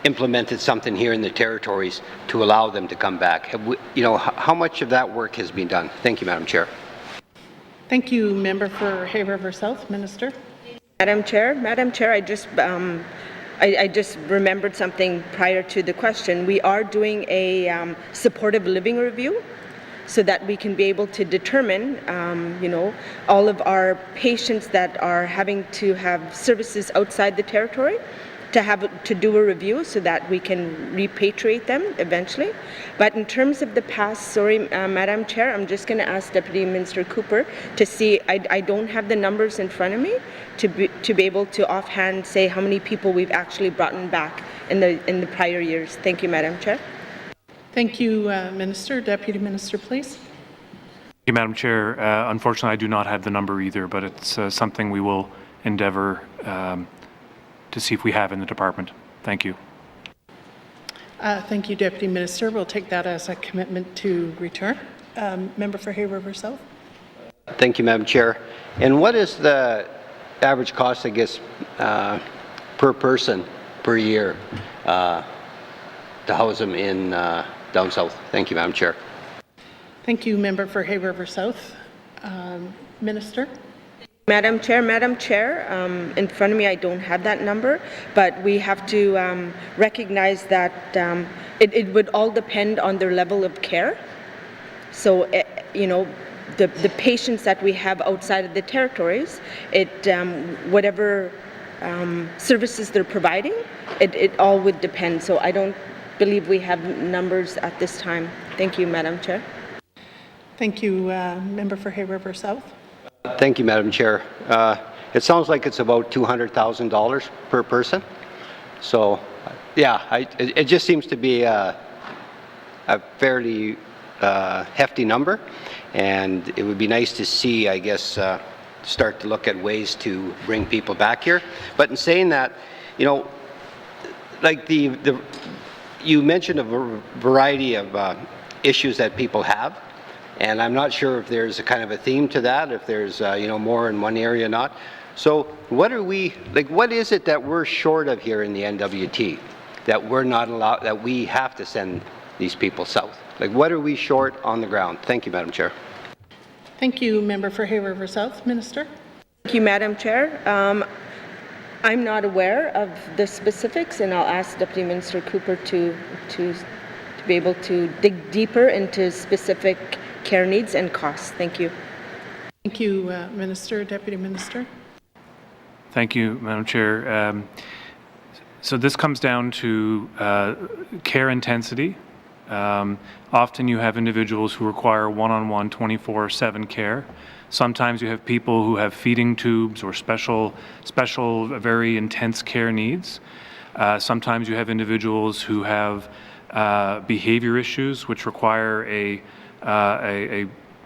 implemented something here in the territories to allow them to come back? Have we, how much of that work has been done? Thank you, Madam Chair. Thank you, Member for Hay River South. Minister. Madam Chair, I just I just remembered something prior to the question. We are doing a supportive living review so that we can be able to determine, all of our patients that are having to have services outside the territory, to do a review so that we can repatriate them eventually. But in terms of the past, sorry, Madam Chair, I'm just going to ask Deputy Minister Cooper to see. I don't have the numbers in front of me to be able to offhand say how many people we've actually brought back in the prior years. Thank you, Madam Chair. Thank you, Minister. Deputy Minister, please. Thank you, Madam Chair. Unfortunately, I do not have the number either, but it's something we will endeavour to see if we have in the department. Thank you. Thank you, Deputy Minister. We'll take that as a commitment to return. Member for Hay River South. Thank you, Madam Chair. And what is the average cost, I guess, per person per year to house them in down south? Thank you, Madam Chair. Thank you, Member for Hay River South. Minister. Madam Chair, in front of me I don't have that number, but we have to recognize that it would all depend on their level of care. So, the patients that we have outside of the territories, whatever services they're providing, it all would depend. So I don't believe we have numbers at this time. Thank you, Madam Chair. Thank you, Member for Hay River South. Thank you, Madam Chair. It sounds like it's about $200,000 per person. So, yeah, it just seems to be a fairly hefty number, and it would be nice to see, I guess, start to look at ways to bring people back here. But in saying that, like you mentioned a variety of issues that people have. And I'm not sure if there's a kind of a theme to that, if there's more in one area or not. So what is it that we're short of here in the N.W.T. that we're not allowed, that we have to send these people south? Like, what are we short on the ground? Thank you, Madam Chair. Thank you, Member for Hay River South. Minister. Thank you, Madam Chair. I'm not aware of the specifics, and I'll ask Deputy Minister Cooper to be able to dig deeper into specific care needs and costs. Thank you. Thank you, Minister. Deputy Minister. Thank you, Madam Chair. So this comes down to care intensity. Often you have individuals who require one-on-one 24/7 care. Sometimes you have people who have feeding tubes or special, very intense care needs. Sometimes you have individuals who have behavior issues which require a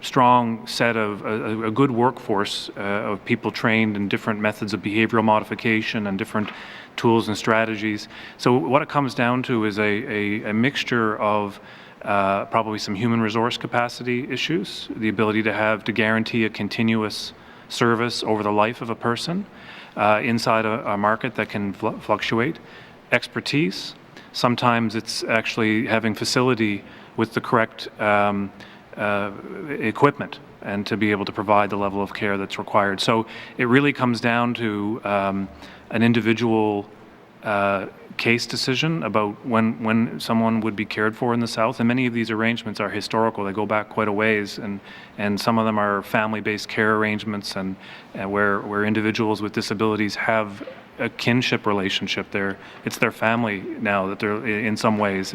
strong set of a good workforce of people trained in different methods of behavioral modification and different tools and strategies. So what it comes down to is a mixture of probably some human resource capacity issues, the ability to guarantee a continuous service over the life of a person inside a market that can fluctuate, expertise. Sometimes it's actually having facility with the correct equipment and to be able to provide the level of care that's required. So it really comes down to an individual case decision about when someone would be cared for in the South, and many of these arrangements are historical. They go back quite a ways, and some of them are family-based care arrangements, and where individuals with disabilities have a kinship relationship. It's their family now that they're in some ways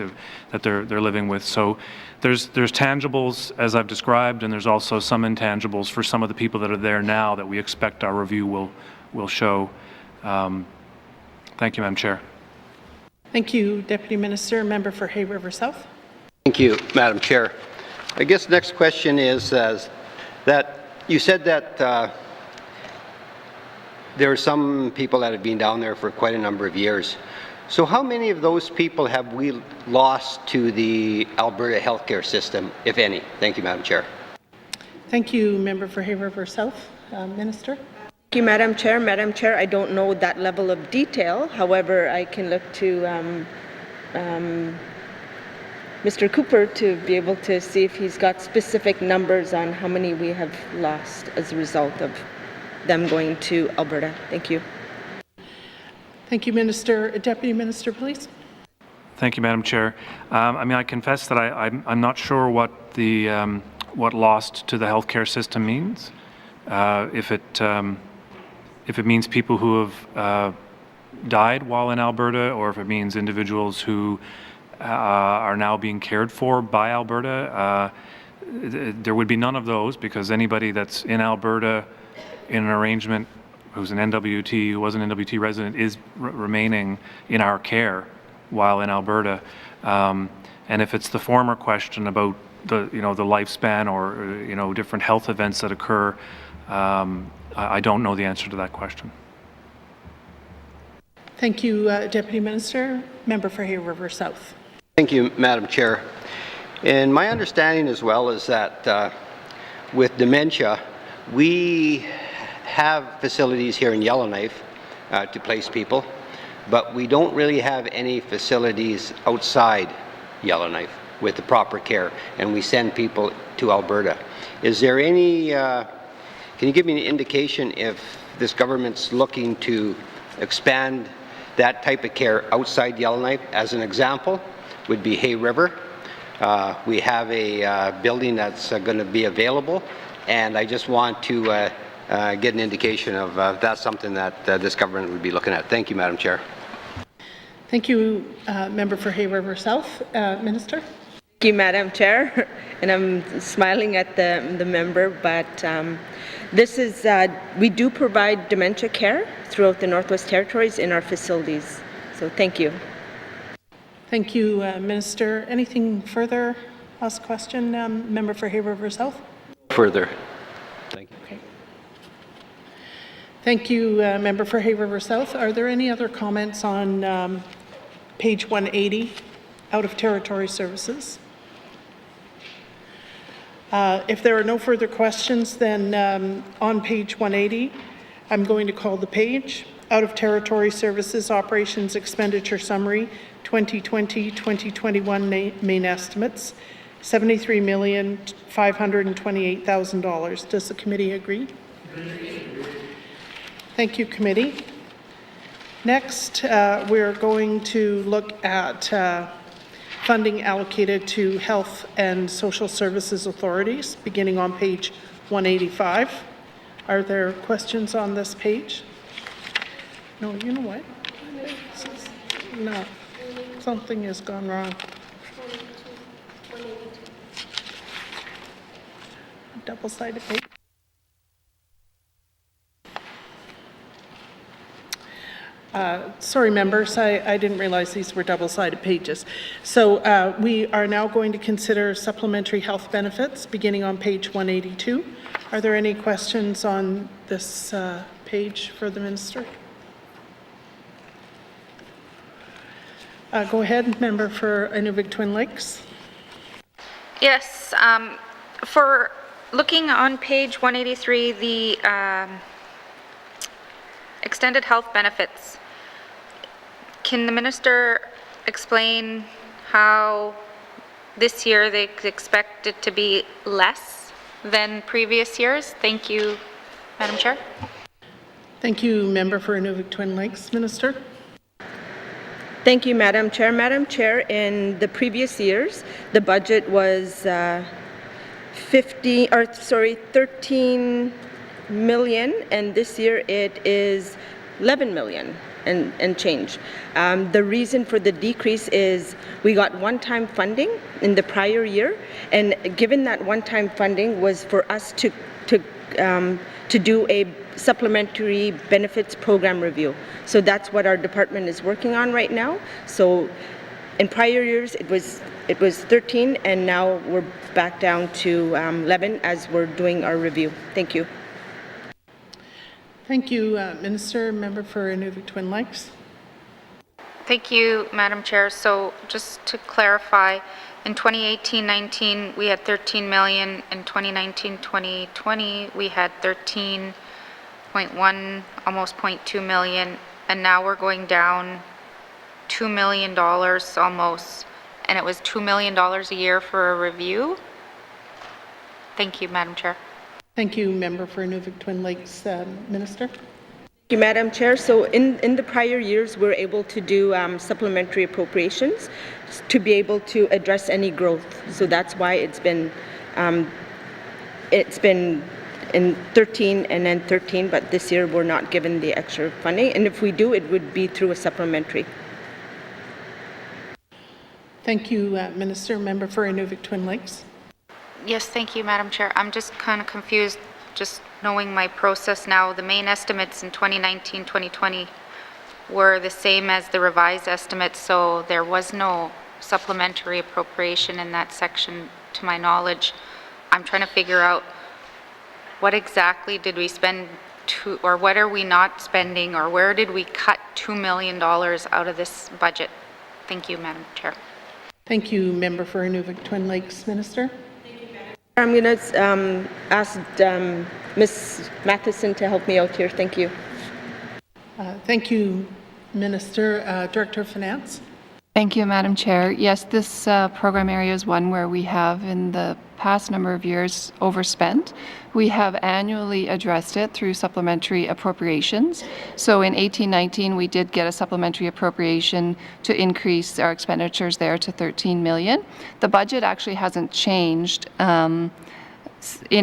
that they're living with. So there's tangibles as I've described, and there's also some intangibles for some of the people that are there now that we expect our review will show. Thank you, Madam Chair. Thank you, Deputy Minister. Member for Hay River South. Thank you, Madam Chair. I guess next question is that you said that there are some people that have been down there for quite a number of years. So how many of those people have we lost to the Alberta healthcare system, if any? Thank you, Madam Chair. Thank you, Member for Hay River South. Minister. Thank you, Madam Chair. Madam Chair, I don't know that level of detail. However, I can look to Mr. Cooper to be able to see if he's got specific numbers on how many we have lost as a result of them going to Alberta. Thank you. Thank you, Minister. Deputy Minister, please. Thank you, Madam Chair. I mean, I confess that I'm not sure what the what lost to the healthcare system means. If it means people who have died while in Alberta, or if it means individuals who are now being cared for by Alberta. There would be none of those, because anybody that's in Alberta in an arrangement who's an N.W.T, who was an N.W.T resident, is remaining in our care while in Alberta. And if it's the former question about the lifespan or different health events that occur, I don't know the answer to that question. Thank you, Deputy Minister. Member for Hay River South. Thank you, Madam Chair. And my understanding as well is that with dementia, we have facilities here in Yellowknife to place people, but we don't really have any facilities outside Yellowknife with the proper care, and we send people to Alberta. Is there any, can you give me an indication if this government's looking to expand that type of care outside Yellowknife? As an example would be Hay River. We have a building that's going to be available, and I just want to get an indication of that's something that this government would be looking at. Thank you, Madam Chair. Thank you, Member for Hay River South. Minister. Thank you, Madam Chair. And I'm smiling at the member, but this is, we do provide dementia care throughout the Northwest Territories in our facilities. So thank you. Thank you, Minister. Anything further? Last question, Member for Hay River South. Further. Thank you. Okay. Thank you, Member for Hay River South. Are there any other comments on page 180, out of territory services? If there are no further questions, then on page 180, I'm going to call the page. Out of territory services operations expenditure summary 2020-2021 main estimates $73,528,000. Does the committee agree? Thank you, committee. Next, we're going to look at funding allocated to health and social services authorities, beginning on page 185. Are there questions on this page? No, you know what? No, something has gone wrong. Double-sided page. Sorry, members, I didn't realize these were double-sided pages. So we are now going to consider supplementary health benefits, beginning on page 182. Are there any questions on this page for the minister? Go ahead, member for Inuvik Twin Lakes. Yes, for looking on page 183, the extended health benefits, can the minister explain how this year they expect it to be less than previous years? Thank you, Madam Chair. Thank you, member for Inuvik Twin Lakes. Minister. Thank you, Madam Chair. Madam Chair, in the previous years, the budget was 13 million, and this year it is 11 million and change. The reason for the decrease is we got one-time funding in the prior year, and given that one-time funding was for us to do a supplementary benefits program review. So that's what our department is working on right now. So in prior years it was 13, and now we're back down to 11 as we're doing our review. Thank you. Thank you, Minister. Member for Inuvik Twin Lakes. Thank you, Madam Chair. So just to clarify, in 2018-19 we had 13 million, in 2019-2020 we had 13.1, almost 0.2 million, and now we're going down $2 million almost, and it was $2 million a year for a review. Thank you, Madam Chair. Thank you, member for Inuvik Twin Lakes. Minister. Thank you, Madam Chair. So in the prior years, we're able to do supplementary appropriations to be able to address any growth. So that's why it's been in 13 and then 13, but this year we're not given the extra funding. And if we do, it would be through a supplementary. Thank you, Minister. Member for Inuvik Twin Lakes. Yes, thank you, Madam Chair. I'm just kind of confused, just knowing my process now. The main estimates in 2019-2020 were the same as the revised estimates, so there was no supplementary appropriation in that section, to my knowledge. I'm trying to figure out what exactly did we spend to, or what are we not spending, or where did we cut $2 million out of this budget? Thank you, Madam Chair. Thank you, Member for Inuvik Twin Lakes. Minister. I'm going to ask Ms. Matheson to help me out here. Thank you. Thank you, Minister. Director of Finance. Thank you, Madam Chair. Yes, this program area is one where we have in the past number of years overspent. We have annually addressed it through supplementary appropriations. So in 18-19, we did get a supplementary appropriation to increase our expenditures there to $13 million. The budget actually hasn't changed. In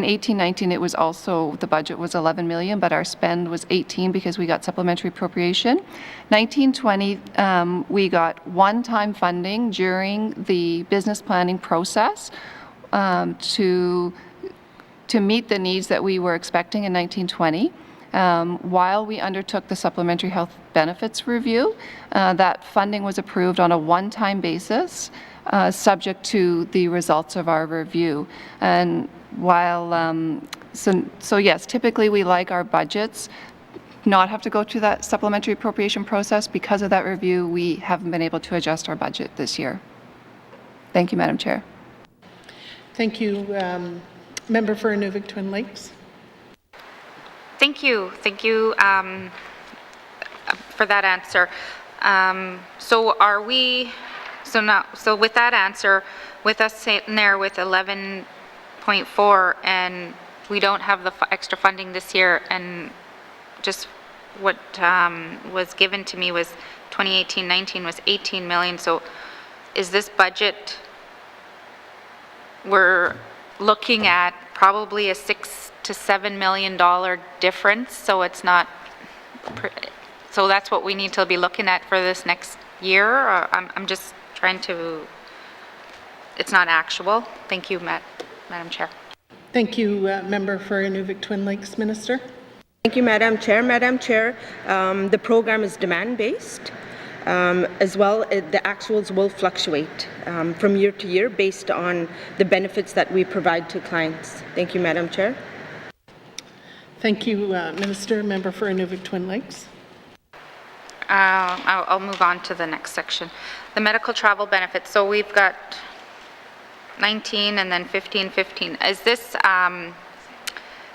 18-19, it was also, the budget was 11 million, but our spend was 18 because we got supplementary appropriation. 19-20, we got one-time funding during the business planning process to meet the needs that we were expecting in 19-20. While we undertook the supplementary health benefits review, that funding was approved on a one-time basis, subject to the results of our review. And while, so yes, typically we like our budgets not have to go through that supplementary appropriation process. Because of that review, we haven't been able to adjust our budget this year. Thank you, Madam Chair. Thank you. Member for Inuvik Twin Lakes. Thank you. Thank you for that answer. So are we, so with that answer, with us sitting there with 11.4 and we don't have the extra funding this year, and just what was given to me was 2018-19 was 18 million. So is this budget, we're looking at probably a $6 to $7 million difference, so it's not, so that's what we need to be looking at for this next year. Or I'm just trying to, it's not actual. Thank you, Madam Chair. Thank you, Member for Inuvik Twin Lakes. Minister. Thank you, Madam Chair. Madam Chair, the program is demand-based. As well, the actuals will fluctuate from year to year based on the benefits that we provide to clients. Thank you, Madam Chair. Thank you, Minister. Member for Inuvik Twin Lakes. I'll move on to the next section. The medical travel benefits. So we've got 19 and then 15. Is this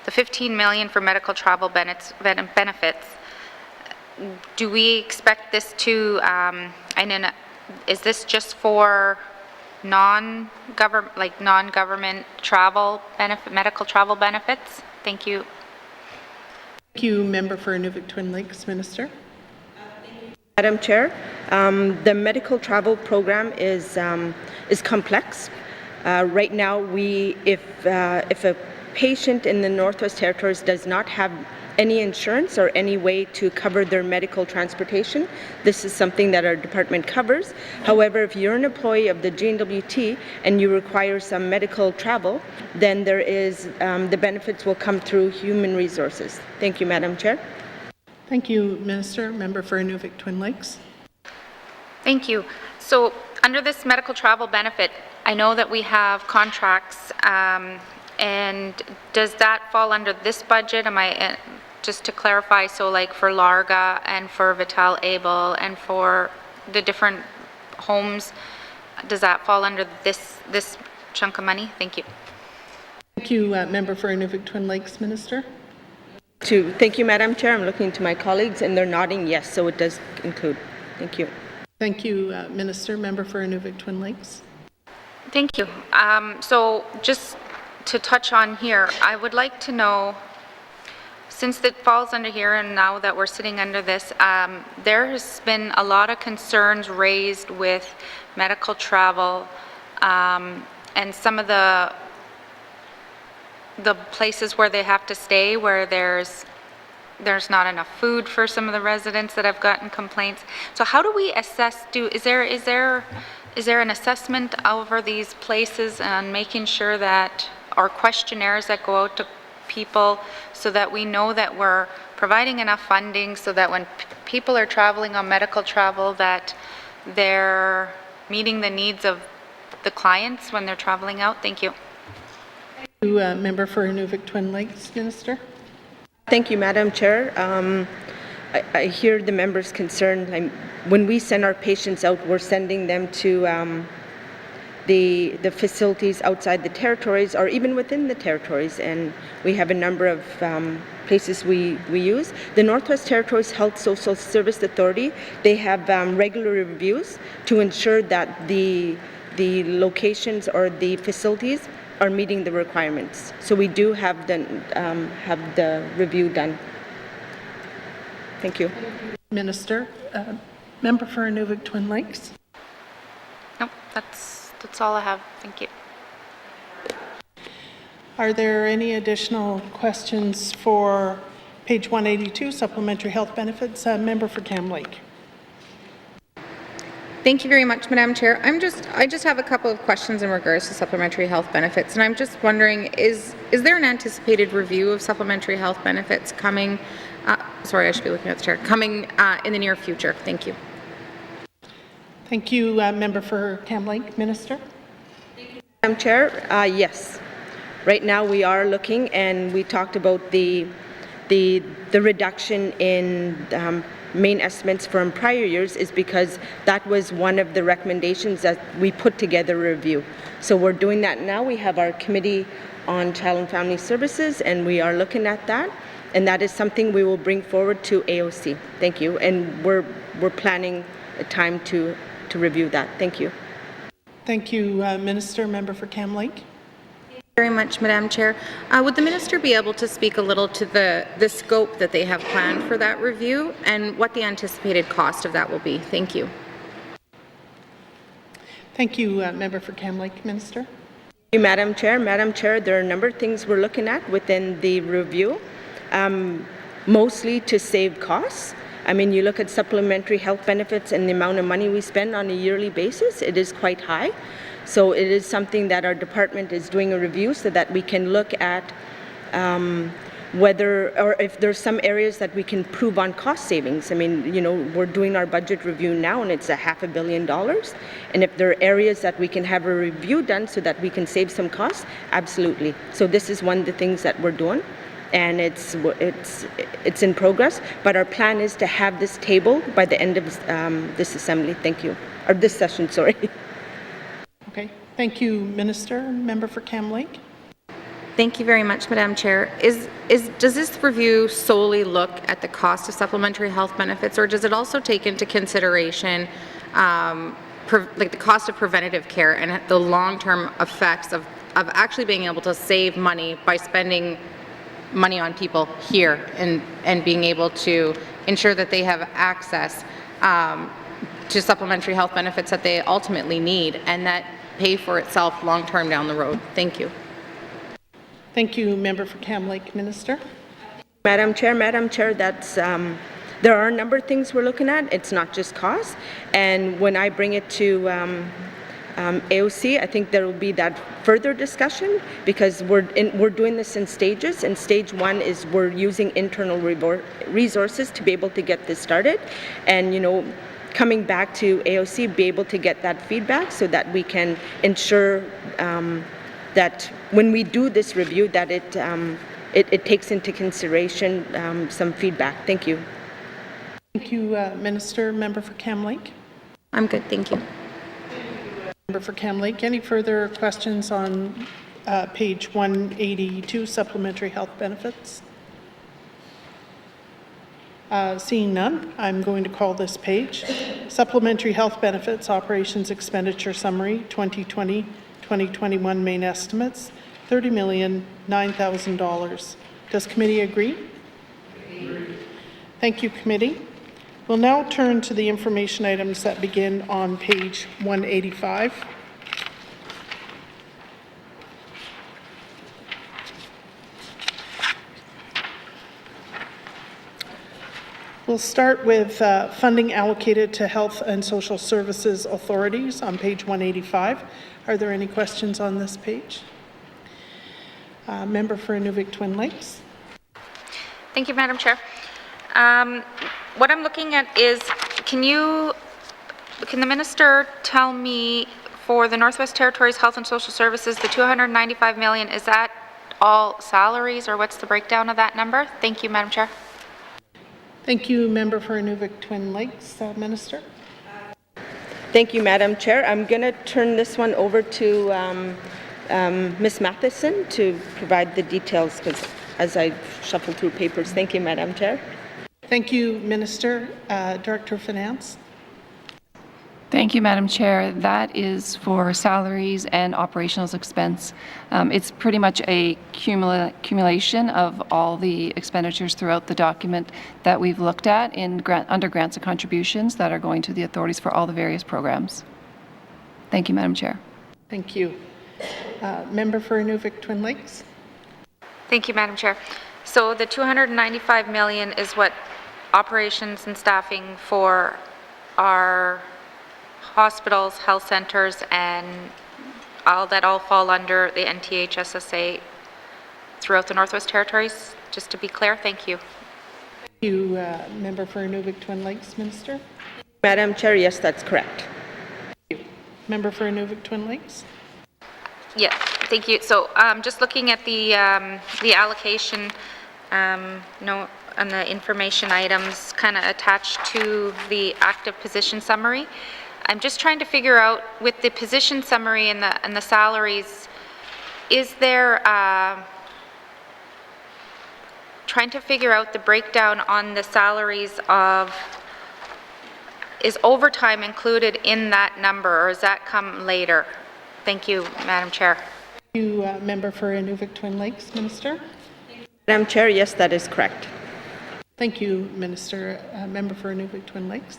the 15 million for medical travel benefits? Do we expect this to, is this just for non-government travel benefit, medical travel benefits? Thank you. Thank you, Member for Inuvik Twin Lakes. Minister. Madam Chair, the medical travel program is complex. Right now, if a patient in the Northwest Territories does not have any insurance or any way to cover their medical transportation, this is something that our department covers. However, if you're an employee of the N.W.T and you require some medical travel, then there is, the benefits will come through human resources. Thank you, Madam Chair. Thank you, Minister. Member for Inuvik Twin Lakes. Thank you. So under this medical travel benefit, I know that we have contracts, and does that fall under this budget? Am I, just to clarify, so like for Larga and for Vital Able and for the different homes, does that fall under this chunk of money? Thank you. Thank you, Member for Inuvik Twin Lakes. Minister. Thank you, Madam Chair. I'm looking to my colleagues and they're nodding yes, so it does include. Thank you. Thank you, Minister. Member for Inuvik Twin Lakes. Thank you. So just to touch on here, I would like to know, Since it falls under here and now that we're sitting under this, there has been a lot of concerns raised with medical travel and some of the places where they have to stay where there's not enough food for some of the residents that have gotten complaints. So how do we assess, is there an assessment over these places and making sure that, or questionnaires that go out to people so that we know that we're providing enough funding so that when people are traveling on medical travel that they're meeting the needs of the clients when they're traveling out? Thank you. Member for Inuvik Twin Lakes, Minister. Thank you, Madam Chair. I hear the member's concern. When we send our patients out, we're sending them to the facilities outside the territories or even within the territories, and we have a number of places we use. The Northwest Territories Health Social Service Authority, they have regular reviews to ensure that the locations or the facilities are meeting the requirements. So we do have the review done. Thank you. Minister. Member for Inuvik Twin Lakes. Nope, that's all I have. Thank you. Are there any additional questions for page 182, supplementary health benefits? Member for Cam Lake. Thank you very much, Madam Chair. I just have a couple of questions in regards to supplementary health benefits, and I'm just wondering, is there an anticipated review of supplementary health benefits coming? Sorry, I should be looking at the chair. Coming in the near future. Thank you. Thank you, Member for Cam Lake. Minister. Madam Chair, yes. Right now we are looking, and we talked about the reduction in main estimates from prior years is because that was one of the recommendations that we put together a review. So we're doing that now. We have our Committee on Child and Family Services, and we are looking at that, and that is something we will bring forward to AOC. Thank you, and we're planning a time to review that. Thank you. Thank you, Minister. Member for Cam Lake. Very much, Madam Chair. Would the Minister be able to speak a little to the scope that they have planned for that review and what the anticipated cost of that will be? Thank you. Thank you, Member for Cam Lake. Minister. Thank you, Madam Chair. Madam Chair, there are a number of things we're looking at within the review, mostly to save costs. I mean, you look at supplementary health benefits and the amount of money we spend on a yearly basis, it is quite high. So it is something that our department is doing a review so that we can look at whether or if there's some areas that we can prove on cost savings. I mean, you know, we're doing our budget review now and it's $500 million. And if there are areas that we can have a review done so that we can save some costs, absolutely. So this is one of the things that we're doing, and it's in progress. But our plan is to have this table by the end of this assembly. Thank you, or this session. Sorry. Okay. Thank you, Minister. Member for Cam Lake. Thank you very much, Madam Chair. Does this review solely look at the cost of supplementary health benefits, or does it also take into consideration like the cost of preventative care and the long-term effects of actually being able to save money by spending money on people here and being able to ensure that they have access to supplementary health benefits that they ultimately need and that pay for itself long-term down the road? Thank you. Thank you, Member for Cam Lake. Minister. Madam Chair, that's there are a number of things we're looking at. It's not just cost, and when I bring it to AOC, I think there will be that further discussion because we're doing this in stages, and stage one is we're using internal resources to be able to get this started, and you know, coming back to AOC, be able to get that feedback so that we can ensure that when we do this review that it takes into consideration some feedback. Thank you. Thank you, Minister. Member for Cam Lake. I'm good, thank you. Member for Cam Lake. Any further questions on page 182, supplementary health benefits? Seeing none, I'm going to call this page Supplementary Health Benefits Operations Expenditure Summary 2020-2021 Main Estimates, $30,009,000. Does committee agree? Thank you, Committee. We'll now turn to the information items that begin on page 185. We'll start with funding allocated to health and social services authorities on page 185. Are there any questions on this page? Member for Inuvik Twin Lakes. Thank you, Madam Chair. What I'm looking at is, can the minister tell me for the Northwest Territories Health and Social Services, the $295 million, is that all salaries or what's the breakdown of that number? Thank you, Madam Chair. Thank you, Member for Inuvik Twin Lakes. Minister. Thank you, Madam Chair. I'm going to turn this one over to Ms. Matheson to provide the details as I shuffle through papers. Thank you, Madam Chair. Thank you, Minister. Director of Finance. Thank you, Madam Chair. That is for salaries and operational expense. It's pretty much a accumulation of all the expenditures throughout the document that we've looked at under grants and contributions that are going to the authorities for all the various programs. Thank you, Madam Chair. Thank you. Member for Inuvik Twin Lakes. Thank you, Madam Chair. So the $295 million is what operations and staffing for our hospitals, health centers, and all fall under the NTH-SSA throughout the Northwest Territories, just to be clear. Thank you. Thank you, Member for Inuvik Twin Lakes. Minister. Madam Chair, yes, that's correct. Thank you. Member for Inuvik Twin Lakes. Yeah, thank you. So just looking at the allocation note on the information items kind of attached to the active position summary, I'm just trying to figure out with the position summary and the salaries, is there trying to figure out the breakdown on the salaries of, is overtime included in that number or does that come later? Thank you, Madam Chair. Thank you, Member for Inuvik Twin Lakes. Minister. Madam Chair, yes, that is correct. Thank you, Minister. Member for Inuvik Twin Lakes.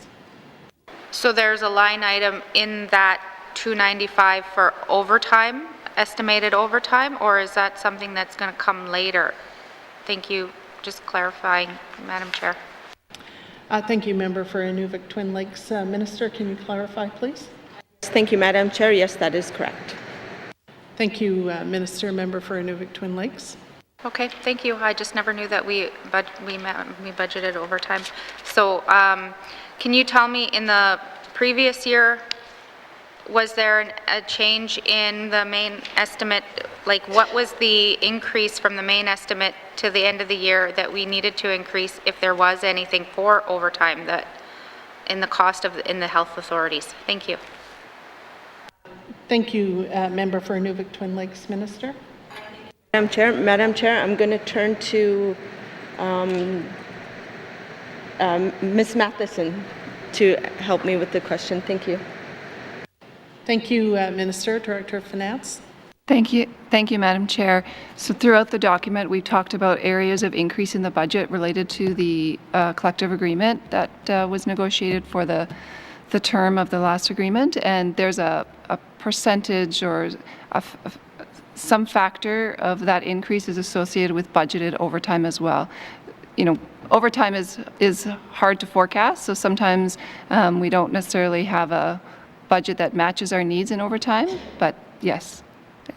So there's a line item in that 295 for overtime, estimated overtime, or is that something that's going to come later? Thank you. Just clarifying, Madam Chair. Thank you, Member for Inuvik Twin Lakes. Minister, can you clarify, please? Thank you, Madam Chair. Yes, that is correct. Thank you, Minister. Member for Inuvik Twin Lakes. Okay, thank you. I just never knew that we budgeted overtime. So can you tell me, in the previous year, was there a change in the main estimate? Like, what was the increase from the main estimate to the end of the year that we needed to increase, if there was anything for overtime that in the cost of in the health authorities? Thank you. Thank you, Member for Inuvik Twin Lakes. Minister. Madam Chair, I'm going to turn to Ms. Matheson to help me with the question. Thank you. Thank you, Minister. Director of Finance. Thank you, Madam Chair. So throughout the document, we've talked about areas of increase in the budget related to the collective agreement that was negotiated for the term of the last agreement, and there's a percentage or some factor of that increase is associated with budgeted overtime as well. You know, overtime is hard to forecast, so sometimes we don't necessarily have a budget that matches our needs in overtime, but yes,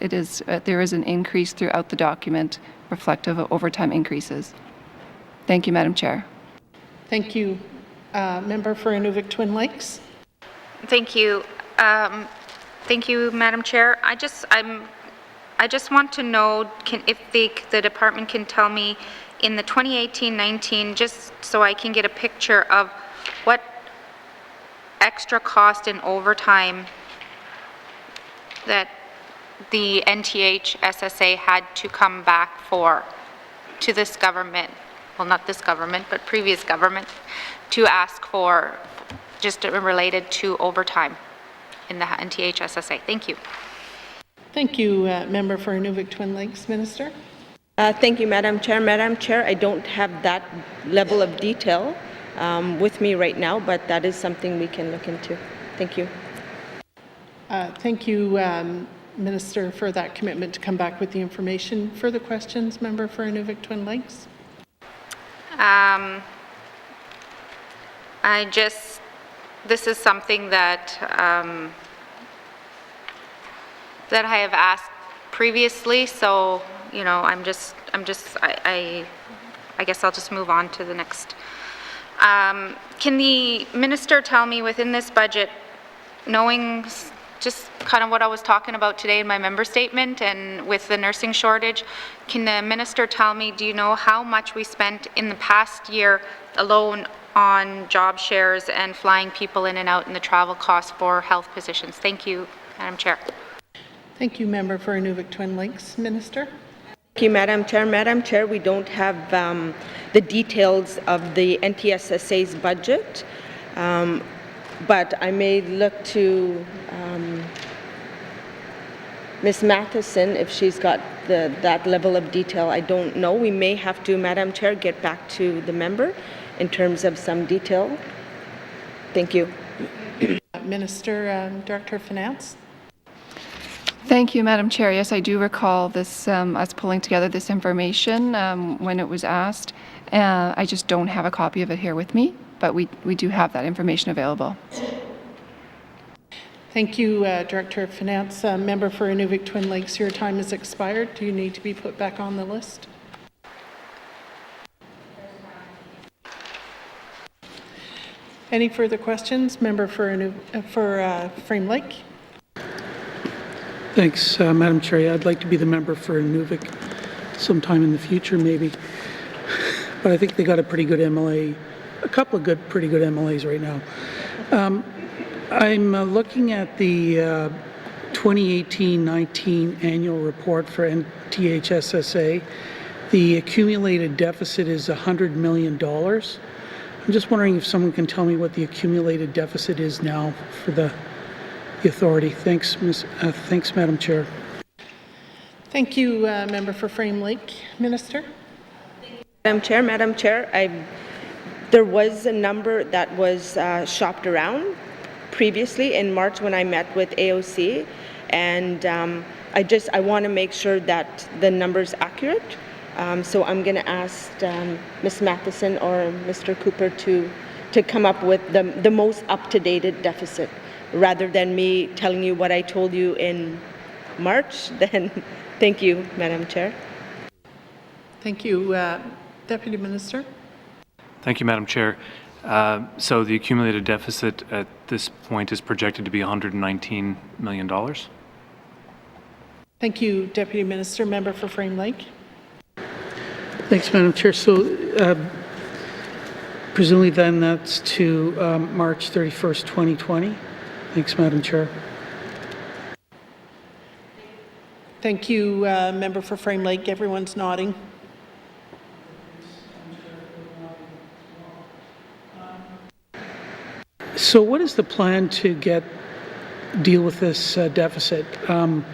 it is. There is an increase throughout the document reflective of overtime increases. Thank you, Madam Chair. Thank you. Member for Inuvik Twin Lakes. Thank you. Thank you, Madam Chair. I just want to know if the department can tell me in the 2018-19, just so I can get a picture of what extra cost in overtime that the NTH-SSA had to come back for to this government, well, not this government, but previous government, to ask for, just related to overtime in the NTH-SSA. Thank you. Thank you, Member for Inuvik Twin Lakes. Minister. Thank you, Madam Chair. Madam Chair, I don't have that level of detail with me right now, but that is something we can look into. Thank you. Thank you, Minister, for that commitment to come back with the information. Further questions, member for Inuvik Twin Lakes? This is something that that I have asked previously, so, you know, I guess I'll just move on to the next. Can the minister tell me within this budget, knowing just kind of what I was talking about today in my member statement and with the nursing shortage, can the minister tell me, do you know how much we spent in the past year alone on job shares and flying people in and out and the travel costs for health positions? Thank you, Madam Chair. Thank you, member for Inuvik Twin Lakes. Minister? Thank you, Madam Chair. Madam Chair, we don't have the details of the NTSSA's budget, but I may look to Ms. Matheson if she's got that level of detail. I don't know. We may have to, Madam Chair, get back to the member in terms of some detail. Thank you. Minister, Director of Finance? Thank you, Madam Chair. Yes, I do recall this, us pulling together this information when it was asked. I just don't have a copy of it here with me, but we do have that information available. Thank you, Director of Finance. Member for Inuvik Twin Lakes, your time has expired. Do you need to be put back on the list? Any further questions? Member for Frame Lake? Thanks, Madam Chair. I'd like to be the member for Inuvik sometime in the future, maybe. But I think they got a pretty good MLA, a couple of pretty good MLAs right now. I'm looking at the 2018-19 annual report for NTHSSA. The accumulated deficit is $100 million. I'm just wondering if someone can tell me what the accumulated deficit is now for the authority. Thanks, thanks, Madam Chair. Thank you, member for Frame Lake. Minister? Madam Chair, there was a number that was shopped around previously in March when I met with AOC, and I want to make sure that the number is accurate. So I'm going to ask Ms. Matheson or Mr. Cooper to come up with the most up-to-date deficit, rather than me telling you what I told you in March. Then, thank you, Madam Chair. Thank you, Deputy Minister. Thank you, Madam Chair. So the accumulated deficit at this point is projected to be $119 million. Thank you, Deputy Minister. Member for Frame Lake. Thanks, Madam Chair. So presumably then that's to March 31st, 2020. Thanks, Madam Chair. Thank you, member for Frame Lake. Everyone's nodding. So what is the plan to deal with this deficit? I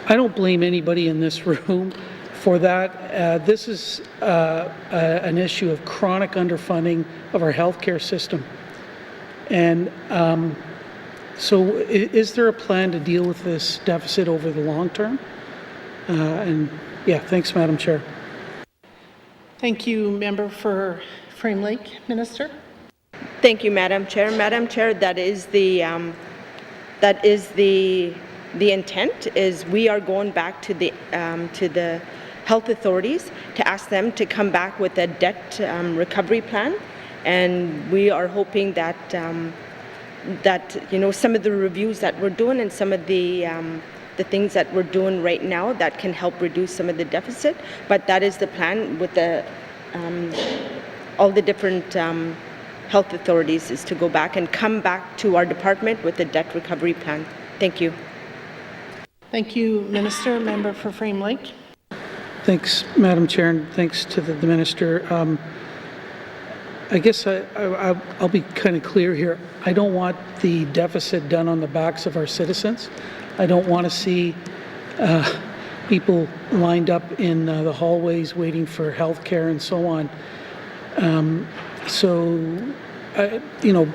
don't blame anybody in this room for that. This is an issue of chronic underfunding of our healthcare system. And so is there a plan to deal with this deficit over the long term? And yeah, thanks, Madam Chair. Thank you, member for Frame Lake. Minister? Thank you, Madam Chair. Madam Chair, that is the intent. Is we are going back to the health authorities to ask them to come back with a debt recovery plan, and we are hoping that some of the reviews that we're doing and some of the things that we're doing right now that can help reduce some of the deficit. But that is the plan with all the different health authorities, is to go back and come back to our department with a debt recovery plan. Thank you. Thank you, Minister. Member for Frame Lake. Thanks, Madam Chair, and thanks to the Minister. I guess I'll be kind of clear here. I don't want the deficit done on the backs of our citizens. I don't want to see people lined up in the hallways waiting for health care and so on.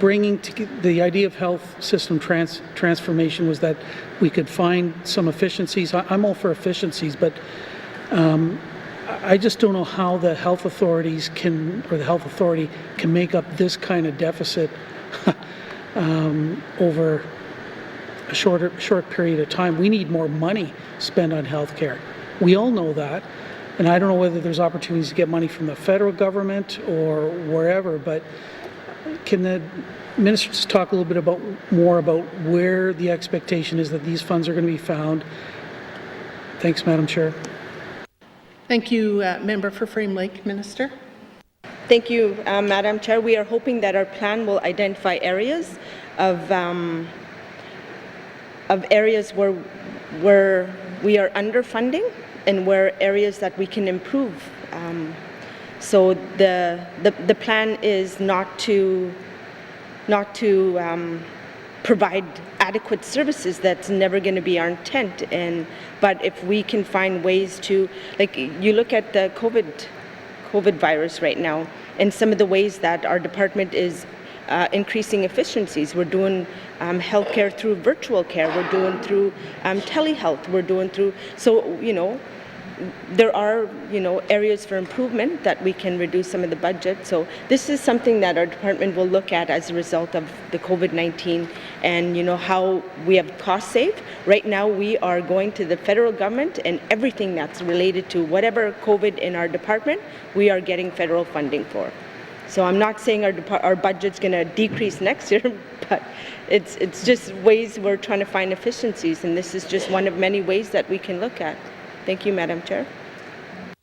Bringing the idea of health system transformation was that we could find some efficiencies. I'm all for efficiencies, but I just don't know how the health authorities the health authority can make up this kind of deficit over a short period of time. We need more money spent on health care. We all know that. And I don't know whether there's opportunities to get money from the federal government or wherever, but can the minister just talk a little bit more about where the expectation is that these funds are going to be found? Thanks, Madam Chair. Thank you, Member for Frame Lake. Minister. Thank you, Madam Chair. We are hoping that our plan will identify areas of areas where we are underfunding and where areas that we can improve. So the plan is not to provide adequate services. That's never going to be our intent. But if we can find ways to, like, you look at the COVID virus right now, and some of the ways that our department is increasing efficiencies. We're doing healthcare through virtual care. We're doing through telehealth. We're doing through, so, there are, areas for improvement that we can reduce some of the budget. So this is something that our department will look at as a result of the COVID-19 and, how we have cost saved. Right now, we are going to the federal government, and everything that's related to whatever COVID in our department, we are getting federal funding for. So I'm not saying our budget's going to decrease next year, but it's just ways we're trying to find efficiencies, and this is just one of many ways that we can look at. Thank you, Madam Chair.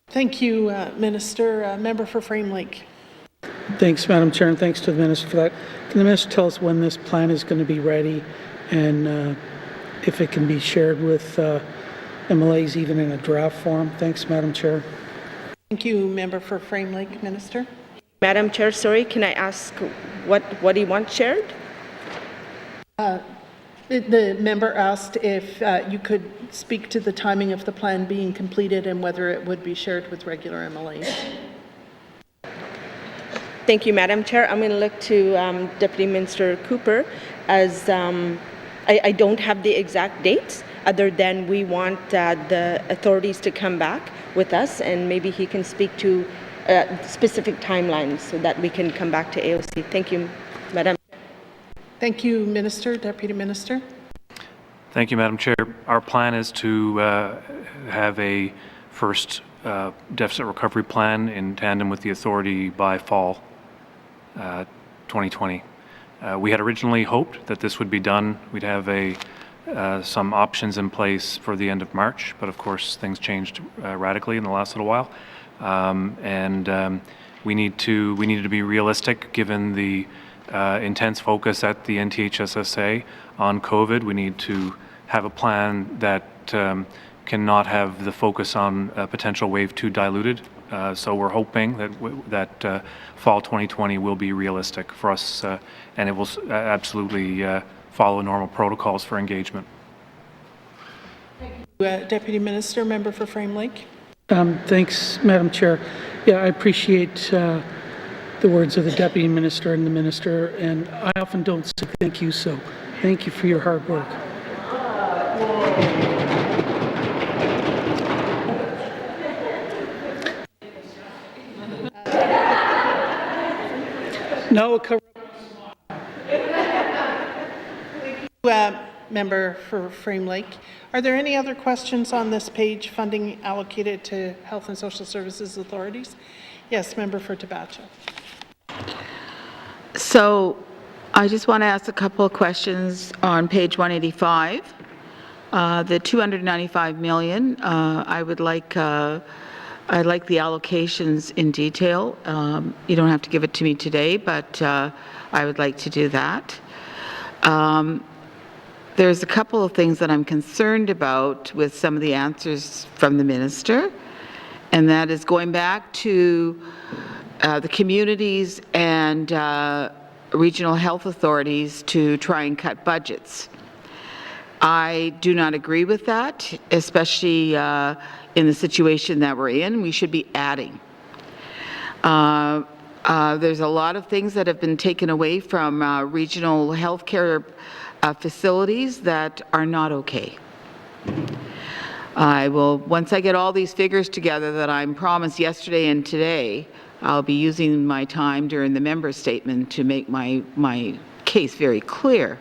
Thank you, Minister. Member for Frame Lake. Thanks, Madam Chair, and thanks to the Minister for that. Can the Minister tell us when this plan is going to be ready and if it can be shared with MLAs even in a draft form? Thanks, Madam Chair. Thank you, Member for Frame Lake. Minister. Madam Chair, sorry, can I ask what he wants shared? The member asked if you could speak to the timing of the plan being completed and whether it would be shared with regular MLAs. Thank you, Madam Chair. I'm going to look to Deputy Minister Cooper, as I don't have the exact dates other than we want the authorities to come back with us, and maybe he can speak to specific timelines so that we can come back to AOC. Thank you, Madam. Thank you, Minister. Deputy Minister. Thank you, Madam Chair. Our plan is to have a first deficit recovery plan in tandem with the authority by fall 2020. We had originally hoped that this would be done. We'd have some options in place for the end of March, but of course things changed radically in the last little while. We needed to be realistic given the intense focus at the NTHSSA on COVID. We need to have a plan that cannot have the focus on potential wave 2 diluted. So we're hoping that fall 2020 will be realistic for us, and it will absolutely follow normal protocols for engagement. Deputy Minister, member for Frame Lake. Thanks, Madam Chair. Yeah, I appreciate the words of the Deputy Minister and the Minister, and I often don't say thank you, so thank you for your hard work. No, member for Frame Lake. Are there any other questions on this page, funding allocated to Health and Social Services authorities? Yes, member for Tabacha. So I just want to ask a couple of questions on page 185. The $295 million, I'd like the allocations in detail. You don't have to give it to me today, but I would like to do that. There's a couple of things that I'm concerned about with some of the answers from the minister, and that is going back to the communities and regional health authorities to try and cut budgets. I do not agree with that, especially in the situation that we're in. We should be adding. There's a lot of things that have been taken away from regional healthcare facilities that are not okay. I will, once I get all these figures together that I'm promised yesterday and today, I'll be using my time during the member statement to make my case very clear.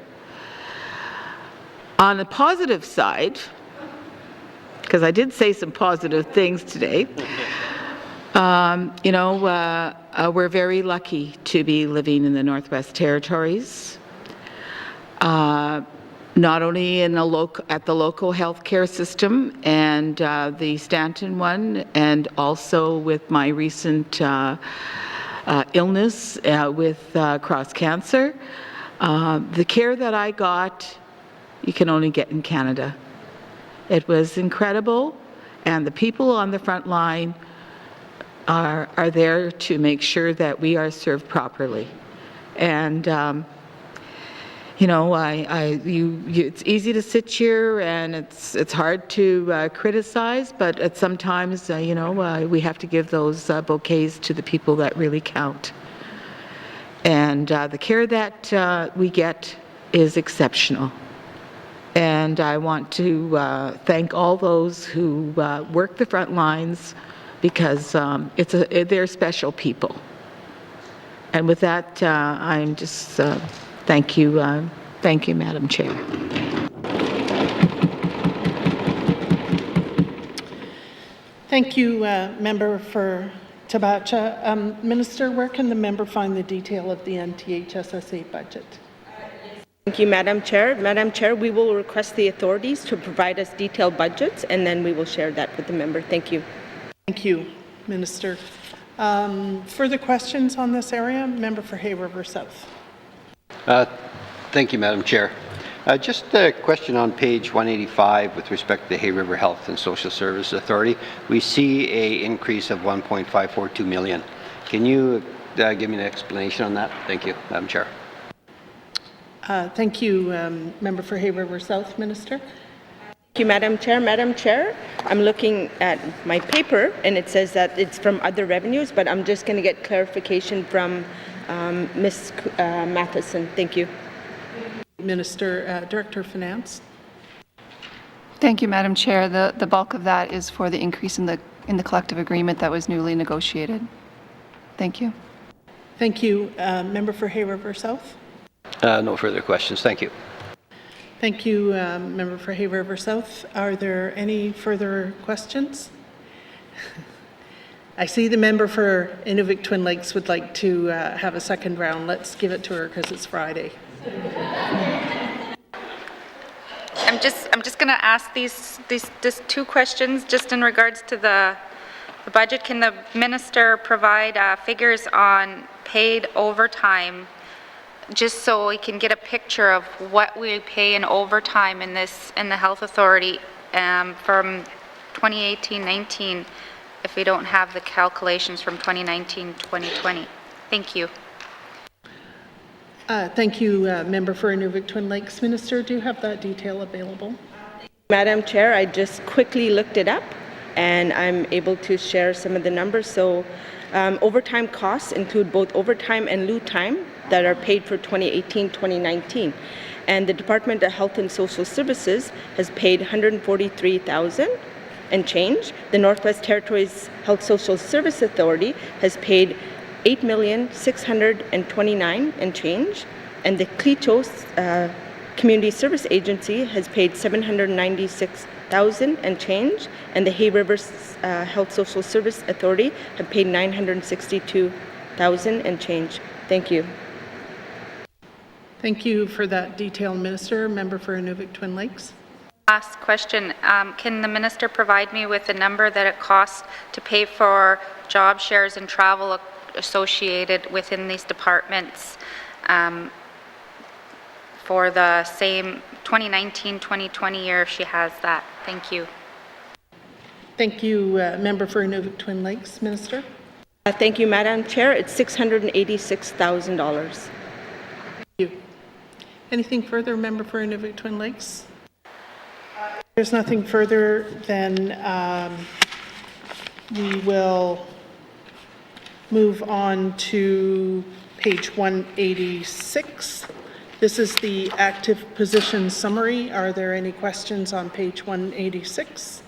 On the positive side, because I did say some positive things today, you know, we're very lucky to be living in the Northwest Territories. Not only in at the local healthcare system and the Stanton one, and also with my recent illness with cross cancer. The care that I got, you can only get in Canada. It was incredible, and the people on the front line are there to make sure that we are served properly. And you know, it's easy to sit here and it's hard to criticize, but sometimes, you know, we have to give those bouquets to the people that really count. And the care that we get is exceptional. And I want to thank all those who work the front lines, because they're special people. And with that, I'm just thank you, Madam Chair. Thank you, Member for Tabacha. Minister, where can the member find the detail of the NTHSSA budget? Thank you, Madam Chair. Madam Chair, we will request the authorities to provide us detailed budgets, and then we will share that with the member. Thank you. Thank you, Minister. Further questions on this area? Member for Hay River South. Thank you, Madam Chair. Just a question on page 185 with respect to the Hay River Health and Social Services Authority. We see an increase of $1.542 million. Can you give me an explanation on that? Thank you, Madam Chair. Thank you, Member for Hay River South. Minister. Thank you, Madam Chair. Madam Chair, I'm looking at my paper, and it says that it's from other revenues, but I'm just going to get clarification from Ms. Matheson. Thank you. Minister, Director of Finance. Thank you, Madam Chair. The bulk of that is for the increase in the collective agreement that was newly negotiated. Thank you. Thank you. Member for Hay River South. No further questions. Thank you. Thank you, Member for Hay River South. Are there any further questions? I see the member for Inuvik Twin Lakes would like to have a second round. Let's give it to her because it's Friday. I'm just going to ask these two questions just in regards to the budget. Can the minister provide figures on paid overtime, just so we can get a picture of what we pay in overtime in the health authority from 2018-19, if we don't have the calculations from 2019-2020? Thank you. Thank you, Member for Inuvik Twin Lakes. Minister, do you have that detail available? Madam Chair, I just quickly looked it up, and I'm able to share some of the numbers. So overtime costs include both overtime and lieu time that are paid for 2018-2019. And the Department of Health and Social Services has paid $143,000 and change. The Northwest Territories Health Social Service Authority has paid $8,629,000 and change. And the Clitos Community Service Agency has paid $796,000 and change. And the Hay River Health Social Service Authority have paid $962,000 and change. Thank you. Thank you for that detail, Minister. Member for Inuvik Twin Lakes. Last question. Can the minister provide me with the number that it costs to pay for job shares and travel associated within these departments for the same 2019-2020 year, if she has that? Thank you. Thank you, Member for Inuvik Twin Lakes. Minister. Thank you, Madam Chair. It's $686,000. Thank you. Anything further, Member for Inuvik Twin Lakes? There's nothing further, then we will move on to page 186. This is the active position summary. Are there any questions on page 186?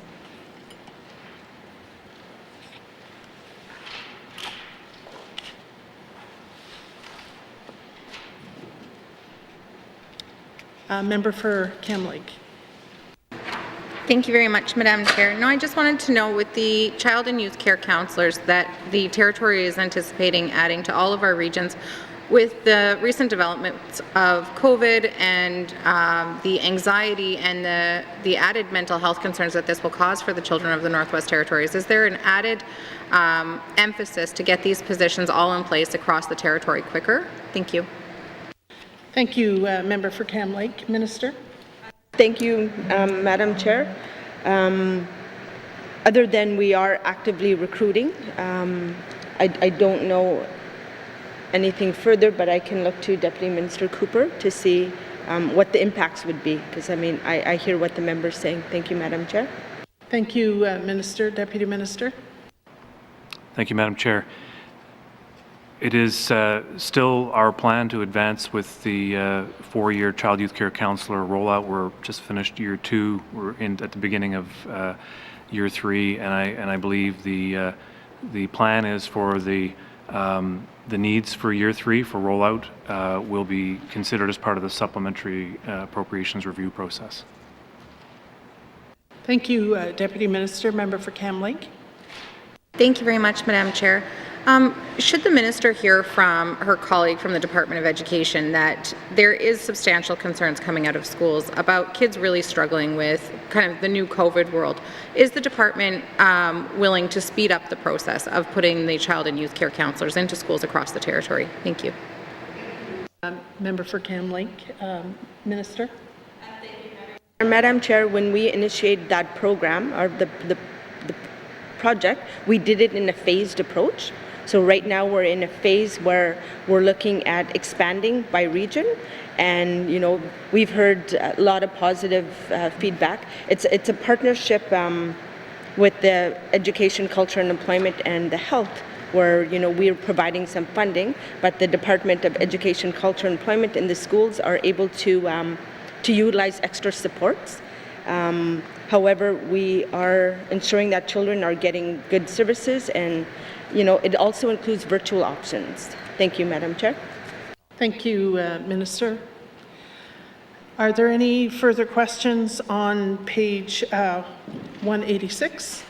Member for Cam Lake. Thank you very much, Madam Chair. No, I just wanted to know with the child and youth care counsellors that the Territory is anticipating adding to all of our regions with the recent developments of COVID and the anxiety and the added mental health concerns that this will cause for the children of the Northwest Territories. Is there an added emphasis to get these positions all in place across the Territory quicker? Thank you. Thank you, Member for Cam Lake. Minister. Thank you, Madam Chair. Other than we are actively recruiting, I don't know anything further, but I can look to Deputy Minister Cooper to see what the impacts would be, because I mean, I hear what the member's saying. Thank you, Madam Chair. Thank you, Minister. Deputy Minister. Thank you, Madam Chair. It is still our plan to advance with the 4-year child youth care counselor rollout. We're just finished year 2. We're at the beginning of year 3, and I believe the plan is for the needs for year 3 for rollout will be considered as part of the supplementary appropriations review process. Thank you, Deputy Minister. Member for Cam Lake. Thank you very much, Madam Chair. Should the minister hear from her colleague from the Department of Education that there is substantial concerns coming out of schools about kids really struggling with kind of the new COVID world, is the department willing to speed up the process of putting the child and youth care counselors into schools across the Territory? Thank you. Member for Cam Lake. Minister. Madam Chair, when we initiated that program, or the project, we did it in a phased approach. So right now we're in a phase where we're looking at expanding by region, and you know, we've heard a lot of positive feedback. It's a partnership with the Education, Culture and Employment and the Health, where you know we're providing some funding, but the Department of Education, Culture and Employment and the schools are able to utilize extra supports. However, we are ensuring that children are getting good services, and you know, it also includes virtual options. Thank you, Madam Chair. Thank you, Minister. Are there any further questions on page 186?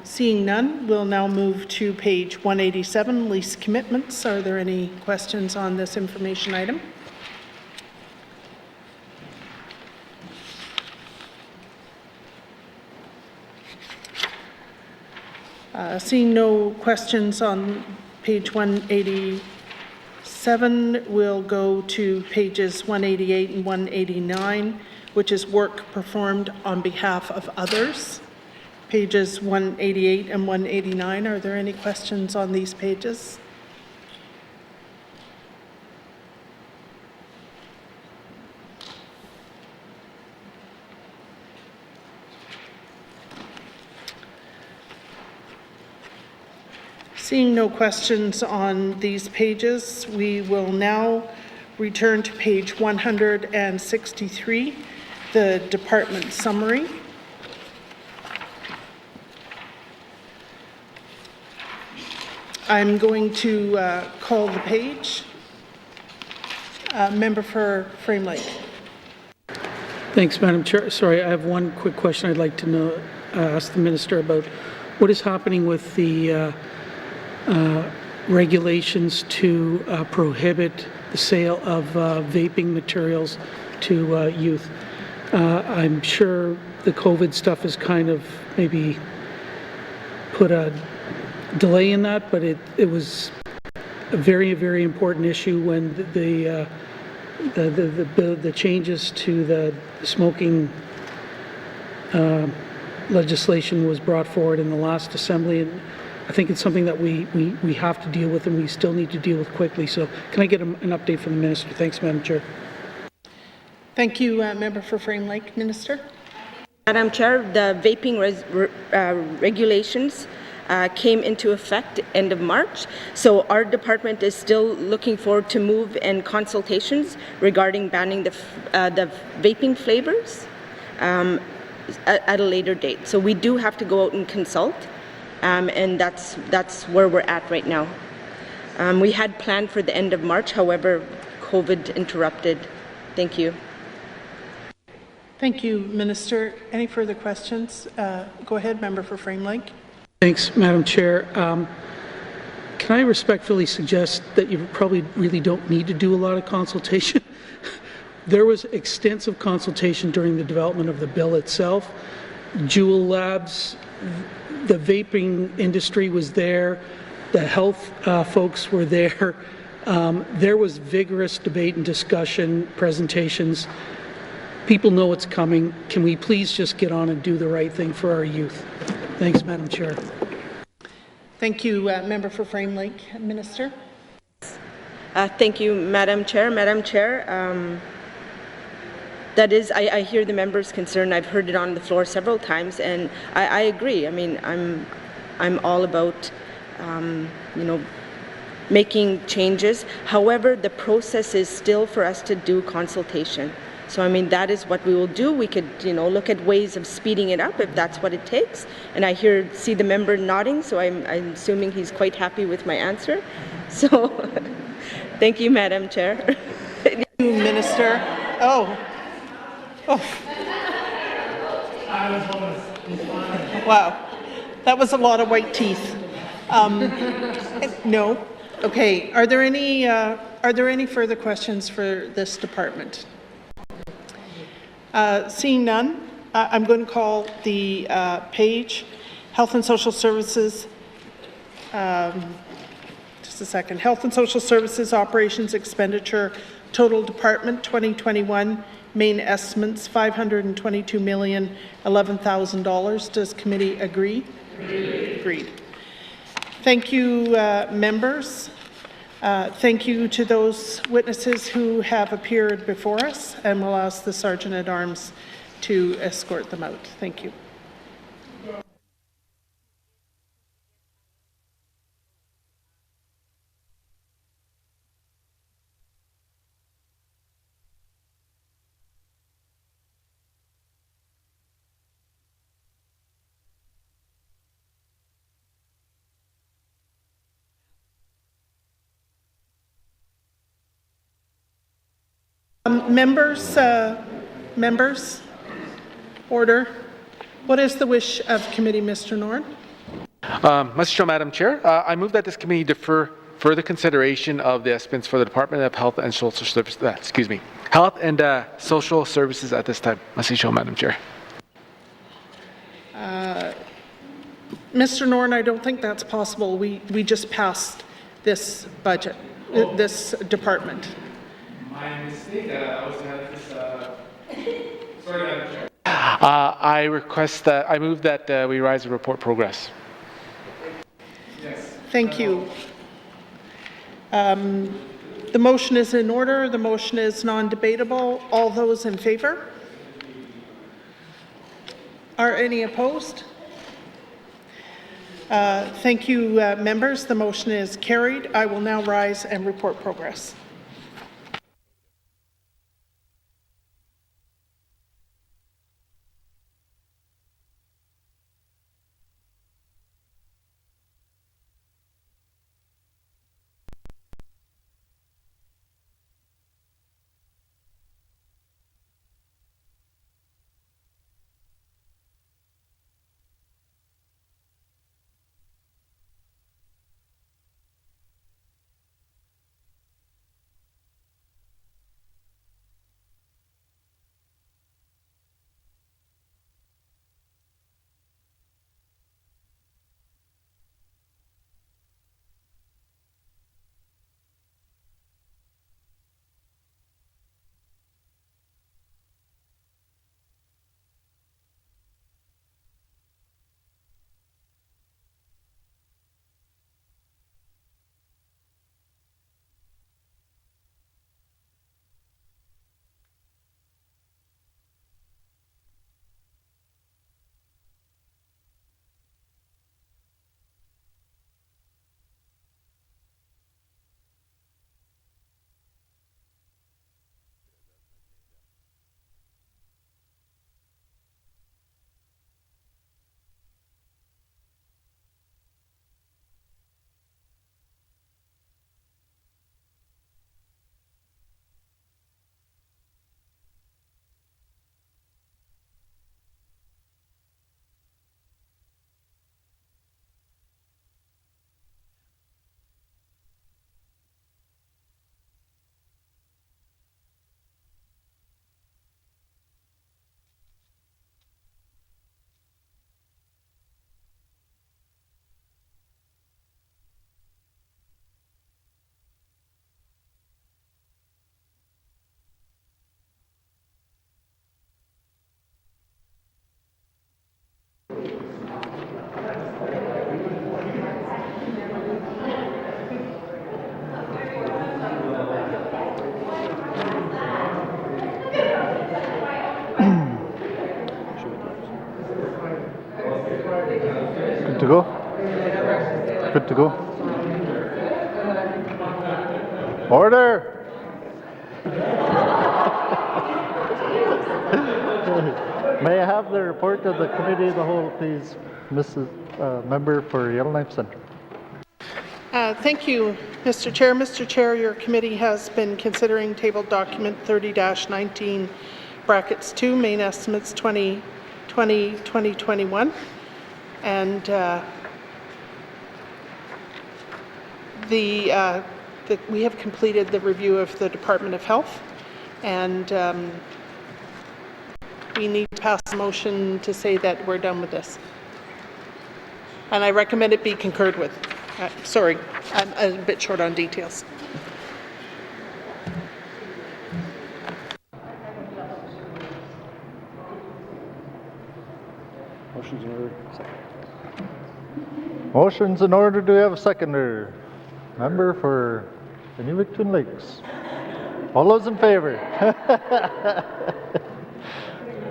Seeing none, we'll now move to page 187, lease commitments. Are there any questions on this information item? Seeing no questions on page 187, we'll go to pages 188 and 189, which is work performed on behalf of others. Pages 188 and 189, are there any questions on these pages? Seeing no questions on these pages, we will now return to page 163, the department summary. I'm going to call the page. Member for Frame Lake. Thanks, Madam Chair. Sorry, I have one quick question I'd like to know, ask the Minister about. What is happening with the regulations to prohibit the sale of vaping materials to youth? I'm sure the COVID stuff has kind of maybe put a delay in that, but it was a very, very important issue when the changes to the smoking legislation was brought forward in the last assembly, and I think it's something that we have to deal with, and we still need to deal with quickly. So can I get an update from the Minister? Thanks, Madam Chair. Thank you, Member for Frame Lake. Minister. Madam Chair, the vaping regulations came into effect end of March, so our department is still looking forward to move and consultations regarding banning the vaping flavors at a later date. So we do have to go out and consult, and that's where we're at right now. We had planned for the end of March, however, COVID interrupted. Thank you. Thank you, Minister. Any further questions? Go ahead, Member for Frame Lake. Thanks, Madam Chair. Can I respectfully suggest that you probably really don't need to do a lot of consultation? There was extensive consultation during the development of the bill itself. Jewel Labs, the vaping industry was there, the health folks were there. There was vigorous debate and discussion, presentations. People know it's coming. Can we please just get on and do the right thing for our youth? Thanks, Madam Chair. Thank you, Member for Frame Lake. Minister. Thank you, Madam Chair. Madam Chair, that is, I hear the member's concern. I've heard it on the floor several times, and I agree. I mean, I'm all about, making changes. However, the process is still for us to do consultation. So, I mean, that is what we will do. We could, look at ways of speeding it up if that's what it takes. And I see the member nodding, so I'm assuming he's quite happy with my answer. So, thank you, Madam Chair. Thank you, Minister. Oh. Wow. That was a lot of white teeth. No. Okay. Are there any further questions for this department? Seeing none, I'm going to call the page, Health and Social Services, just a second, Health and Social Services Operations Expenditure Total Department 2021, main estimates $522,011,000. Does committee agree? Agreed. Thank you, members. Thank you to those witnesses who have appeared before us, and we'll ask the Sergeant-at-Arms to escort them out. Thank you. Members, order. What is the wish of committee, Mr. Norn? Madam Chair, I move that this committee defer further consideration of the estimates for the Department of Health and Social Services. Health and Social Services at this time. Madam Chair. Mr. Norn, I don't think that's possible. We just passed this budget, this department. My mistake. I was having this. Sorry, Madam Chair. I move that we rise and report progress. Yes. Thank you. The motion is in order. The motion is non-debatable. All those in favour? Are any opposed? Thank you, members. The motion is carried. I will now rise and report progress. Good to go. Order! May I have the report of the Committee of the Whole, please, Mrs. Member for Yellowknife Centre. Thank you, Mr. Chair. Mr. Chair, your committee has been considering tabled document 30-19 brackets 2, main estimates 2020-2021, and we have completed the review of the Department of Health, and we need to pass a motion to say that we're done with this. And I recommend it be concurred with. Sorry, I'm a bit short on details. Motion's in order. Motion's in order. Do we have a seconder? Member for the New Twin Lakes. All those in favor?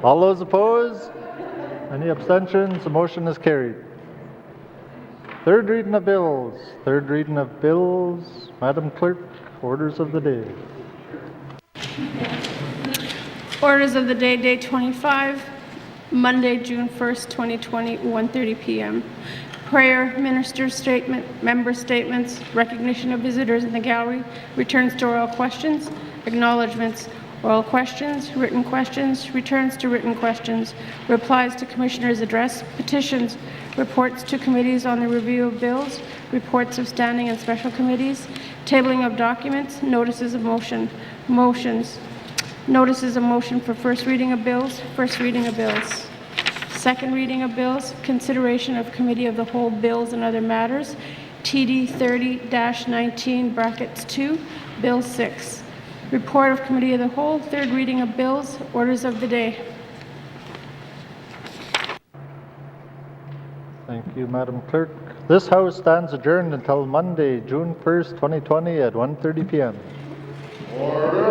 All those opposed? Any abstentions? The motion is carried. Third reading of bills. Third reading of bills. Madam Clerk, orders of the day. Orders of the day, day 25, Monday, June 1st, 2020, 1:30 p.m. Prayer, minister statement, member statements, recognition of visitors in the gallery, returns to oral questions, acknowledgements, oral questions, returns to written questions, replies to commissioners' address, petitions, reports to committees on the review of bills, reports of standing and special committees, tabling of documents, notices of motion, motions, notices of motion for first reading of bills, second reading of bills, consideration of committee of the whole bills and other matters, TD 30-19 brackets 2, Bill 6. Report of committee of the whole, third reading of bills, orders of the day. Thank you, Madam Clerk. This House stands adjourned until Monday, June 1st, 2020 at 1:30 p.m. Order.